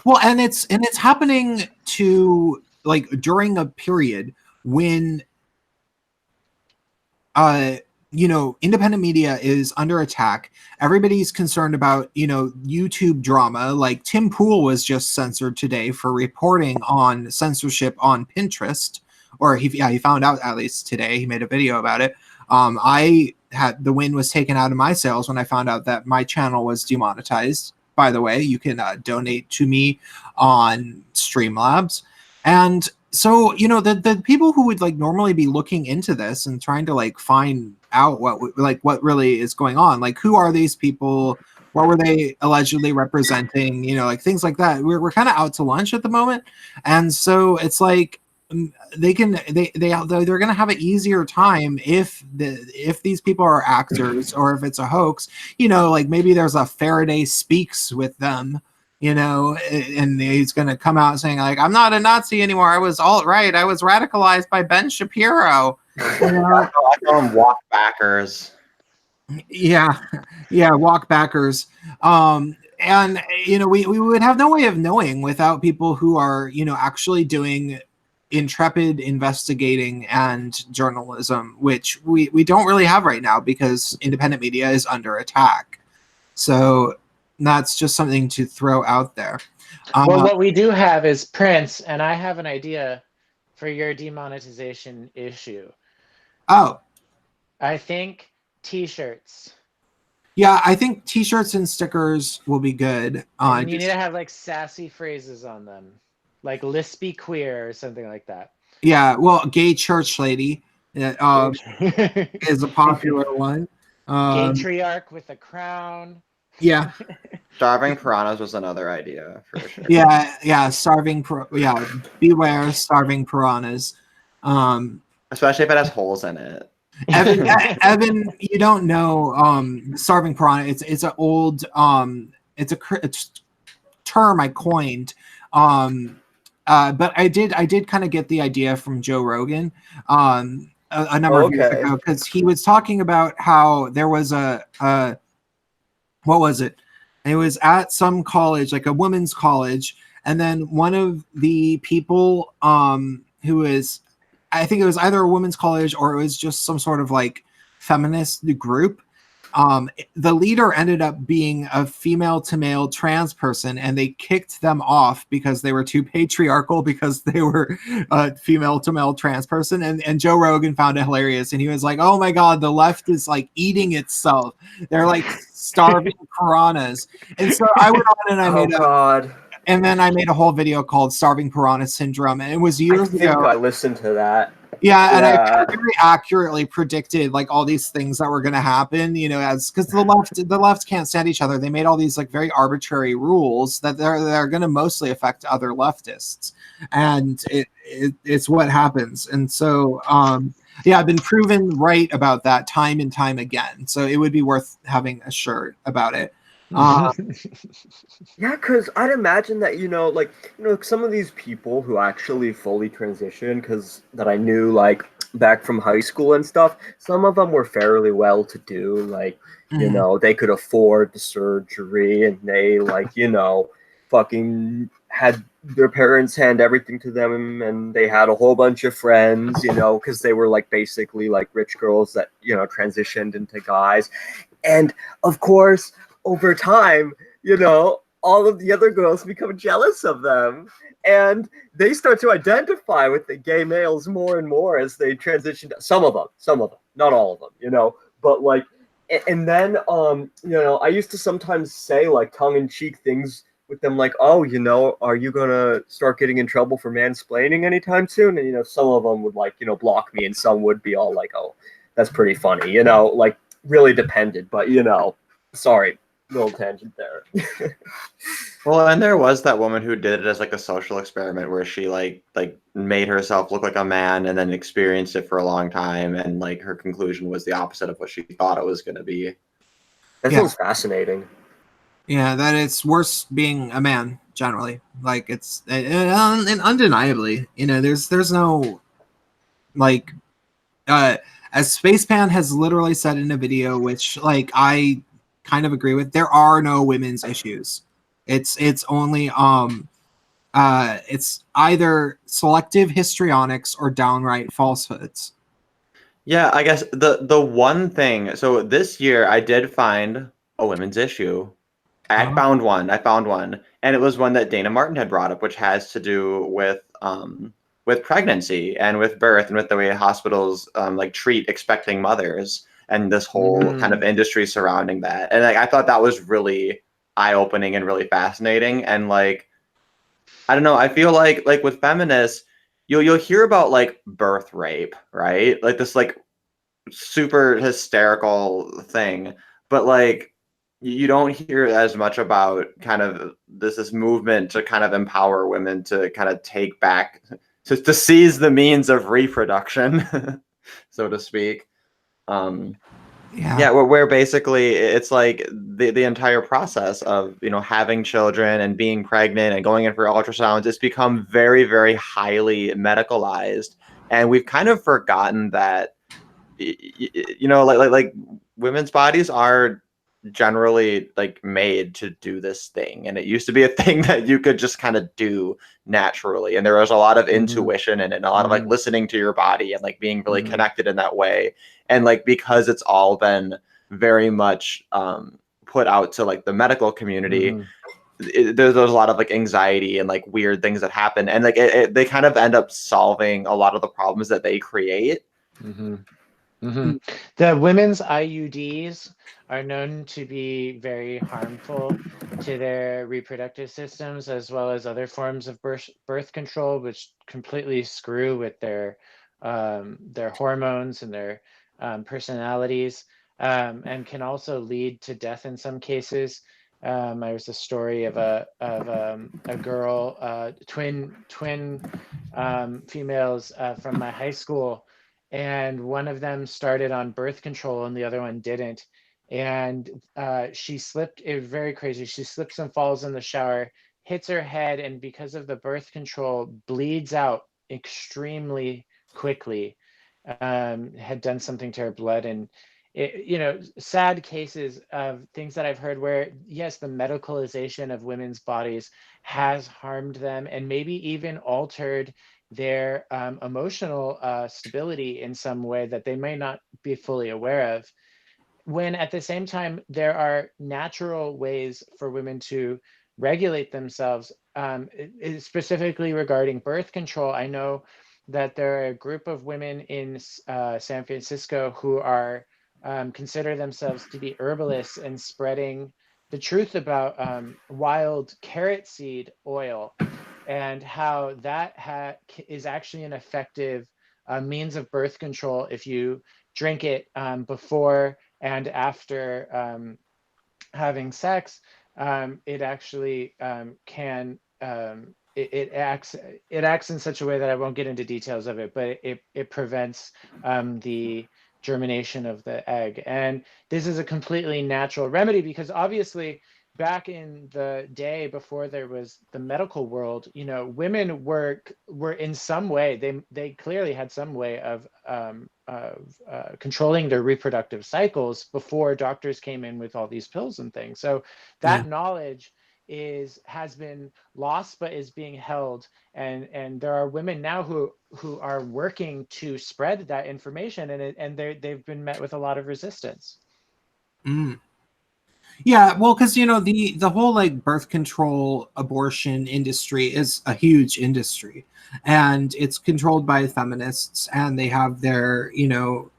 Well, and it's happening to like during a period when independent media is under attack. Everybody's concerned about, YouTube drama. Like Tim Pool was just censored today for reporting on censorship on Pinterest, or he found out at least today. He made a video about it. I had the wind was taken out of my sails when I found out that my channel was demonetized. By the way, you can donate to me on Streamlabs. And so the people who would like normally be looking into this and trying to like find out what really is going on, like who are these people, what were they allegedly representing, like things like that. We're kind of out to lunch at the moment, and so it's like they're gonna have an easier time if these people are actors or if it's a hoax. Like maybe there's a Faraday speaks with them, and he's going to come out saying like, I'm not a Nazi anymore. I was alt-right. I was radicalized by Ben Shapiro. I call them walk backers. Yeah, walk backers. And we would have no way of knowing without people who are actually doing intrepid investigating and journalism, which we don't really have right now because independent media is under attack. So that's just something to throw out there. Well, what we do have is Prince, and I have an idea for your demonetization issue. Oh. I think T-shirts. Yeah, I think T-shirts and stickers will be good. And you need to have like sassy phrases on them, like lispy queer or something like that. Yeah, well, gay church lady is a popular one. Gaytriarch with a crown. Yeah. Starving piranhas was another idea for sure. Yeah, beware starving piranhas. Especially if it has holes in it. Evan, you don't know starving piranha. It's an old it's a term I coined. But I did kind of get the idea from Joe Rogan a number of years ago, because he was talking about how there was what was it? It was at some college, like a women's college, and then one of the people who is, I think it was either a women's college or it was just some sort of like feminist group. The leader ended up being a female to male trans person, and they kicked them off because they were too patriarchal because they were a female to male trans person. And Joe Rogan found it hilarious. And he was like, oh my God, the left is like eating itself. They're like starving piranhas. And so I went on and I made a whole video called Starving Piranha Syndrome. And it was years ago. I listened to that. Yeah, and I very accurately predicted like all these things that were going to happen, because the left can't stand each other. They made all these like very arbitrary rules that they're going to mostly affect other leftists, and it's what happens. And so, I've been proven right about that time and time again. So it would be worth having a shirt about it. Yeah, because I'd imagine that some of these people who actually fully transitioned, because that I knew like back from high school and stuff, some of them were fairly well to do, like they could afford the surgery, and they fucking had their parents hand everything to them, and they had a whole bunch of friends, because they were like basically like rich girls that transitioned into guys, and of course, over time, all of the other girls become jealous of them, and they start to identify with the gay males more and more as they transition. Some of them, not all of them, but like, and then, I used to sometimes say like tongue-in-cheek things with them, like, oh, are you gonna start getting in trouble for mansplaining anytime soon? And some of them would like, block me, and some would be all like, oh, that's pretty funny, like really depended, but sorry. Little tangent there. Well, and there was that woman who did it as like a social experiment where she like made herself look like a man and then experienced it for a long time, and like her conclusion was the opposite of what she thought it was going to be. That sounds fascinating. Yeah, that it's worse being a man generally. Like it's and undeniably, there's no like as Spacepan has literally said in a video, which like I kind of agree with, there are no women's issues. It's only it's either selective histrionics or downright falsehoods. Yeah, I guess the one thing, so this year I did find a women's issue. I found one, and it was one that Dana Martin had brought up, which has to do with pregnancy and with birth and with the way hospitals like treat expecting mothers, and this whole kind of industry surrounding that. And like, I thought that was really eye-opening and really fascinating. And like, I don't know, I feel like with feminists, you'll hear about like birth rape, right? Like this like super hysterical thing, but like you don't hear as much about kind of this movement to kind of empower women to kind of take back to seize the means of reproduction, so to speak. Yeah, where basically it's like the entire process of, you know, having children and being pregnant and going in for ultrasounds, it's become very, very highly medicalized. And we've kind of forgotten that, you know, like women's bodies are generally like made to do this thing, and it used to be a thing that you could just kind of do naturally, and there was a lot of intuition and a lot of like listening to your body and like being really connected in that way. And like because it's all been very much put out to like the medical community, there's a lot of like anxiety and like weird things that happen, and like they kind of end up solving a lot of the problems that they create. The women's IUDs are known to be very harmful to their reproductive systems, as well as other forms of birth control, which completely screw with their hormones and their personalities, and can also lead to death in some cases. There was a story of a girl, twin females from my high school, and one of them started on birth control and the other one didn't. And she slipped. It was very crazy. She slips and falls in the shower, hits her head, and because of the birth control, bleeds out extremely quickly. Had done something to her blood, and you know, sad cases of things that I've heard where, yes, the medicalization of women's bodies has harmed them and maybe even altered their emotional stability in some way that they may not be fully aware of. When at the same time, there are natural ways for women to regulate themselves, specifically regarding birth control. I know that there are a group of women in San Francisco who are consider themselves to be herbalists and spreading the truth about wild carrot seed oil and how that is actually an effective means of birth control if you drink it before and after having sex. It actually can it acts in such a way that I won't get into details of it, but it prevents the germination of the egg. And this is a completely natural remedy because obviously back in the day before there was the medical world, you know, women were in some way, they clearly had some way of controlling their reproductive cycles before doctors came in with all these pills and things. So that knowledge has been lost but is being held, and there are women now who are working to spread that information, and they've been met with a lot of resistance. Yeah, well, because you know the whole like birth control abortion industry is a huge industry, and it's controlled by feminists, and they have their, you know,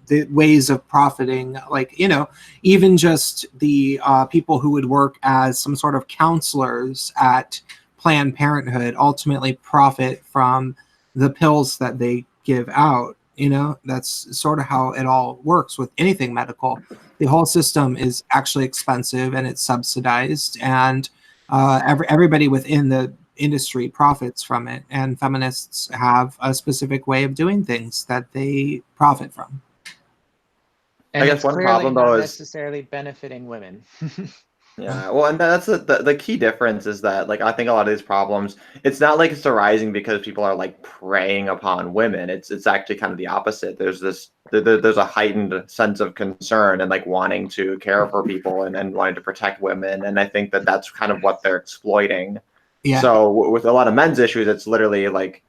the ways of profiting, like, you know, even just the people who would work as some sort of counselors at Planned Parenthood ultimately profit from the pills that they give out. You know, that's sort of how it all works with anything medical. The whole system is actually expensive and it's subsidized, and everybody within the industry profits from it. And feminists have a specific way of doing things that they profit from. And I guess it's one clearly problem not though is necessarily benefiting women. yeah, well, and that's the key difference is that like I think a lot of these problems, it's not like it's arising because people are like preying upon women. It's actually kind of the opposite. There's there's a heightened sense of concern and like wanting to care for people and wanting to protect women, and I think that that's kind of what they're exploiting. Yeah. So with a lot of men's issues, it's literally like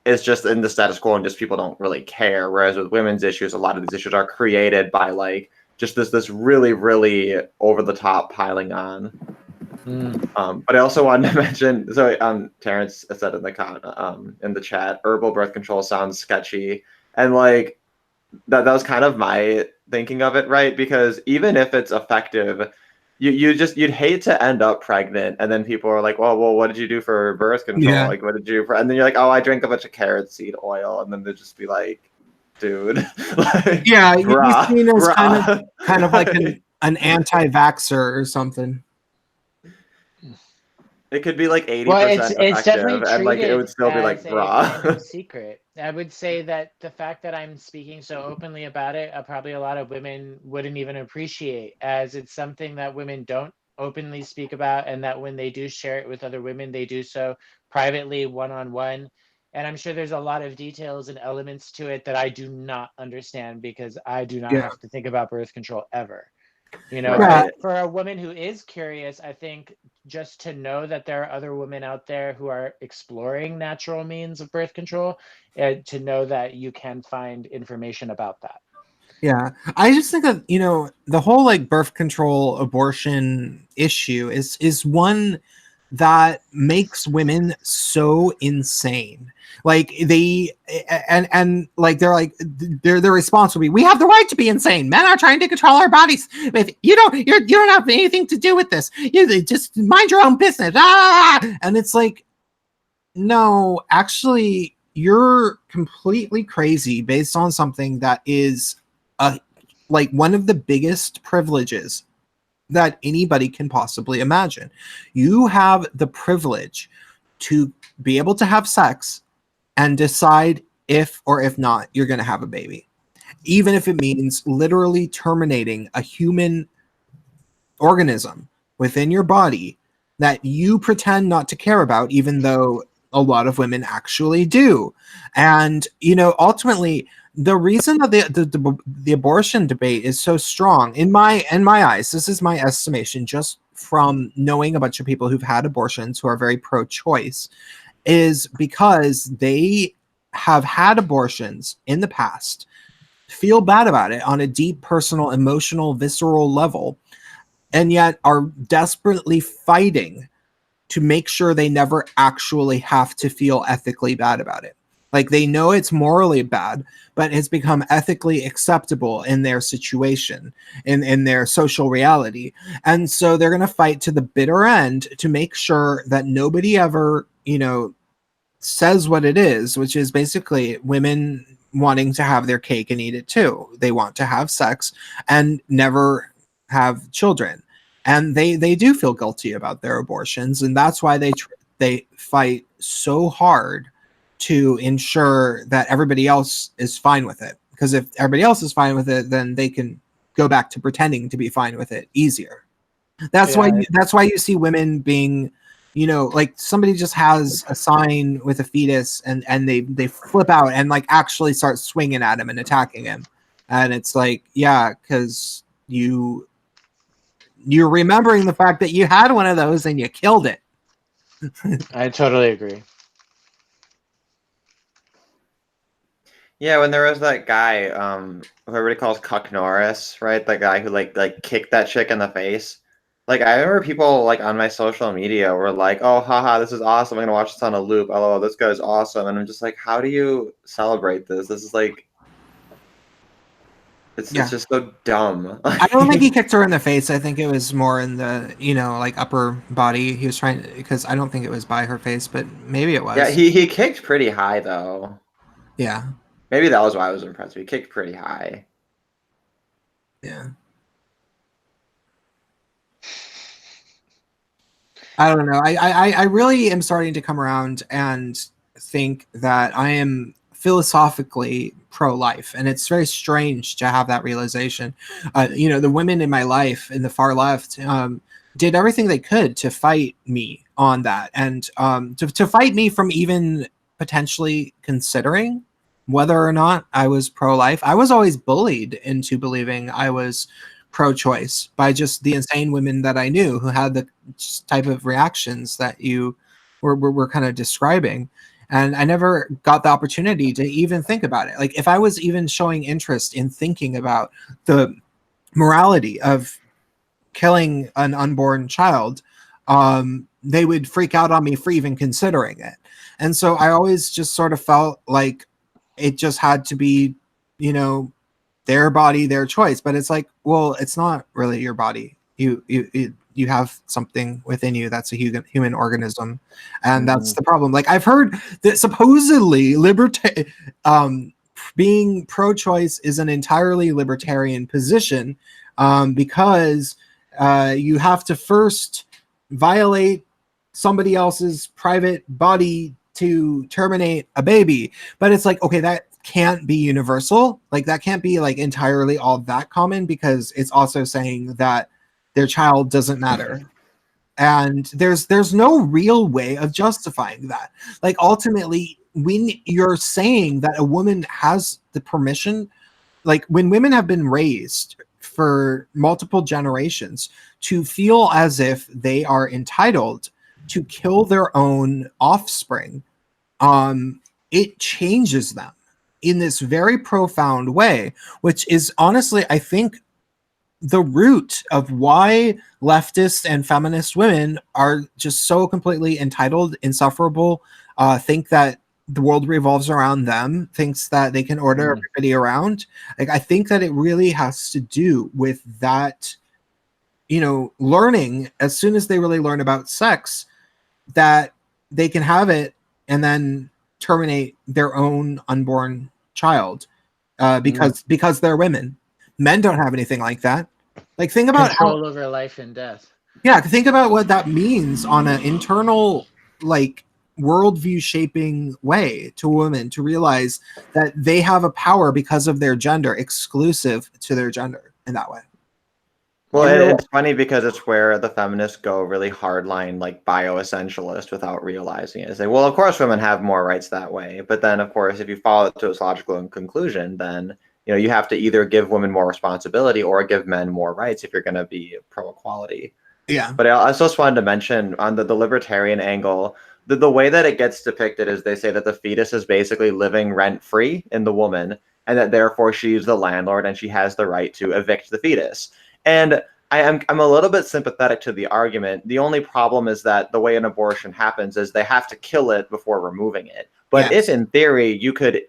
it's just in the status quo and just people don't really care. Whereas with women's issues, a lot of these issues are created by like just this really, really over the top piling on. But I also wanted to mention, so Terrence said in the chat, herbal birth control sounds sketchy, and like that was kind of my thinking of it, right? Because even if it's effective, you'd hate to end up pregnant, and then people are like, well, what did you do for birth control? Yeah. Like, what did you do for? And then you're like, oh, I drank a bunch of carrot seed oil, and then they'd just be like, dude, like, Yeah, you'd be bruh, seen as bruh. kind of like an anti-vaxxer or something. It could be like 80% Well, it's definitely effective, and like it would treated still be like, as a kind of bruh. secret. I would say that the fact that I'm speaking so openly about it, probably a lot of women wouldn't even appreciate, as it's something that women don't openly speak about, and that when they do share it with other women, they do so privately, one-on-one. And I'm sure there's a lot of details and elements to it that I do not understand, because I do not Yeah. have to think about birth control ever. You know, Right. but for a woman who is curious, I think just to know that there are other women out there who are exploring natural means of birth control, to know that you can find information about that. Yeah, I just think that, you know, the whole like birth control abortion issue is one that makes women so insane. Like they and like they're like their response will be, we have the right to be insane. Men are trying to control our bodies. If you don't have anything to do with this. You just mind your own business. Ah! And it's like, no, actually, you're completely crazy based on something that is like one of the biggest privileges that anybody can possibly imagine. You have the privilege to be able to have sex and decide if or if not you're going to have a baby, even if it means literally terminating a human organism within your body that you pretend not to care about, even though a lot of women actually do. And, you know, ultimately, the reason that the abortion debate is so strong in my eyes, this is my estimation just from knowing a bunch of people who've had abortions who are very pro-choice, is because they have had abortions in the past, feel bad about it on a deep personal, emotional, visceral level, and yet are desperately fighting to make sure they never actually have to feel ethically bad about it. Like they know it's morally bad, but it's become ethically acceptable in their situation, in their social reality. And so they're going to fight to the bitter end to make sure that nobody ever, you know, says what it is, which is basically women wanting to have their cake and eat it too. They want to have sex and never have children. And they do feel guilty about their abortions, and that's why they fight so hard to ensure that everybody else is fine with it. Because if everybody else is fine with it, then they can go back to pretending to be fine with it easier. That's why you see women being, you know, like somebody just has a sign with a fetus and they flip out and like actually start swinging at him and attacking him. And it's like, yeah, because you're remembering the fact that you had one of those and you killed it. I totally agree. Yeah, when there was that guy, who everybody calls Cuck Norris, right? The guy who like kicked that chick in the face. Like I remember people like on my social media were like, "Oh, haha, this is awesome! I'm gonna watch this on a loop. LOL, this guy's awesome." And I'm just like, "How do you celebrate this? This is like, it's just so dumb." I don't think he kicked her in the face. I think it was more in the, you know, like upper body. He was trying to, because I don't think it was by her face, but maybe it was. Yeah, he kicked pretty high though. Yeah. Maybe that was why I was impressed. He kicked pretty high. Yeah. I don't know. I really am starting to come around and think that I am philosophically pro-life, and it's very strange to have that realization. You know, the women in my life in the far left did everything they could to fight me on that, and to fight me from even potentially considering whether or not I was pro-life. I was always bullied into believing I was pro-choice by just the insane women that I knew who had the type of reactions that you were kind of describing. And I never got the opportunity to even think about it. Like if I was even showing interest in thinking about the morality of killing an unborn child, they would freak out on me for even considering it. And so I always just sort of felt like it just had to be, you know, their body, their choice. But it's like, well, it's not really your body. You have something within you that's a human organism, and that's the problem. Like I've heard that supposedly being pro-choice is an entirely libertarian position, because you have to first violate somebody else's private body to terminate a baby. But it's like, okay, that can't be universal. Like that can't be like entirely all that common, because it's also saying that their child doesn't matter. And there's no real way of justifying that. Like ultimately, when you're saying that a woman has the permission, like when women have been raised for multiple generations to feel as if they are entitled to kill their own offspring, it changes them in this very profound way, which is honestly, I think, the root of why leftist and feminist women are just so completely entitled, insufferable, think that the world revolves around them, thinks that they can order everybody around. Like, I think that it really has to do with that, learning as soon as they really learn about sex, that they can have it and then terminate their own unborn child, because they're women. Men don't have anything like that. Like, think about control over life and death. Yeah, think about what that means on an internal, like, worldview shaping way to women, to realize that they have a power because of their gender, exclusive to their gender in that way. Well, it's funny because it's where the feminists go really hardline, like bioessentialist, without realizing it. They say, well, of course women have more rights that way. But then, of course, if you follow it to its logical conclusion, then you have to either give women more responsibility or give men more rights if you're going to be pro-equality. Yeah. But I also just wanted to mention on the libertarian angle, the way that it gets depicted is they say that the fetus is basically living rent-free in the woman, and that therefore she's the landlord and she has the right to evict the fetus. And I'm a little bit sympathetic to the argument. The only problem is that the way an abortion happens is they have to kill it before removing it. But Yes. if in theory you could,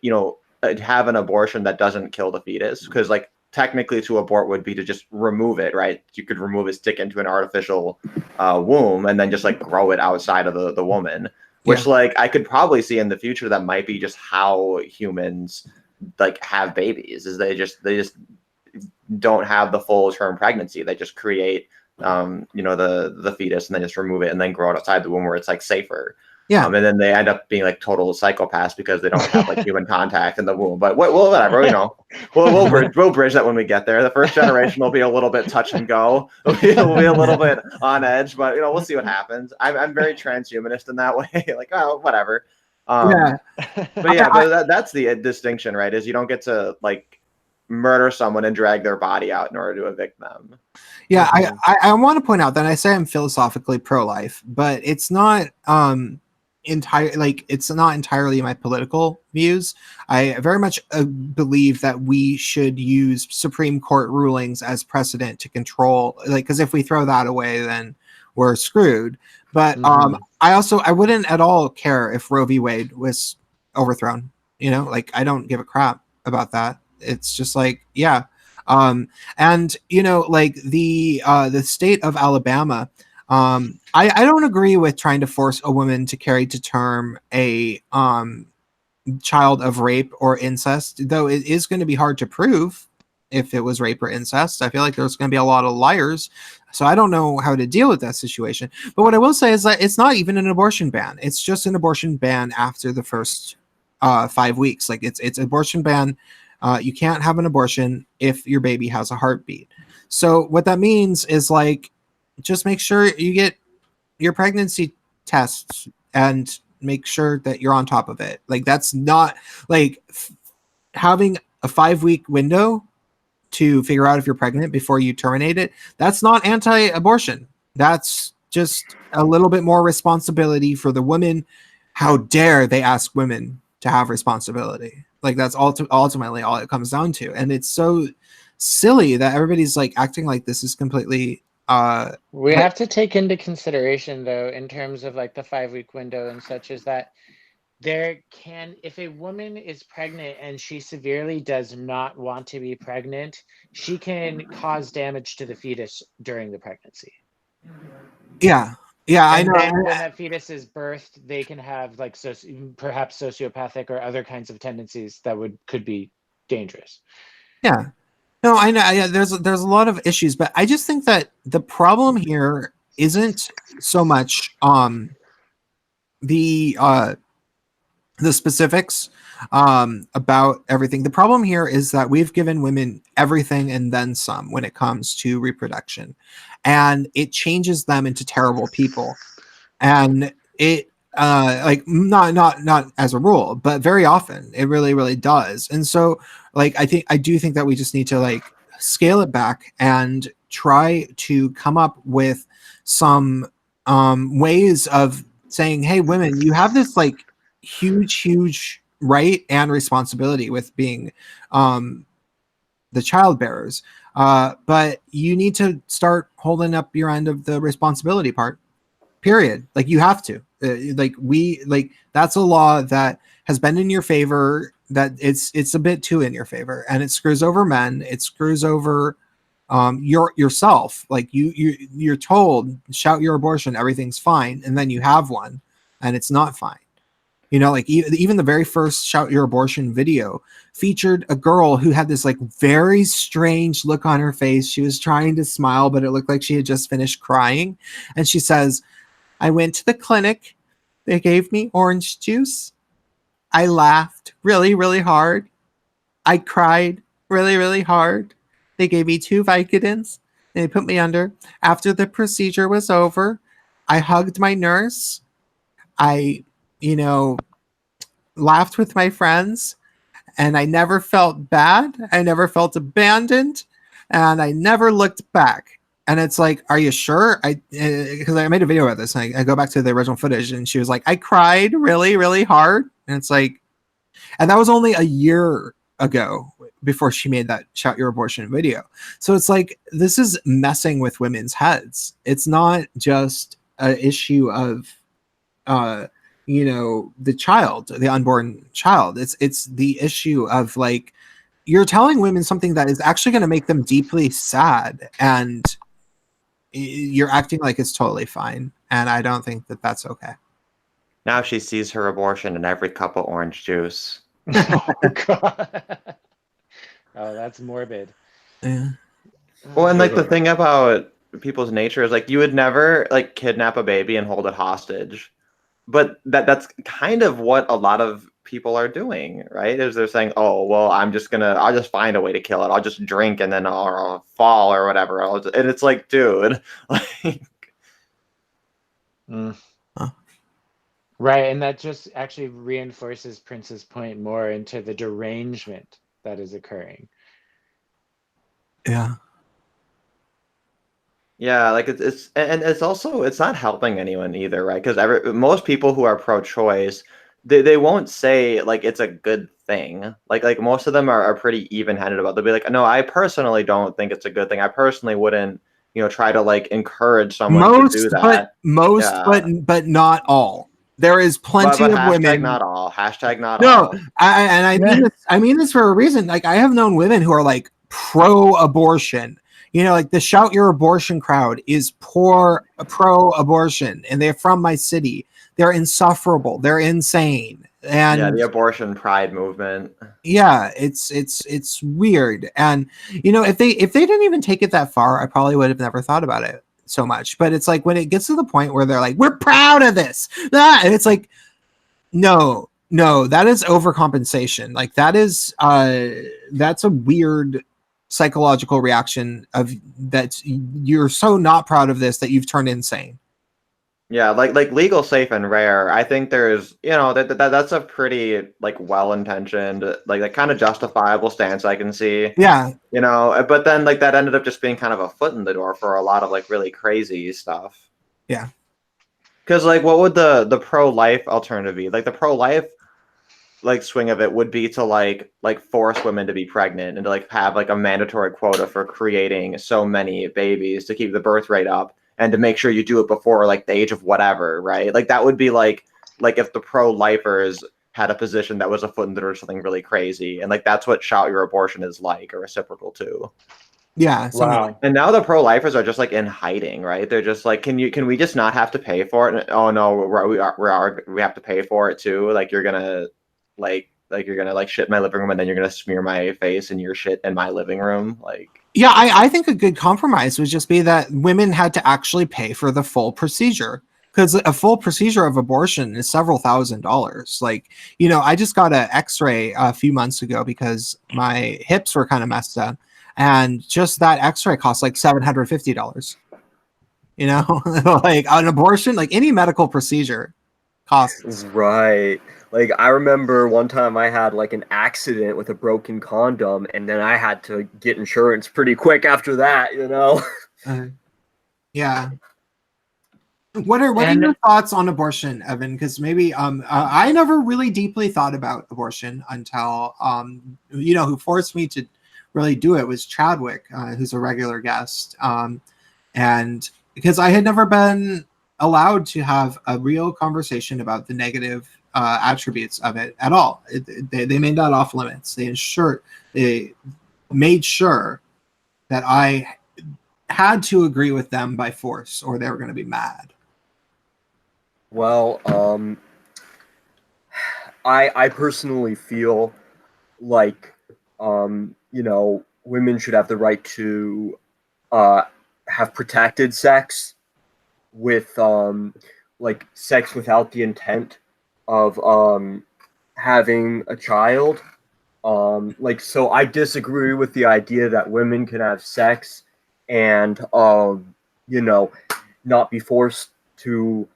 have an abortion that doesn't kill the fetus, because like technically to abort would be to just remove it, right? You could remove it, stick into an artificial womb, and then just like grow it outside of the woman, which like I could probably see in the future that might be just how humans like have babies, is they just don't have the full term pregnancy. They just create the fetus and then just remove it and then grow it outside the womb where it's like safer. Yeah. And then they end up being like total psychopaths because they don't have like human contact in the womb. But whatever, we'll bridge that when we get there. The first generation will be a little bit touch and go. It'll be a little bit on edge, but we'll see what happens. I'm very transhumanist in that way. Like, oh, whatever. But that's the distinction, right? Is you don't get to like murder someone and drag their body out in order to evict them. Yeah, I want to point out that I say I'm philosophically pro-life, but it's not it's not entirely my political views. I very much believe that we should use Supreme Court rulings as precedent to control, because if we throw that away, then we're screwed. But I wouldn't at all care if Roe v. Wade was overthrown. I don't give a crap about that. It's just like, yeah. And the state of Alabama, I don't agree with trying to force a woman to carry to term a child of rape or incest, though it is going to be hard to prove if it was rape or incest. I feel like there's going to be a lot of liars, so I don't know how to deal with that situation. But what I will say is that it's not even an abortion ban. It's just an abortion ban after the first 5 weeks. Like it's abortion ban. You can't have an abortion if your baby has a heartbeat. So what that means is like, just make sure you get your pregnancy tests and make sure that you're on top of it. Like, that's not like having a 5-week window to figure out if you're pregnant before you terminate it. That's not anti-abortion. That's just a little bit more responsibility for the women. How dare they ask women to have responsibility? Like, that's ultimately all it comes down to. And it's so silly that everybody's like acting like this is completely we have to take into consideration, though, in terms of like the 5-week window and such, is that if a woman is pregnant and she severely does not want to be pregnant, she can cause damage to the fetus during the pregnancy. Yeah, I And know. then when that fetus is birthed, they can have like perhaps sociopathic or other kinds of tendencies that could be dangerous. Yeah. No, I know. Yeah, there's a lot of issues, but I just think that the problem here isn't so much the specifics about everything. The problem here is that we've given women everything and then some when it comes to reproduction, and it changes them into terrible people. And it like not as a rule, but very often it really does. And so like I do think that we just need to like scale it back and try to come up with some ways of saying, hey, women, you have this like huge right and responsibility with being the child bearers, but you need to start holding up your end of the responsibility part, period. Like you have to that's a law that has been in your favor, that it's a bit too in your favor, and it screws over men, it screws over yourself. Like you're told, shout your abortion, everything's fine, and then you have one and it's not fine. Like even the very first shout your abortion video featured a girl who had this like very strange look on her face. She was trying to smile, but it looked like she had just finished crying, and she says, I went to the clinic. They gave me orange juice. I laughed really hard. I cried really hard. They gave me 2 Vicodins. And they put me under. After the procedure was over, I hugged my nurse. I, laughed with my friends. And I never felt bad. I never felt abandoned. And I never looked back. And it's like, are you sure? Because I made a video about this. And I go back to the original footage, and she was like, I cried really hard. And it's like, and that was only a year ago before she made that shout your abortion video. So it's like, this is messing with women's heads. It's not just an issue of, the child, the unborn child. It's the issue of like, you're telling women something that is actually going to make them deeply sad, and you're acting like it's totally fine. And I don't think that that's okay. Now she sees her abortion in every cup of orange juice. Oh, God. Oh, that's morbid. Yeah. Well, and like the thing about people's nature is like, you would never like kidnap a baby and hold it hostage. But that's kind of what a lot of people are doing, right? Is they're saying, oh, well, I'll just find a way to kill it. I'll just drink and then I'll fall or whatever. And it's like, dude, like. Huh. Right, and that just actually reinforces Prince's point more into the derangement that is occurring. Yeah. Yeah, like it's also, it's not helping anyone either, right? Because most people who are pro-choice, they won't say like it's a good thing. Like most of them are pretty even-handed about it. They'll be like, no, I personally don't think it's a good thing. I personally wouldn't, try to like encourage someone to do that. But not all. There is plenty but of hashtag women. Not all. Hashtag not No, all. I mean this for a reason. Like I have known women who are pro-abortion. Like the shout your abortion crowd is pro-abortion, and they're from my city. They're insufferable. They're insane. And yeah, the abortion pride movement. Yeah, it's weird. And if they didn't even take it that far, I probably would have never thought about it so much. But it's like when it gets to the point where they're like, we're proud of this, and it's like, no, that is overcompensation. Like that's a weird psychological reaction of that. You're so not proud of this that you've turned insane. Yeah, like legal, safe, and rare. I think there's, that's a pretty like well-intentioned, like kind of justifiable stance I can see. Yeah. But then like that ended up just being kind of a foot in the door for a lot of like really crazy stuff. Yeah. Because like, what would the pro-life alternative be? Like the pro-life like swing of it would be to like force women to be pregnant and to like have like a mandatory quota for creating so many babies to keep the birth rate up, and to make sure you do it before like the age of whatever, right? Like that would be like like if the pro-lifers had a position that was a foot in the door or something really crazy, and like that's what shout your abortion is like, or reciprocal to. Yeah. Wow. And now the pro-lifers are just like in hiding, right? They're just like, can we just not have to pay for it? And, oh no, we have to pay for it too. Like you're gonna like you're gonna like shit in my living room, and then you're gonna smear my face and your shit in my living room, like. Yeah, I think a good compromise would just be that women had to actually pay for the full procedure, because a full procedure of abortion is several $1,000s. Like, you know, I just got an X-ray a few months ago because my hips were kind of messed up, and just that X-ray costs like $750. You know, like an abortion, like any medical procedure costs. Right. Like I remember one time I had like an accident with a broken condom, and then I had to get insurance pretty quick after that, you know. Yeah. What are your thoughts on abortion, Evan? Because maybe I never really deeply thought about abortion until you know, who forced me to really do it was Chadwick, who's a regular guest, and because I had never been allowed to have a real conversation about the negative attributes of it at all. They made that off limits. They made sure that I had to agree with them by force, or they were going to be mad. Well, I personally feel like you know, women should have the right to have protected sex with like sex without the intent of having a child. Like so I disagree with the idea that women can have sex and you know, not be forced to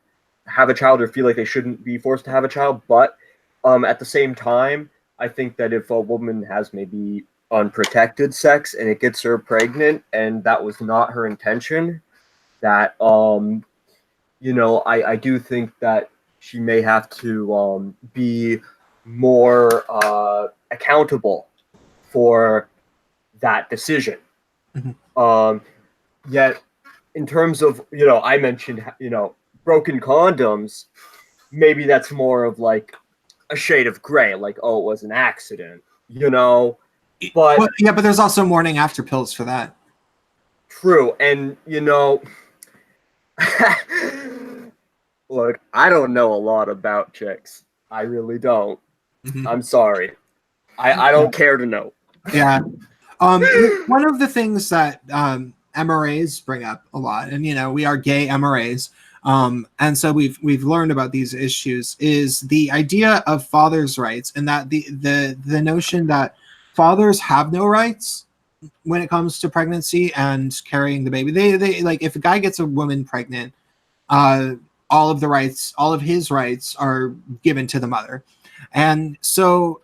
have a child or feel like they shouldn't be forced to have a child, but at the same time I think that if a woman has maybe unprotected sex and it gets her pregnant and that was not her intention, that you know, I do think that she may have to be more accountable for that decision. Mhm. Yet in terms of, you know, I mentioned, you know, broken condoms, maybe that's more of like a shade of gray, like, oh, it was an accident, you know. But well, yeah, but there's also morning after pills for that. true. And you know, look, I don't know a lot about chicks. I really don't. Mhm. I'm sorry. I don't care to know. Yeah. One of the things that MRAs bring up a lot, and you know, we are gay MRAs, and so we've learned about these issues, is the idea of fathers' rights, and that the notion that fathers have no rights when it comes to pregnancy and carrying the baby. They like, if a guy gets a woman pregnant, all of the rights, all of his rights are given to the mother, and so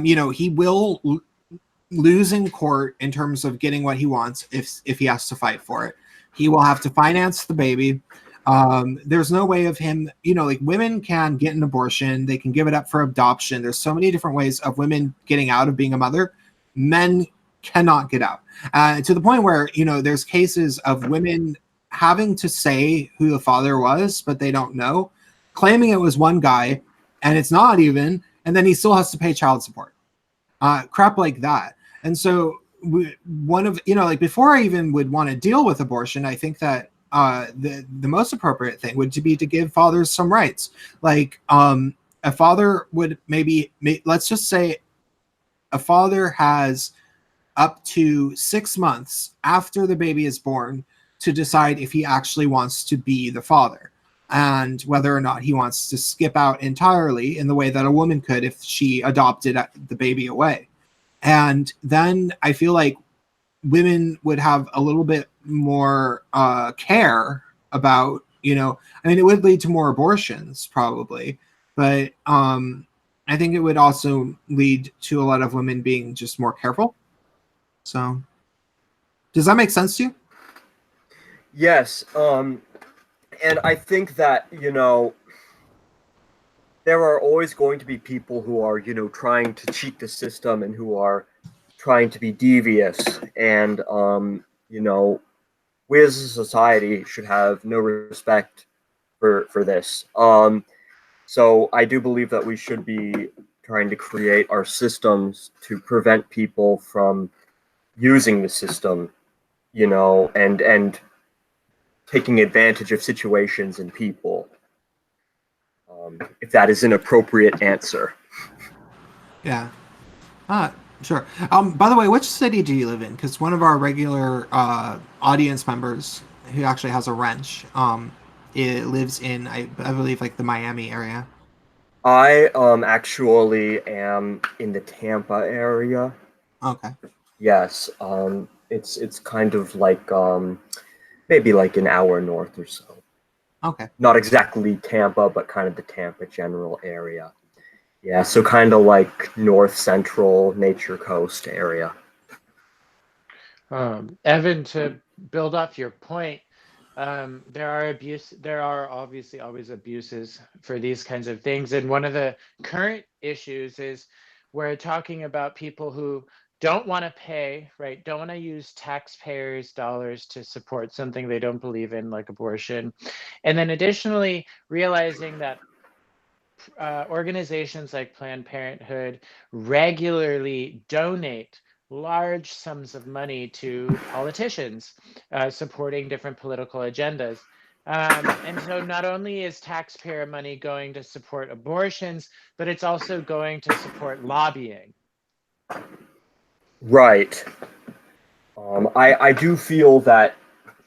you know, he will lose in court in terms of getting what he wants if he has to fight for it. He will have to finance the baby. There's no way of him, you know, like women can get an abortion, they can give it up for adoption. There's so many different ways of women getting out of being a mother. Men cannot get out, to the point where, you know, there's cases of women having to say who the father was, but they don't know, claiming it was one guy and it's not even, and then he still has to pay child support. Crap like that. And so one of, you know, like before I even would want to deal with abortion, I think that the most appropriate thing would be to give fathers some rights. Like a father would maybe, let's just say a father has up to 6 months after the baby is born to decide if he actually wants to be the father, and whether or not he wants to skip out entirely in the way that a woman could if she adopted the baby away. And then I feel like women would have a little bit more care about, you know, I mean, it would lead to more abortions probably, but I think it would also lead to a lot of women being just more careful. So does that make sense to you? Yes. And I think that, you know, there are always going to be people who are, you know, trying to cheat the system and who are trying to be devious. And, you know, we as a society should have no respect for this. So I do believe that we should be trying to create our systems to prevent people from using the system, and taking advantage of situations and people. If that is an appropriate answer. Yeah. Sure. By the way, which city do you live in? Because one of our regular audience members, who actually has a wrench, it lives in, I believe, like the Miami area. I actually am in the Tampa area. Okay. Yes. It's kind of like maybe like an hour north or so. Okay. Not exactly Tampa, but kind of the Tampa general area. Yeah, so kind of like north central Nature Coast area. Evan, to build off your point, there are obviously always abuses for these kinds of things, and one of the current issues is we're talking about people who don't want to pay, right? Don't want to use taxpayers' dollars to support something they don't believe in, like abortion, and then additionally realizing that organizations like Planned Parenthood regularly donate large sums of money to politicians supporting different political agendas. And so not only is taxpayer money going to support abortions, but it's also going to support lobbying. Right. I do feel that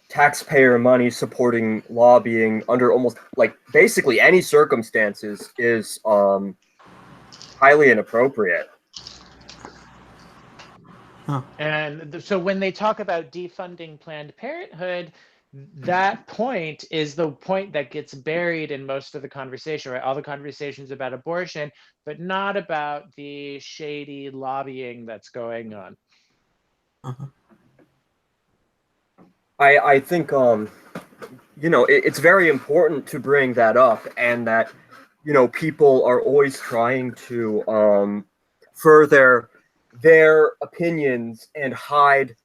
taxpayer money supporting lobbying under almost like basically any circumstances is highly inappropriate. And so when they talk about defunding Planned Parenthood, that point is the point that gets buried in most of the conversation, right? All the conversations about abortion, but not about the shady lobbying that's going on. Uh-huh. I think it's very important to bring that up, and that people are always trying to further their opinions and hide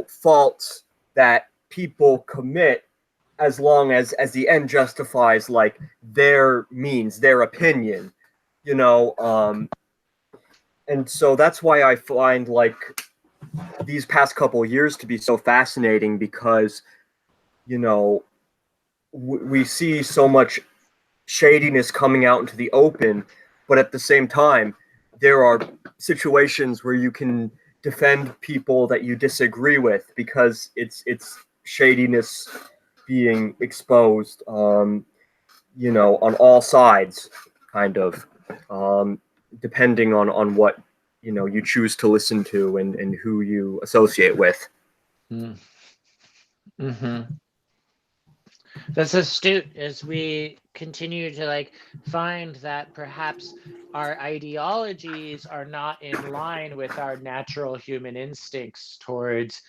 faults that people commit, as long as the end justifies like their means, their opinion, and so that's why I find like these past couple of years to be so fascinating, because we see so much shadiness coming out into the open, but at the same time there are situations where you can defend people that you disagree with because it's shadiness being exposed on all sides, kind of, depending on what you choose to listen to and who you associate with. Mm-hmm. That's astute, as we continue to find that perhaps our ideologies are not in line with our natural human instincts towards,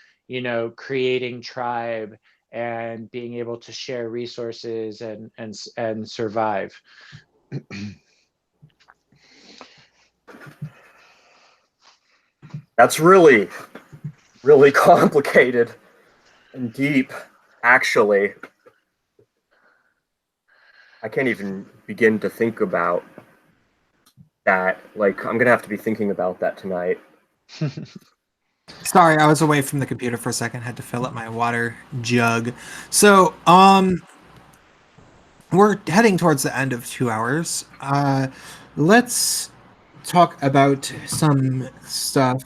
creating tribe and being able to share resources and survive. That's really, really complicated and deep, actually. I can't even begin to think about that. Like, I'm gonna have to be thinking about that tonight. Sorry, I was away from the computer for a second. Had to fill up my water jug. So, we're heading towards the end of 2 hours. Let's talk about some stuff.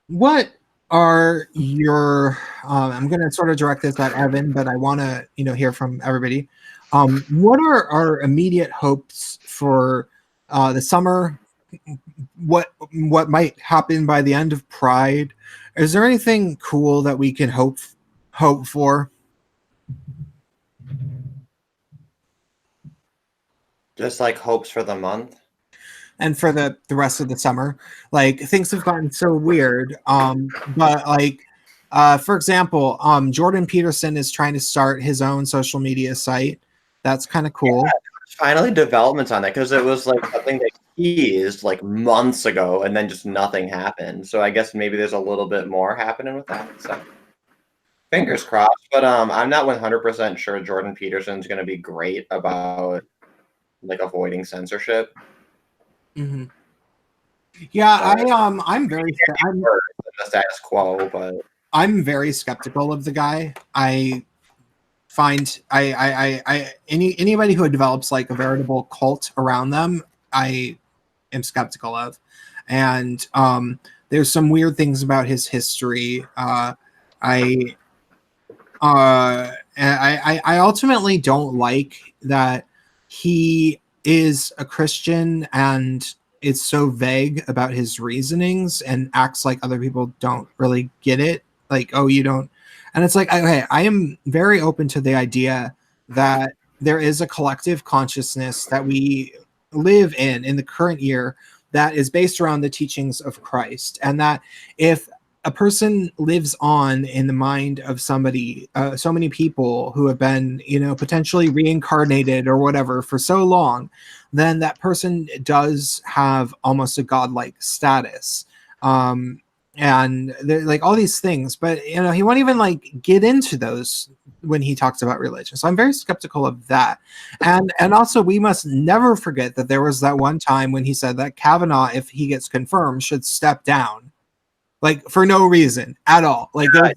What are your? I'm going to sort of direct this at Evan, but I want to, hear from everybody. What are our immediate hopes for the summer? What might happen by the end of Pride? Is there anything cool that we can hope for? Just like hopes for the month. And for the rest of the summer, like things have gotten so weird. But for example, Jordan Peterson is trying to start his own social media site. That's kind of cool. Yeah, finally developments on that, because it was like something that teased like months ago and then just nothing happened. So I guess maybe there's a little bit more happening with that. So Fingers crossed, but I'm not 100% sure Jordan Peterson's going to be great about like avoiding censorship. Mm-hmm. Yeah, But I'm very, I'm, worse than the status quo, but I'm very skeptical of the guy. I find anybody who develops like a veritable cult around them, I am skeptical of, and there's some weird things about his history. I I ultimately don't like that he is a Christian and it's so vague about his reasonings and acts like other people don't really get it. Like, oh, you don't. And it's like, okay, I am very open to the idea that there is a collective consciousness that we live in the current year that is based around the teachings of Christ. And that if a person lives on in the mind of somebody, so many people who have been, potentially reincarnated or whatever for so long, then that person does have almost a godlike status. And like all these things, but he won't even like get into those when he talks about religion. So I'm very skeptical of that. And also we must never forget that there was that one time when he said that Kavanaugh, if he gets confirmed, should step down, like for no reason at all. Like there's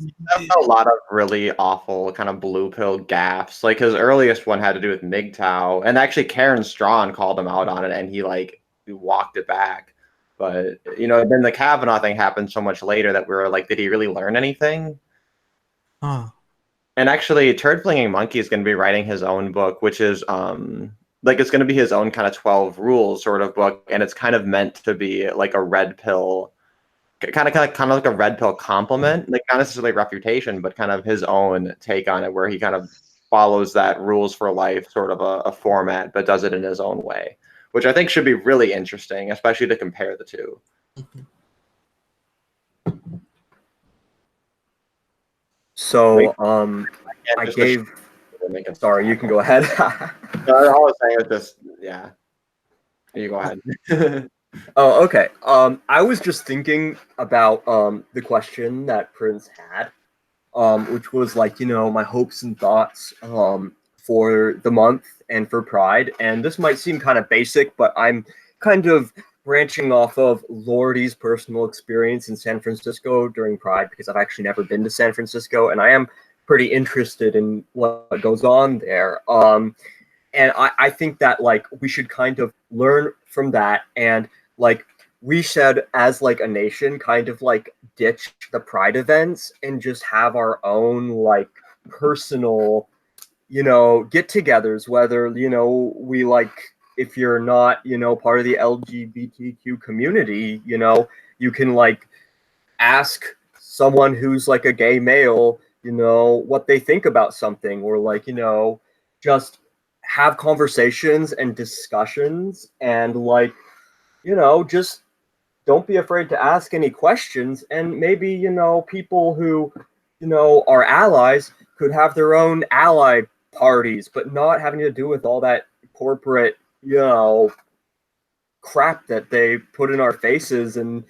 a lot of really awful kind of blue pill gaffes. Like his earliest one had to do with MGTOW, and actually Karen Strawn called him out on it, and he walked it back. But then the Kavanaugh thing happened so much later that we were like, did he really learn anything? huh. And actually, Turd Flinging Monkey is going to be writing his own book, which is it's going to be his own kind of 12 rules sort of book, and it's kind of meant to be like a red pill. Kind of like a red pill compliment, like not necessarily refutation, but kind of his own take on it, where he kind of follows that rules for life sort of a format, but does it in his own way, which I think should be really interesting, especially to compare the two. So, I Just gave. Sorry, you can go ahead. No, all I was saying was just, yeah. You go ahead. Oh, okay. I was just thinking about the question that Prince had, which was like, my hopes and thoughts for the month and for Pride. And this might seem kind of basic, but I'm kind of branching off of Lordy's personal experience in San Francisco during Pride, because I've actually never been to San Francisco, and I am pretty interested in what goes on there. And I think that like we should kind of learn from that, and like we should, as like a nation, kind of like ditch the Pride events and just have our own like personal, get-togethers. Whether we like, if you're not part of the LGBTQ community, you can like ask someone who's like a gay male, what they think about something, or like just have conversations and discussions, and like just don't be afraid to ask any questions. And maybe people who are allies could have their own ally parties, but not having to do with all that corporate crap that they put in our faces, and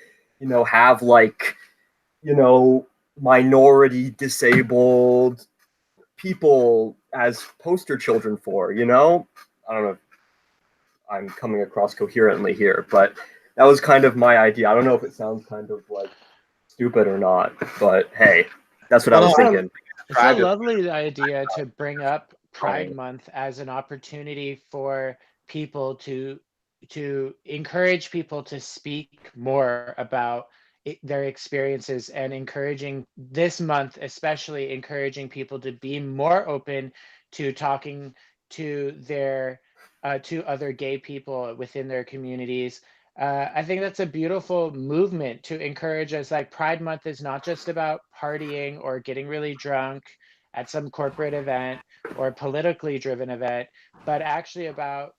have like minority disabled people as poster children for. I don't know if I'm coming across coherently here, but that was kind of my idea. I don't know if it sounds kind of like stupid or not, but hey, that's what I was thinking. It's a lovely idea to bring up Pride Month as an opportunity for people to encourage people to speak more about their experiences, and encouraging this month, especially encouraging people to be more open to talking to their to other gay people within their communities. I think that's a beautiful movement to encourage us. Like, Pride Month is not just about partying or getting really drunk at some corporate event or politically driven event, but actually about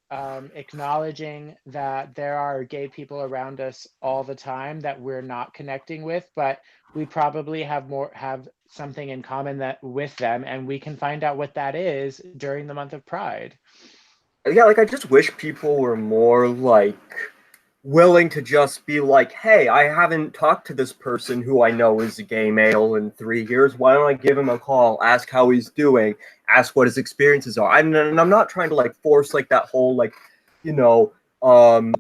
acknowledging that there are gay people around us all the time that we're not connecting with, but we probably have something in common that with them, and we can find out what that is during the month of Pride. Yeah, like I just wish people were more like willing to just be like, hey, I haven't talked to this person who I know is a gay male in 3 years. Why don't I give him a call, ask how he's doing, ask what his experiences are. And I'm not trying to like force like that whole like, you know,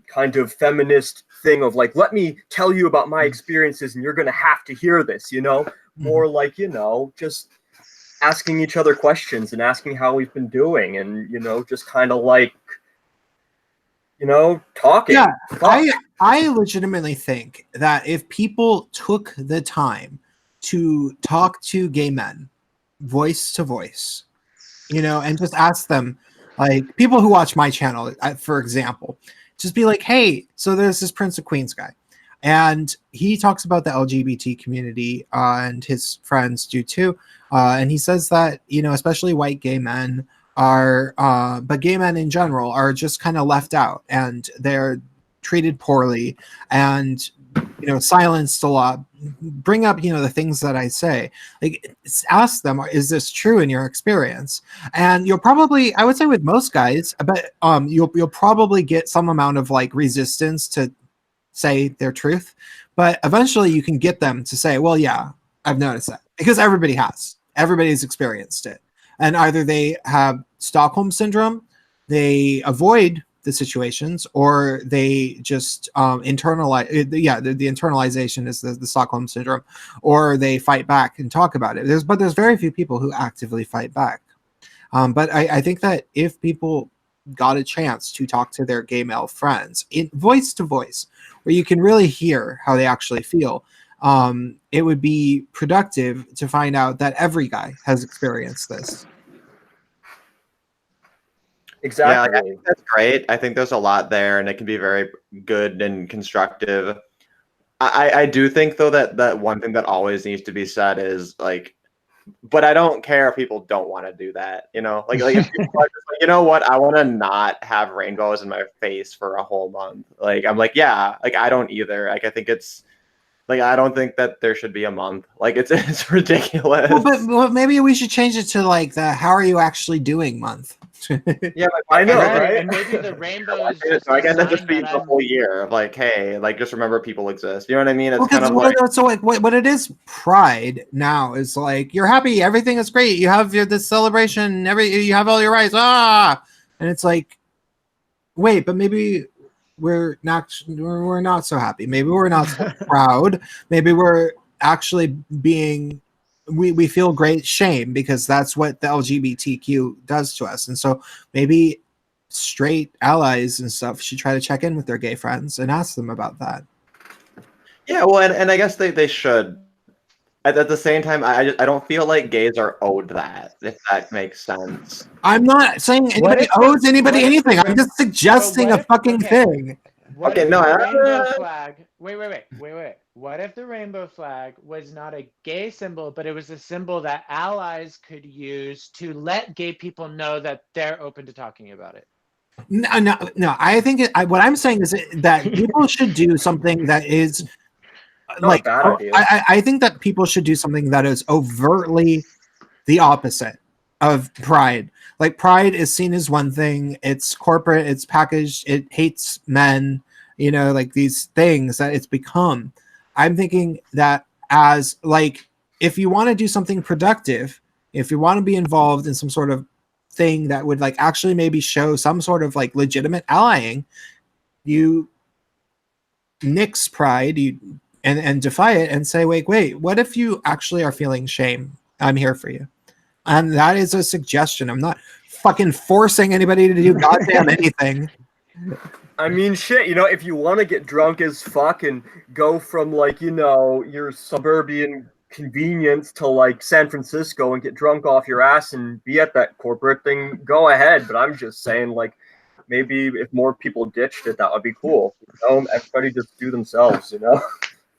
kind of feminist thing of like, let me tell you about my experiences and you're going to have to hear this, you know, more like, you know, just asking each other questions and asking how we've been doing and, you know, just kind of like, you know, talking. Yeah, I legitimately think that if people took the time to talk to gay men, voice to voice, you know, and just ask them, like people who watch my channel, for example, just be like, hey, so there's this Prince of Queens guy, and he talks about the LGBT community, and his friends do too, and he says that, you know, especially white gay men are but gay men in general are just kind of left out and they're treated poorly and, you know, silenced a lot. Bring up, you know, the things that I say, like ask them, is this true in your experience? And you'll probably, I would say with most guys, but you'll probably get some amount of like resistance to say their truth, but eventually you can get them to say, well, yeah, I've noticed that, because everybody's experienced it. And either they have Stockholm syndrome, they avoid the situations, or they just internalize. The internalization is the Stockholm syndrome, or they fight back and talk about it. There's very few people who actively fight back. But I think that if people got a chance to talk to their gay male friends in voice to voice, where you can really hear how they actually feel, it would be productive to find out that every guy has experienced this. Exactly. Yeah, like, I think that's great. I think there's a lot there, and it can be very good and constructive. I do think though that one thing that always needs to be said is like, but I don't care if people don't want to do that. You know, like if people are just like, you know what, I want to not have rainbows in my face for a whole month. Like I'm like, yeah, like I don't either. Like I think it's like I don't think that there should be a month. Like it's ridiculous. Well, but maybe we should change it to like the "How are you actually doing?" month. Yeah, like, I know, Right, right? and maybe the rainbow is so just I a guess that just sign be that the I'm. whole year of like, hey, like just remember people exist. You know what I mean? It's Well, kind of like so like what it is, Pride now is like you're happy, everything is great, you have this celebration, you have all your rights, and it's like, wait, but maybe we're not so happy. Maybe we're not so proud. Maybe we're actually being we feel great shame because that's what the LGBTQ does to us. And so maybe straight allies and stuff should try to check in with their gay friends and ask them about that. yeah, well, and I guess they should. At the same time, I don't feel like gays are owed that, if that makes sense. I'm not saying anybody owes anybody anything. I'm just suggesting a fucking thing. What Okay, if no, the rainbow flag? Wait. What if the rainbow flag was not a gay symbol, but it was a symbol that allies could use to let gay people know that they're open to talking about it? No. I think what I'm saying is that people should do something that is like, Not a bad idea. I think that people should do something that is overtly the opposite of Pride. Like Pride is seen as one thing, it's corporate, it's packaged, it hates men, you know, like these things that it's become. I'm thinking that as like, if you want to do something productive, if you want to be involved in some sort of thing that would like actually maybe show some sort of like legitimate allying, you nix Pride, and defy it and say, wait, what if you actually are feeling shame? I'm here for you. And that is a suggestion. I'm not fucking forcing anybody to do goddamn anything. I mean, shit, you know, if you want to get drunk as fuck and go from, like, you know, your suburban convenience to, like, San Francisco and get drunk off your ass and be at that corporate thing, go ahead. But I'm just saying, like, maybe if more people ditched it, that would be cool. You know, everybody just do themselves, you know?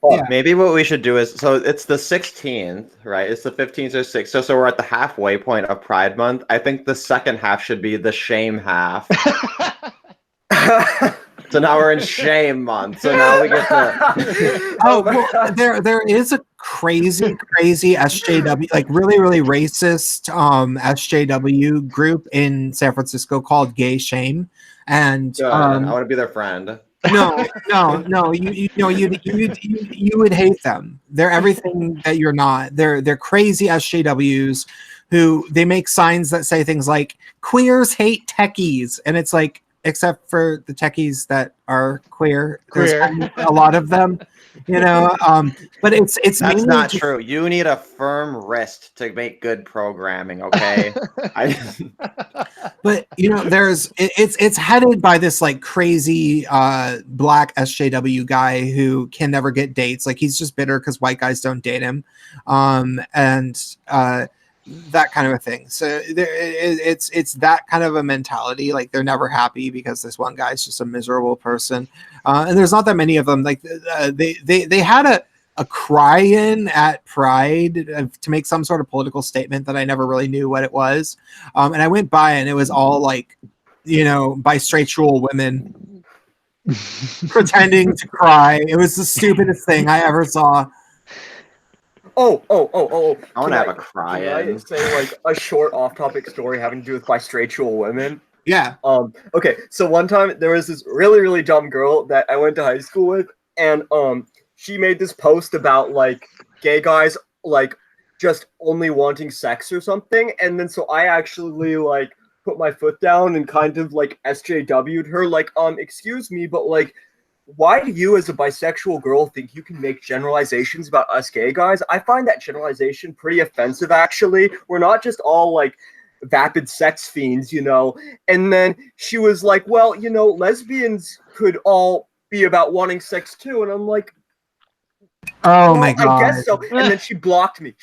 Yeah. Maybe what we should do is, so it's the 16th, right? It's the 15th or 6th. So we're at the halfway point of Pride Month. I think the second half should be the shame half. So now we're in shame month. So now we get to. Well, there is a crazy SJW, like really racist SJW group in San Francisco called Gay Shame, and I want to be their friend. No. You would hate them. They're everything that you're not. They're crazy SJWs who they make signs that say things like "queers hate techies," and it's like, except for the techies that are queer, there's a lot of them, But it's That's mainly not true. You need a firm wrist to make good programming. Okay. But it's headed by this like crazy black SJW guy who can never get dates. Like he's just bitter because white guys don't date him, and that kind of a thing. So it's that kind of a mentality. Like they're never happy because this one guy's just a miserable person, and there's not that many of them. Like they had a cry-in at Pride to make some sort of political statement that I never really knew what it was. And I went by and it was all like, bisexual women pretending to cry. It was the stupidest thing I ever saw. Oh. I want to have a cry. Can I say like a short off-topic story having to do with bisexual women? Yeah. Okay, so one time there was this really, really dumb girl that I went to high school with, and she made this post about like gay guys like just only wanting sex or something, and then so I actually like put my foot down and kind of like SJW'd her, like, excuse me, but like, why do you as a bisexual girl think you can make generalizations about us gay guys? I find that generalization pretty offensive, actually. We're not just all like vapid sex fiends, And then she was like, well, lesbians could all be about wanting sex too. And I'm like, oh my God. I guess so. And then she blocked me.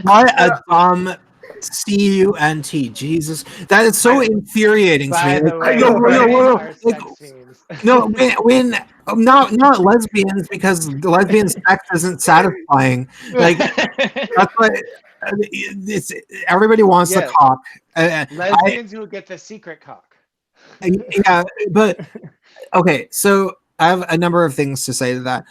What a dumb cunt. Jesus. That is so infuriating to me. When not lesbians, because the lesbian sex isn't satisfying. Like that's what it's. Everybody wants the cock. Lesbians who get the secret cock. Yeah, but okay, so I have a number of things to say to that.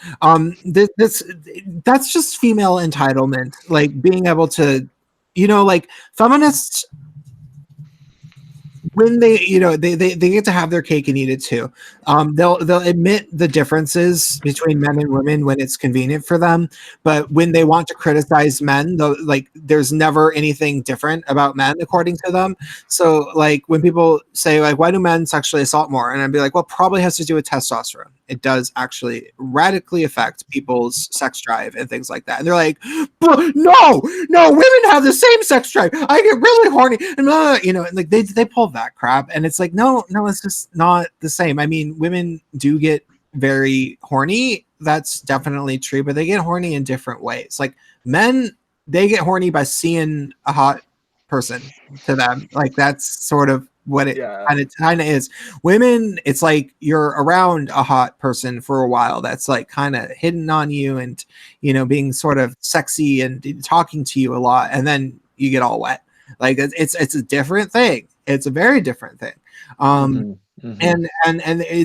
That's just female entitlement, like being able to, like feminists, when they get to have their cake and eat it too. They'll admit the differences between men and women when it's convenient for them, but when they want to criticize men, there's never anything different about men according to them. So like when people say like, why do men sexually assault more, and I'd be like, well, probably has to do with testosterone. It does actually radically affect people's sex drive and things like that. And they're like, but no, women have the same sex drive. I get really horny, and and like they pull that crap, and it's like, no, it's just not the same. I mean, women do get very horny. That's definitely true, but they get horny in different ways. Like men, they get horny by seeing a hot person to them. Like that's sort of what it kind of is. Women, it's like you're around a hot person for a while that's like kind of hidden on you and being sort of sexy and talking to you a lot, and then you get all wet. Like it's a different thing. It's a very different thing. And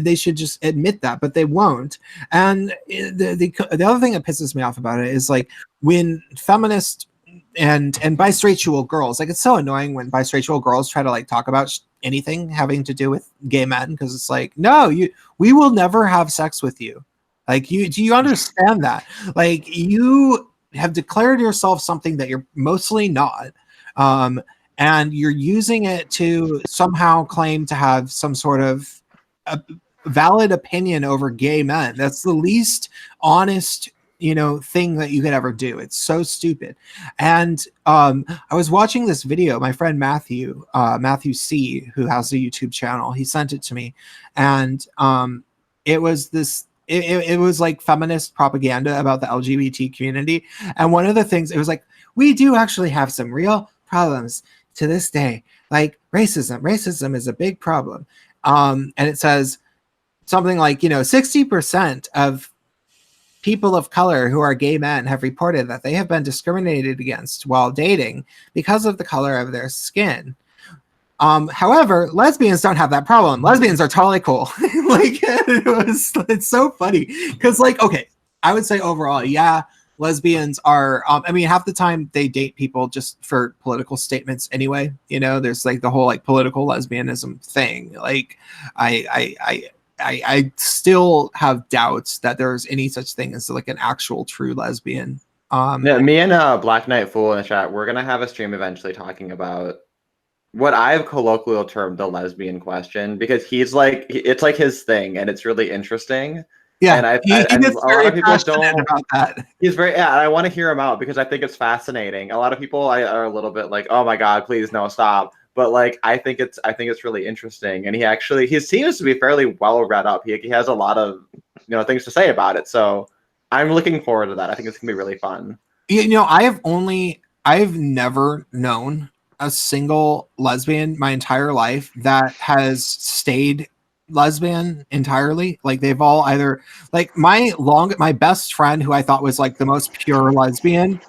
they should just admit that, but they won't. And the other thing that pisses me off about it is like when feminists and bisexual girls, like it's so annoying when bisexual girls try to like talk about anything having to do with gay men, because it's like, no, we will never have sex with you. Like do you understand that? Like you have declared yourself something that you're mostly not, and you're using it to somehow claim to have some sort of a valid opinion over gay men. That's the least honest thing that you could ever do. It's so stupid. And I was watching this video, my friend Matthew C, who has a YouTube channel, he sent it to me, and it was it was like feminist propaganda about the LGBT community. And one of the things, it was like, we do actually have some real problems to this day, like racism is a big problem. And it says something like 60% of people of color who are gay men have reported that they have been discriminated against while dating because of the color of their skin. However, lesbians don't have that problem. Lesbians are totally cool. Like it's so funny because like, okay, I would say overall, yeah, lesbians are I mean, half the time they date people just for political statements anyway. There's like the whole like political lesbianism thing. Like I I still have doubts that there's any such thing as like an actual true lesbian. Yeah, me and Black Knight Fool in the chat, we're gonna have a stream eventually talking about what I've colloquial termed the lesbian question, because he's like, it's like his thing, and it's really interesting. Yeah, and he and gets a very lot of people passionate don't. about that. He's very, yeah. I want to hear him out because I think it's fascinating. A lot of people are a little bit like, "Oh my god, please no, stop!" But like, I think it's really interesting, and he seems to be fairly well read up. He has a lot of things to say about it. So I'm looking forward to that. I think it's gonna be really fun. I've never known a single lesbian my entire life that has stayed lesbian entirely. Like they've all either, like my best friend, who I thought was like the most pure lesbian,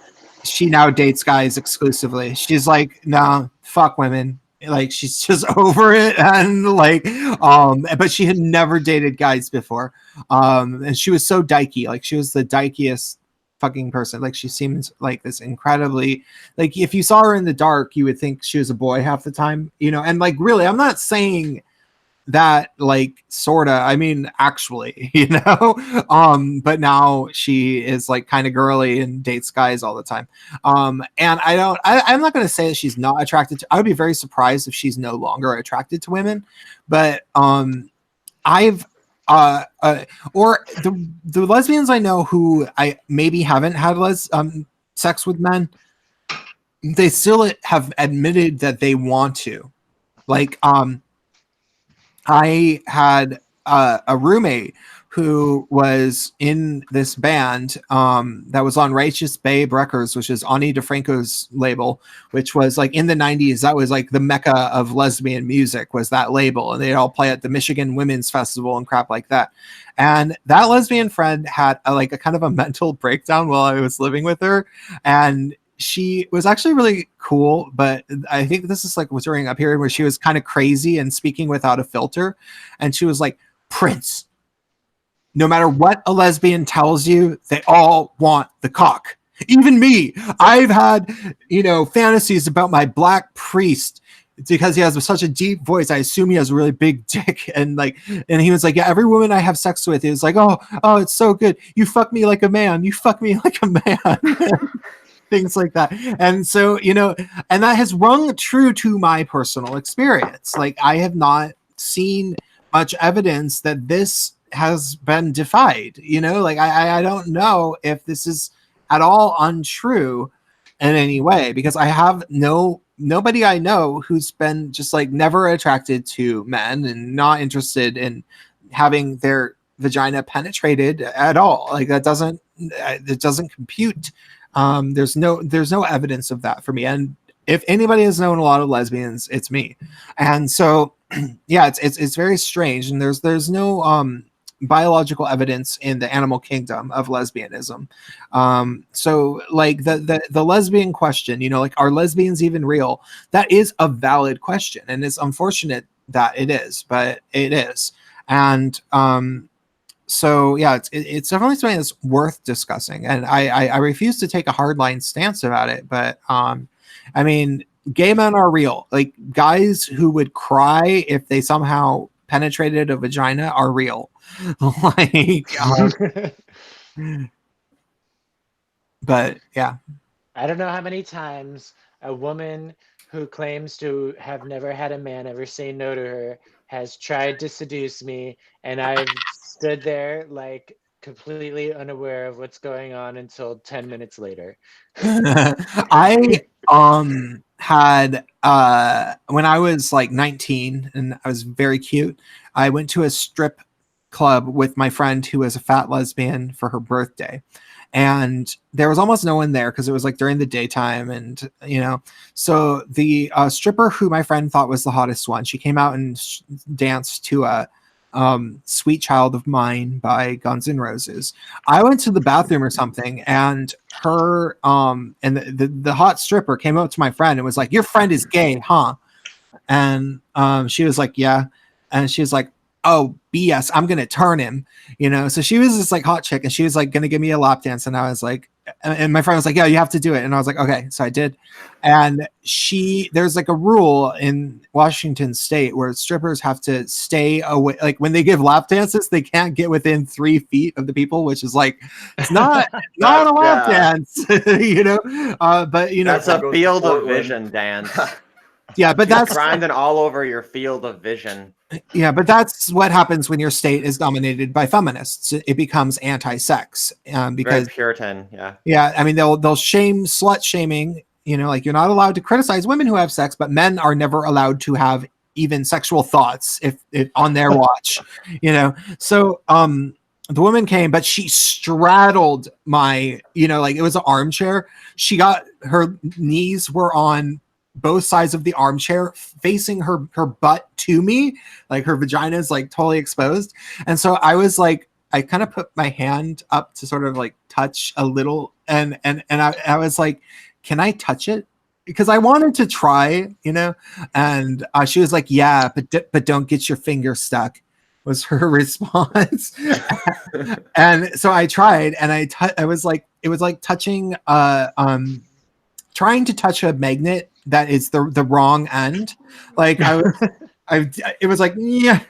she now dates guys exclusively. She's like, nah, fuck women. Like she's just over it, and like but she had never dated guys before. And she was so dykey. Like she was the dykiest fucking person. Like she seems like this incredibly, like if you saw her in the dark you would think she was a boy half the time, and like really, I'm not saying that like sorta, I mean actually, but now she is like kind of girly and dates guys all the time. And I'm not going to say that she's not attracted to, I would be very surprised if she's no longer attracted to women, but I've or the lesbians I know who I maybe haven't had sex with men, they still have admitted that they want to. Like I had a roommate who was in this band that was on Righteous Babe Records, which is Ani DeFranco's label, which was like in the 90s. That was like the mecca of lesbian music, was that label. And they'd all play at the Michigan Women's Festival and crap like that. And that lesbian friend had a kind of a mental breakdown while I was living with her. And she was actually really cool, but I think this is was during a period where she was kind of crazy and speaking without a filter. And she was like, Prince, no matter what a lesbian tells you, they all want the cock. Even me. I've had, fantasies about my black priest because he has such a deep voice. I assume he has a really big dick. And he was like, yeah, every woman I have sex with is like, oh, it's so good. You fuck me like a man. You fuck me like a man. Things like that. And so, and that has rung true to my personal experience. Like I have not seen much evidence that this has been defied, I don't know if this is at all untrue in any way, because I have nobody I know who's been just never attracted to men and not interested in having their vagina penetrated at all. It doesn't compute. There's no evidence of that for me. And if anybody has known a lot of lesbians, it's me. And so yeah, it's very strange. And there's no biological evidence in the animal kingdom of lesbianism. So the lesbian question, are lesbians even real? That is a valid question, and it's unfortunate that it is, but it is. And so yeah, it's definitely something that's worth discussing, and I refuse to take a hardline stance about it. But I mean, gay men are real. Like guys who would cry if they somehow penetrated a vagina are real. But yeah, I don't know how many times a woman who claims to have never had a man ever say no to her has tried to seduce me, and I've stood there completely unaware of what's going on until 10 minutes later. I had when I was 19 and I was very cute, I went to a strip club with my friend who was a fat lesbian for her birthday, and there was almost no one there because it was during the daytime. And so the stripper who my friend thought was the hottest one, she came out and danced to a Sweet Child of Mine by Guns N' Roses. I went to the bathroom or something, and her and the hot stripper came up to my friend and was like, your friend is gay, huh? And she was like, yeah. And she was like, oh, BS, I'm gonna turn him. So she was this hot chick, and she was gonna give me a lap dance, and I was like, and my friend was like, yeah, you have to do it. And I was like, okay. So I did. And there's like a rule in Washington state where strippers have to stay away. Like when they give lap dances, they can't get within 3 feet of the people, which is like, it's not a lap dance, you know? But you know, that's a field of vision dance. Yeah, but that's grinding all over your field of vision. Yeah, but that's what happens when your state is dominated by feminists. It becomes anti-sex because very Puritan. Yeah. Yeah, I mean they'll shame slut shaming. You know, like you're not allowed to criticize women who have sex, but men are never allowed to have even sexual thoughts if on their watch. You know, so the woman came, but she straddled my. You know, like it was an armchair. She got her knees were on both sides of the armchair facing her butt to me, like her vagina is like totally exposed. And so I was like, I kind of put my hand up to sort of like touch a little and I was like, can I touch it? Because I wanted to try, you know. And she was like, yeah, but don't get your finger stuck, was her response. And so I tried, and I was like, it was like touching trying to touch a magnet that is the wrong end. Like it was like, yeah,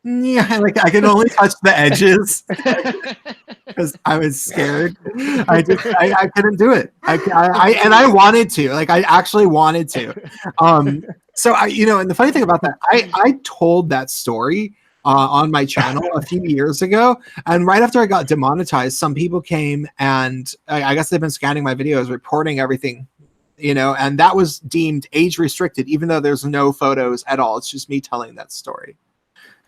like I could only touch the edges because I was scared. I couldn't do it. I wanted to, like, I actually wanted to. So and the funny thing about that, I told that story on my channel a few years ago, and right after I got demonetized, some people came and I guess they've been scanning my videos, reporting everything. You know, and that was deemed age restricted, even though there's no photos at all. It's just me telling that story.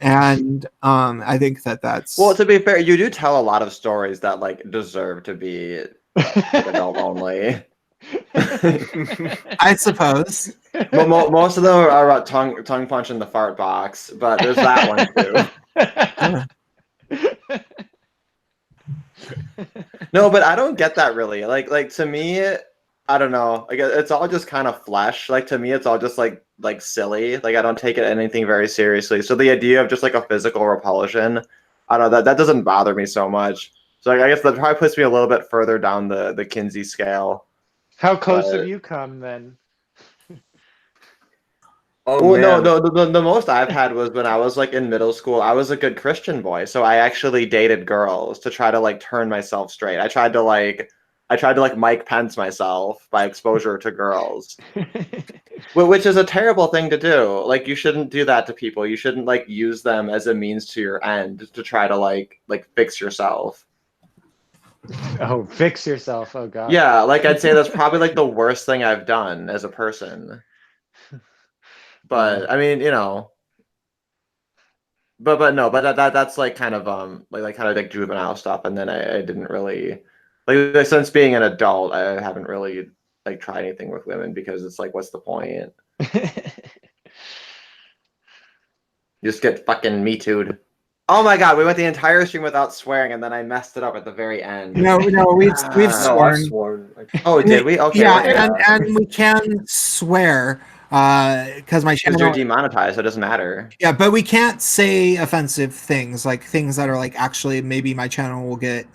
And I think that's well, to be fair, you do tell a lot of stories that like deserve to be adult only. I suppose. Most of them are about tongue punch in the fart box, but there's that one too. No, but I don't get that really. Like to me, I don't know. Like it's all just kind of flesh. Like to me, it's all just like silly. Like I don't take it anything very seriously. So the idea of just like a physical repulsion, I don't know, that doesn't bother me so much. So I guess that probably puts me a little bit further down the Kinsey scale. How close have you come then? Oh, well, no. The most I've had was when I was like in middle school. I was a good Christian boy, so I actually dated girls to try to like turn myself straight. I tried to like Mike Pence myself by exposure to girls, which is a terrible thing to do. Like you shouldn't do that to people. You shouldn't like use them as a means to your end to try to like fix yourself. Oh, fix yourself. Oh God. Yeah, like I'd say that's probably like the worst thing I've done as a person. But I mean, you know, but that's like kind of like juvenile stuff, and then I didn't really. Like since being an adult, I haven't really like tried anything with women because it's like, what's the point? You just get fucking me too'd. Oh my god, we went the entire stream without swearing, and then I messed it up at the very end. No, we've sworn. Oh, did we? Okay. Yeah, and we can swear because my channel. You're demonetized, so it doesn't matter. Yeah, but we can't say offensive things, like things that are like actually maybe my channel will get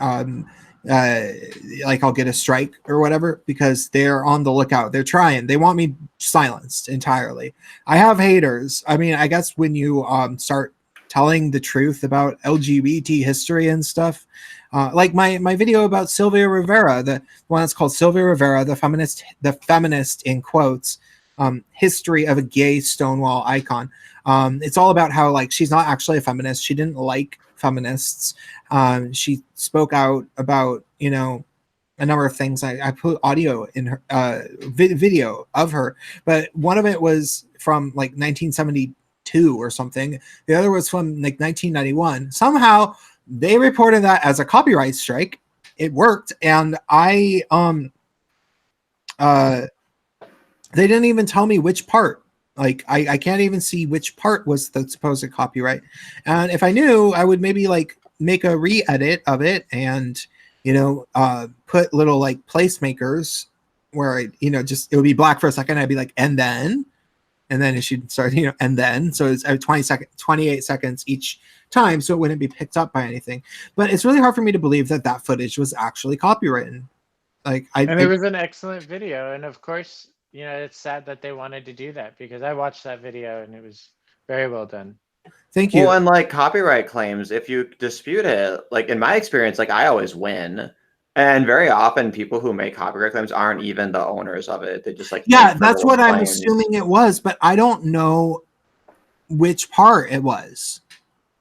like I'll get a strike or whatever, because they're on the lookout. They're trying. They want me silenced entirely. I have haters. I mean, I guess when you start telling the truth about LGBT history and stuff, like my video about Sylvia Rivera, the one that's called Sylvia Rivera, the feminist in quotes, history of a gay Stonewall icon. It's all about how like she's not actually a feminist. She didn't like feminists. She spoke out about, you know, a number of things. I put audio in her video of her, but one of it was from like 1972 or something. The other was from like 1991. Somehow they reported that as a copyright strike. It worked, and they didn't even tell me which part. Like I can't even see which part was the supposed copyright. And if I knew, I would maybe like make a re-edit of it and, you know, put little like placemakers where I, you know, just it would be black for a second. I'd be like, and then it should start, you know, and then. So it's 28 seconds each time, so it wouldn't be picked up by anything. But it's really hard for me to believe that footage was actually copyrighted. Like And it was an excellent video, and of course, you know, it's sad that they wanted to do that because I watched that video and it was very well done. thank you. Well, and like copyright claims, if you dispute it, like in my experience, like I always win. And very often people who make copyright claims aren't even the owners of it. They just like Yeah, make that's frivolous what I'm claims. assuming it was, but I don't know which part it was.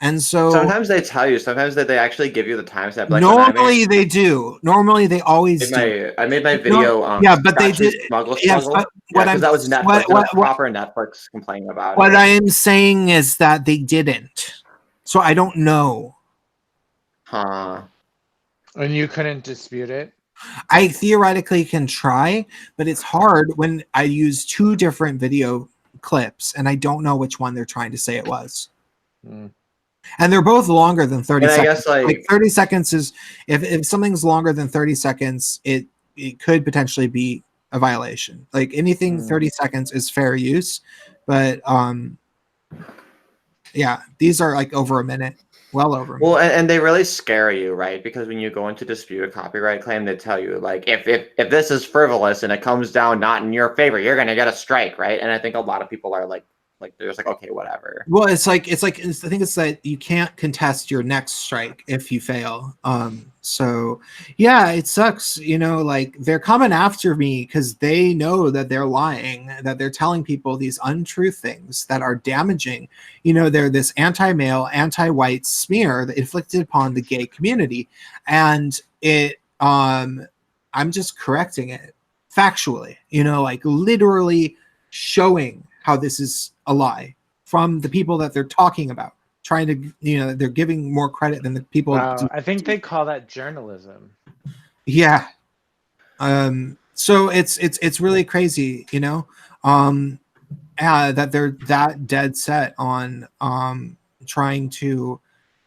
And so Sometimes they tell you, sometimes they actually give you the timestamp. Like normally they do. Normally they always do. I made my video. Yeah, but they Scratch and did. Smuggle Yes, Smuggle. but Yeah, what I'm because that was Netflix. It was proper Netflix complaining about what it. I am saying is that they didn't. So I don't know. Huh. And you couldn't dispute it? I theoretically can try, but it's hard when I use two different video clips and I don't know which one they're trying to say it was. And they're both longer than 30 And I seconds. guess like 30 seconds is if something's longer than 30 seconds, it could potentially be a violation. Like anything 30 seconds is fair use, but yeah, these are like over a minute. Well over. Well, and they really scare you, right? Because when you go into dispute a copyright claim, they tell you like if this is frivolous and it comes down not in your favor, you're gonna get a strike, right? And I think a lot of people are like they're just like, okay, whatever. Well, I think it's that you can't contest your next strike if you fail. So yeah, it sucks. You know, like they're coming after me because they know that they're lying, that they're telling people these untrue things that are damaging. You know, they're this anti-male, anti-white smear that inflicted upon the gay community, and it. I'm just correcting it factually. You know, like literally showing how this is a lie from the people that they're talking about, trying to, you know, they're giving more credit than the people. Wow, I think they call that journalism. Yeah. So it's really crazy, you know, that they're that dead set on trying to,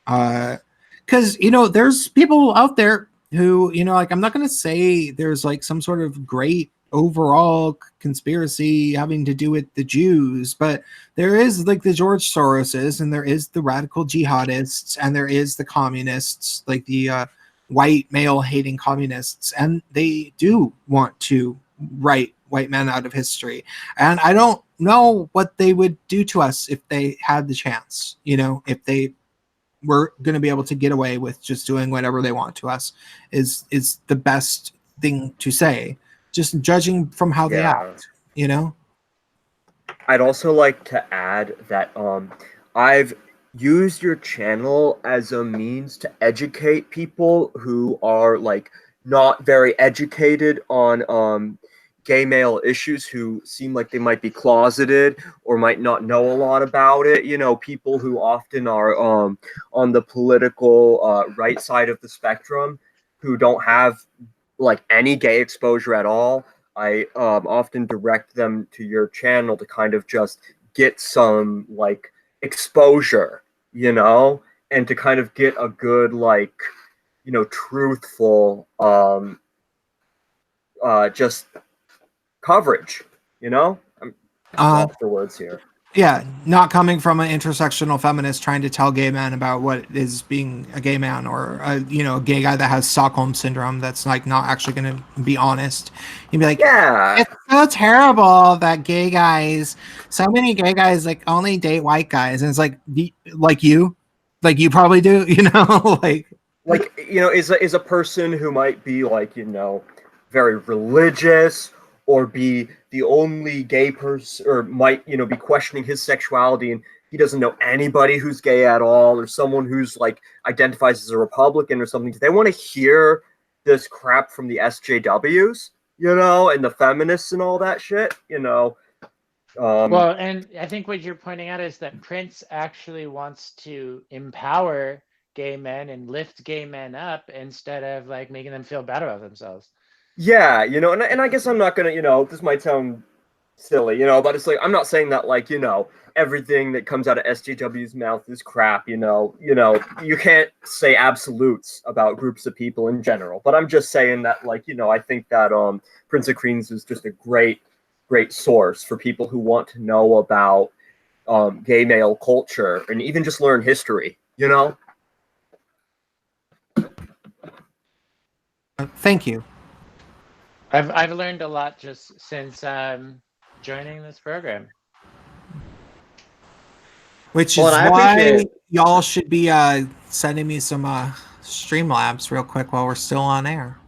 because you know, there's people out there who, you know, like I'm not going to say there's like some sort of great overall conspiracy having to do with the Jews, but there is like the George Soroses, and there is the radical jihadists, and there is the communists, like the white male hating communists, and they do want to write white men out of history. And I don't know what they would do to us if they had the chance, you know, if they were going to be able to get away with just doing whatever they want to us is the best thing to say, just judging from how they act, you know. I'd also like to add that I've used your channel as a means to educate people who are like not very educated on gay male issues, who seem like they might be closeted or might not know a lot about it. You know, people who often are on the political right side of the spectrum, who don't have like any gay exposure at all. I often direct them to your channel to kind of just get some like exposure, you know, and to kind of get a good like, you know, truthful just coverage, you know. I'm lost for words here. Yeah, not coming from an intersectional feminist trying to tell gay men about what is being a gay man, or a, you know, a gay guy that has Stockholm syndrome that's like not actually going to be honest. You'd be like, yeah, it's so terrible that gay guys, so many gay guys like only date white guys, and it's like you probably do, you know, like you know, is a person who might be like, you know, very religious, or be the only gay person, or might, you know, be questioning his sexuality and he doesn't know anybody who's gay at all, or someone who's like identifies as a Republican or something. Do they want to hear this crap from the SJWs, you know, and the feminists and all that shit, you know? Well, and I think what you're pointing out is that Prince actually wants to empower gay men and lift gay men up instead of like making them feel bad about themselves. Yeah, you know, and I guess I'm not gonna, you know, this might sound silly, you know, but it's like, I'm not saying that like, you know, everything that comes out of SJW's mouth is crap, you know, you can't say absolutes about groups of people in general, but I'm just saying that, like, you know, I think that Prince of Queens is just a great source for people who want to know about gay male culture and even just learn history, you know. thank you. I've learned a lot just since joining this program. Which Well, is and I why appreciate- y'all should be sending me some Streamlabs real quick while we're still on air.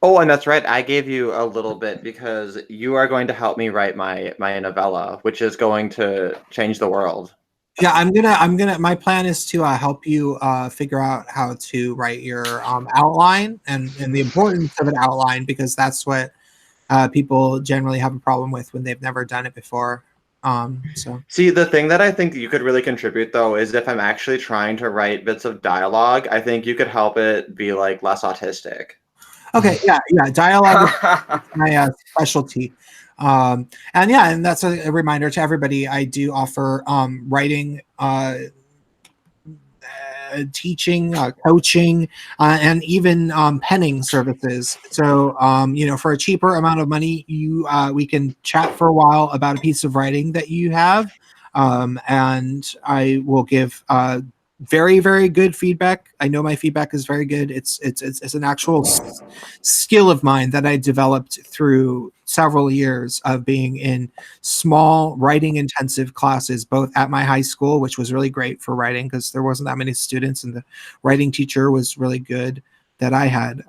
Oh, and that's right. I gave you a little bit because you are going to help me write my novella, which is going to change the world. Yeah, I'm gonna. My plan is to help you figure out how to write your outline and the importance of an outline, because that's what people generally have a problem with when they've never done it before. So See, the thing that I think you could really contribute though is if I'm actually trying to write bits of dialogue, I think you could help it be like less autistic. okay, yeah, dialogue is my specialty. And that's a reminder to everybody. I do offer writing, teaching, coaching, and even penning services. So, for a cheaper amount of money, we can chat for a while about a piece of writing that you have, and I will give very, very good feedback. I know my feedback is very good. It's an actual skill of mine that I developed through several years of being in small writing intensive classes, both at my high school, which was really great for writing because there wasn't that many students, and the writing teacher was really good that I had.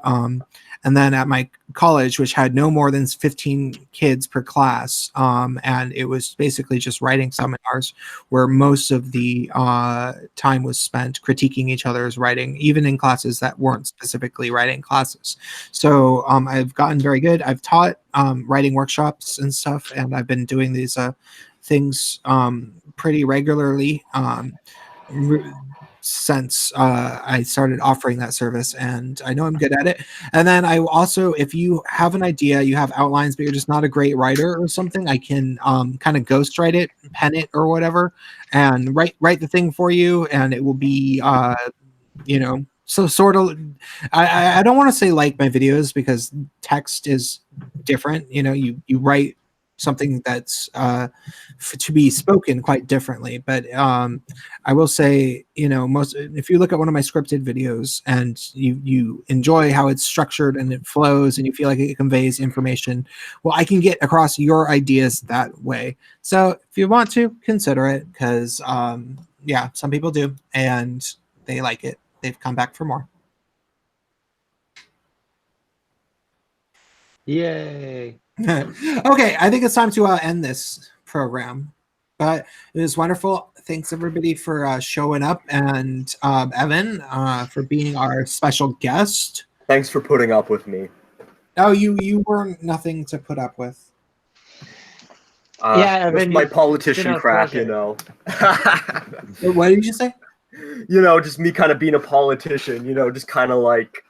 And then at my college, which had no more than 15 kids per class, and it was basically just writing seminars where most of the time was spent critiquing each other's writing, even in classes that weren't specifically writing classes. So I've gotten very good. I've taught writing workshops and stuff, and I've been doing these things pretty regularly since I started offering that service, and I know I'm good at it. And then I also, if you have an idea, you have outlines, but you're just not a great writer or something, I can kind of ghostwrite it, pen it, or whatever, and write the thing for you, and it will be, so sort of. I don't want to say like my videos because text is different. You write something that's to be spoken quite differently, but I will say, most, if you look at one of my scripted videos and you enjoy how it's structured and it flows and you feel like it conveys information, well, I can get across your ideas that way. So if you want to, consider it, because some people do and they like it. They've come back for more. Yay. Okay, I think it's time to end this program. But it was wonderful. Thanks everybody for showing up, and Evan for being our special guest. Thanks for putting up with me. Oh, you were nothing to put up with. Evan, my politician crap, What did you say? Just me kind of being a politician, just kind of like,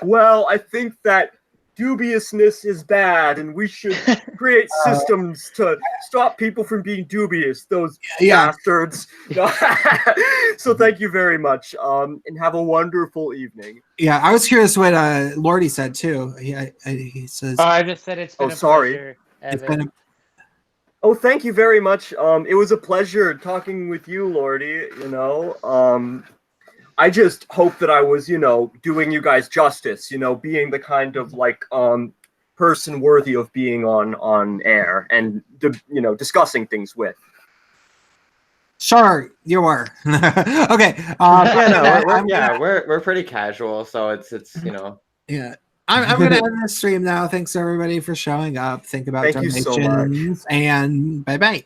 well, I think that dubiousness is bad and we should create systems to stop people from being dubious, those bastards. So thank you very much, and have a wonderful evening. Yeah, I was curious what Lordy said too. He says, I just said it's been a pleasure, Evan. Oh, thank you very much. It was a pleasure talking with you, Lordy. I just hope that I was, doing you guys justice, being the kind of person worthy of being on air and discussing things with. Sure, you were. Okay. We're pretty casual, so it's Yeah. I'm going to end the stream now. Thanks everybody for showing up. Think about donations, and bye-bye.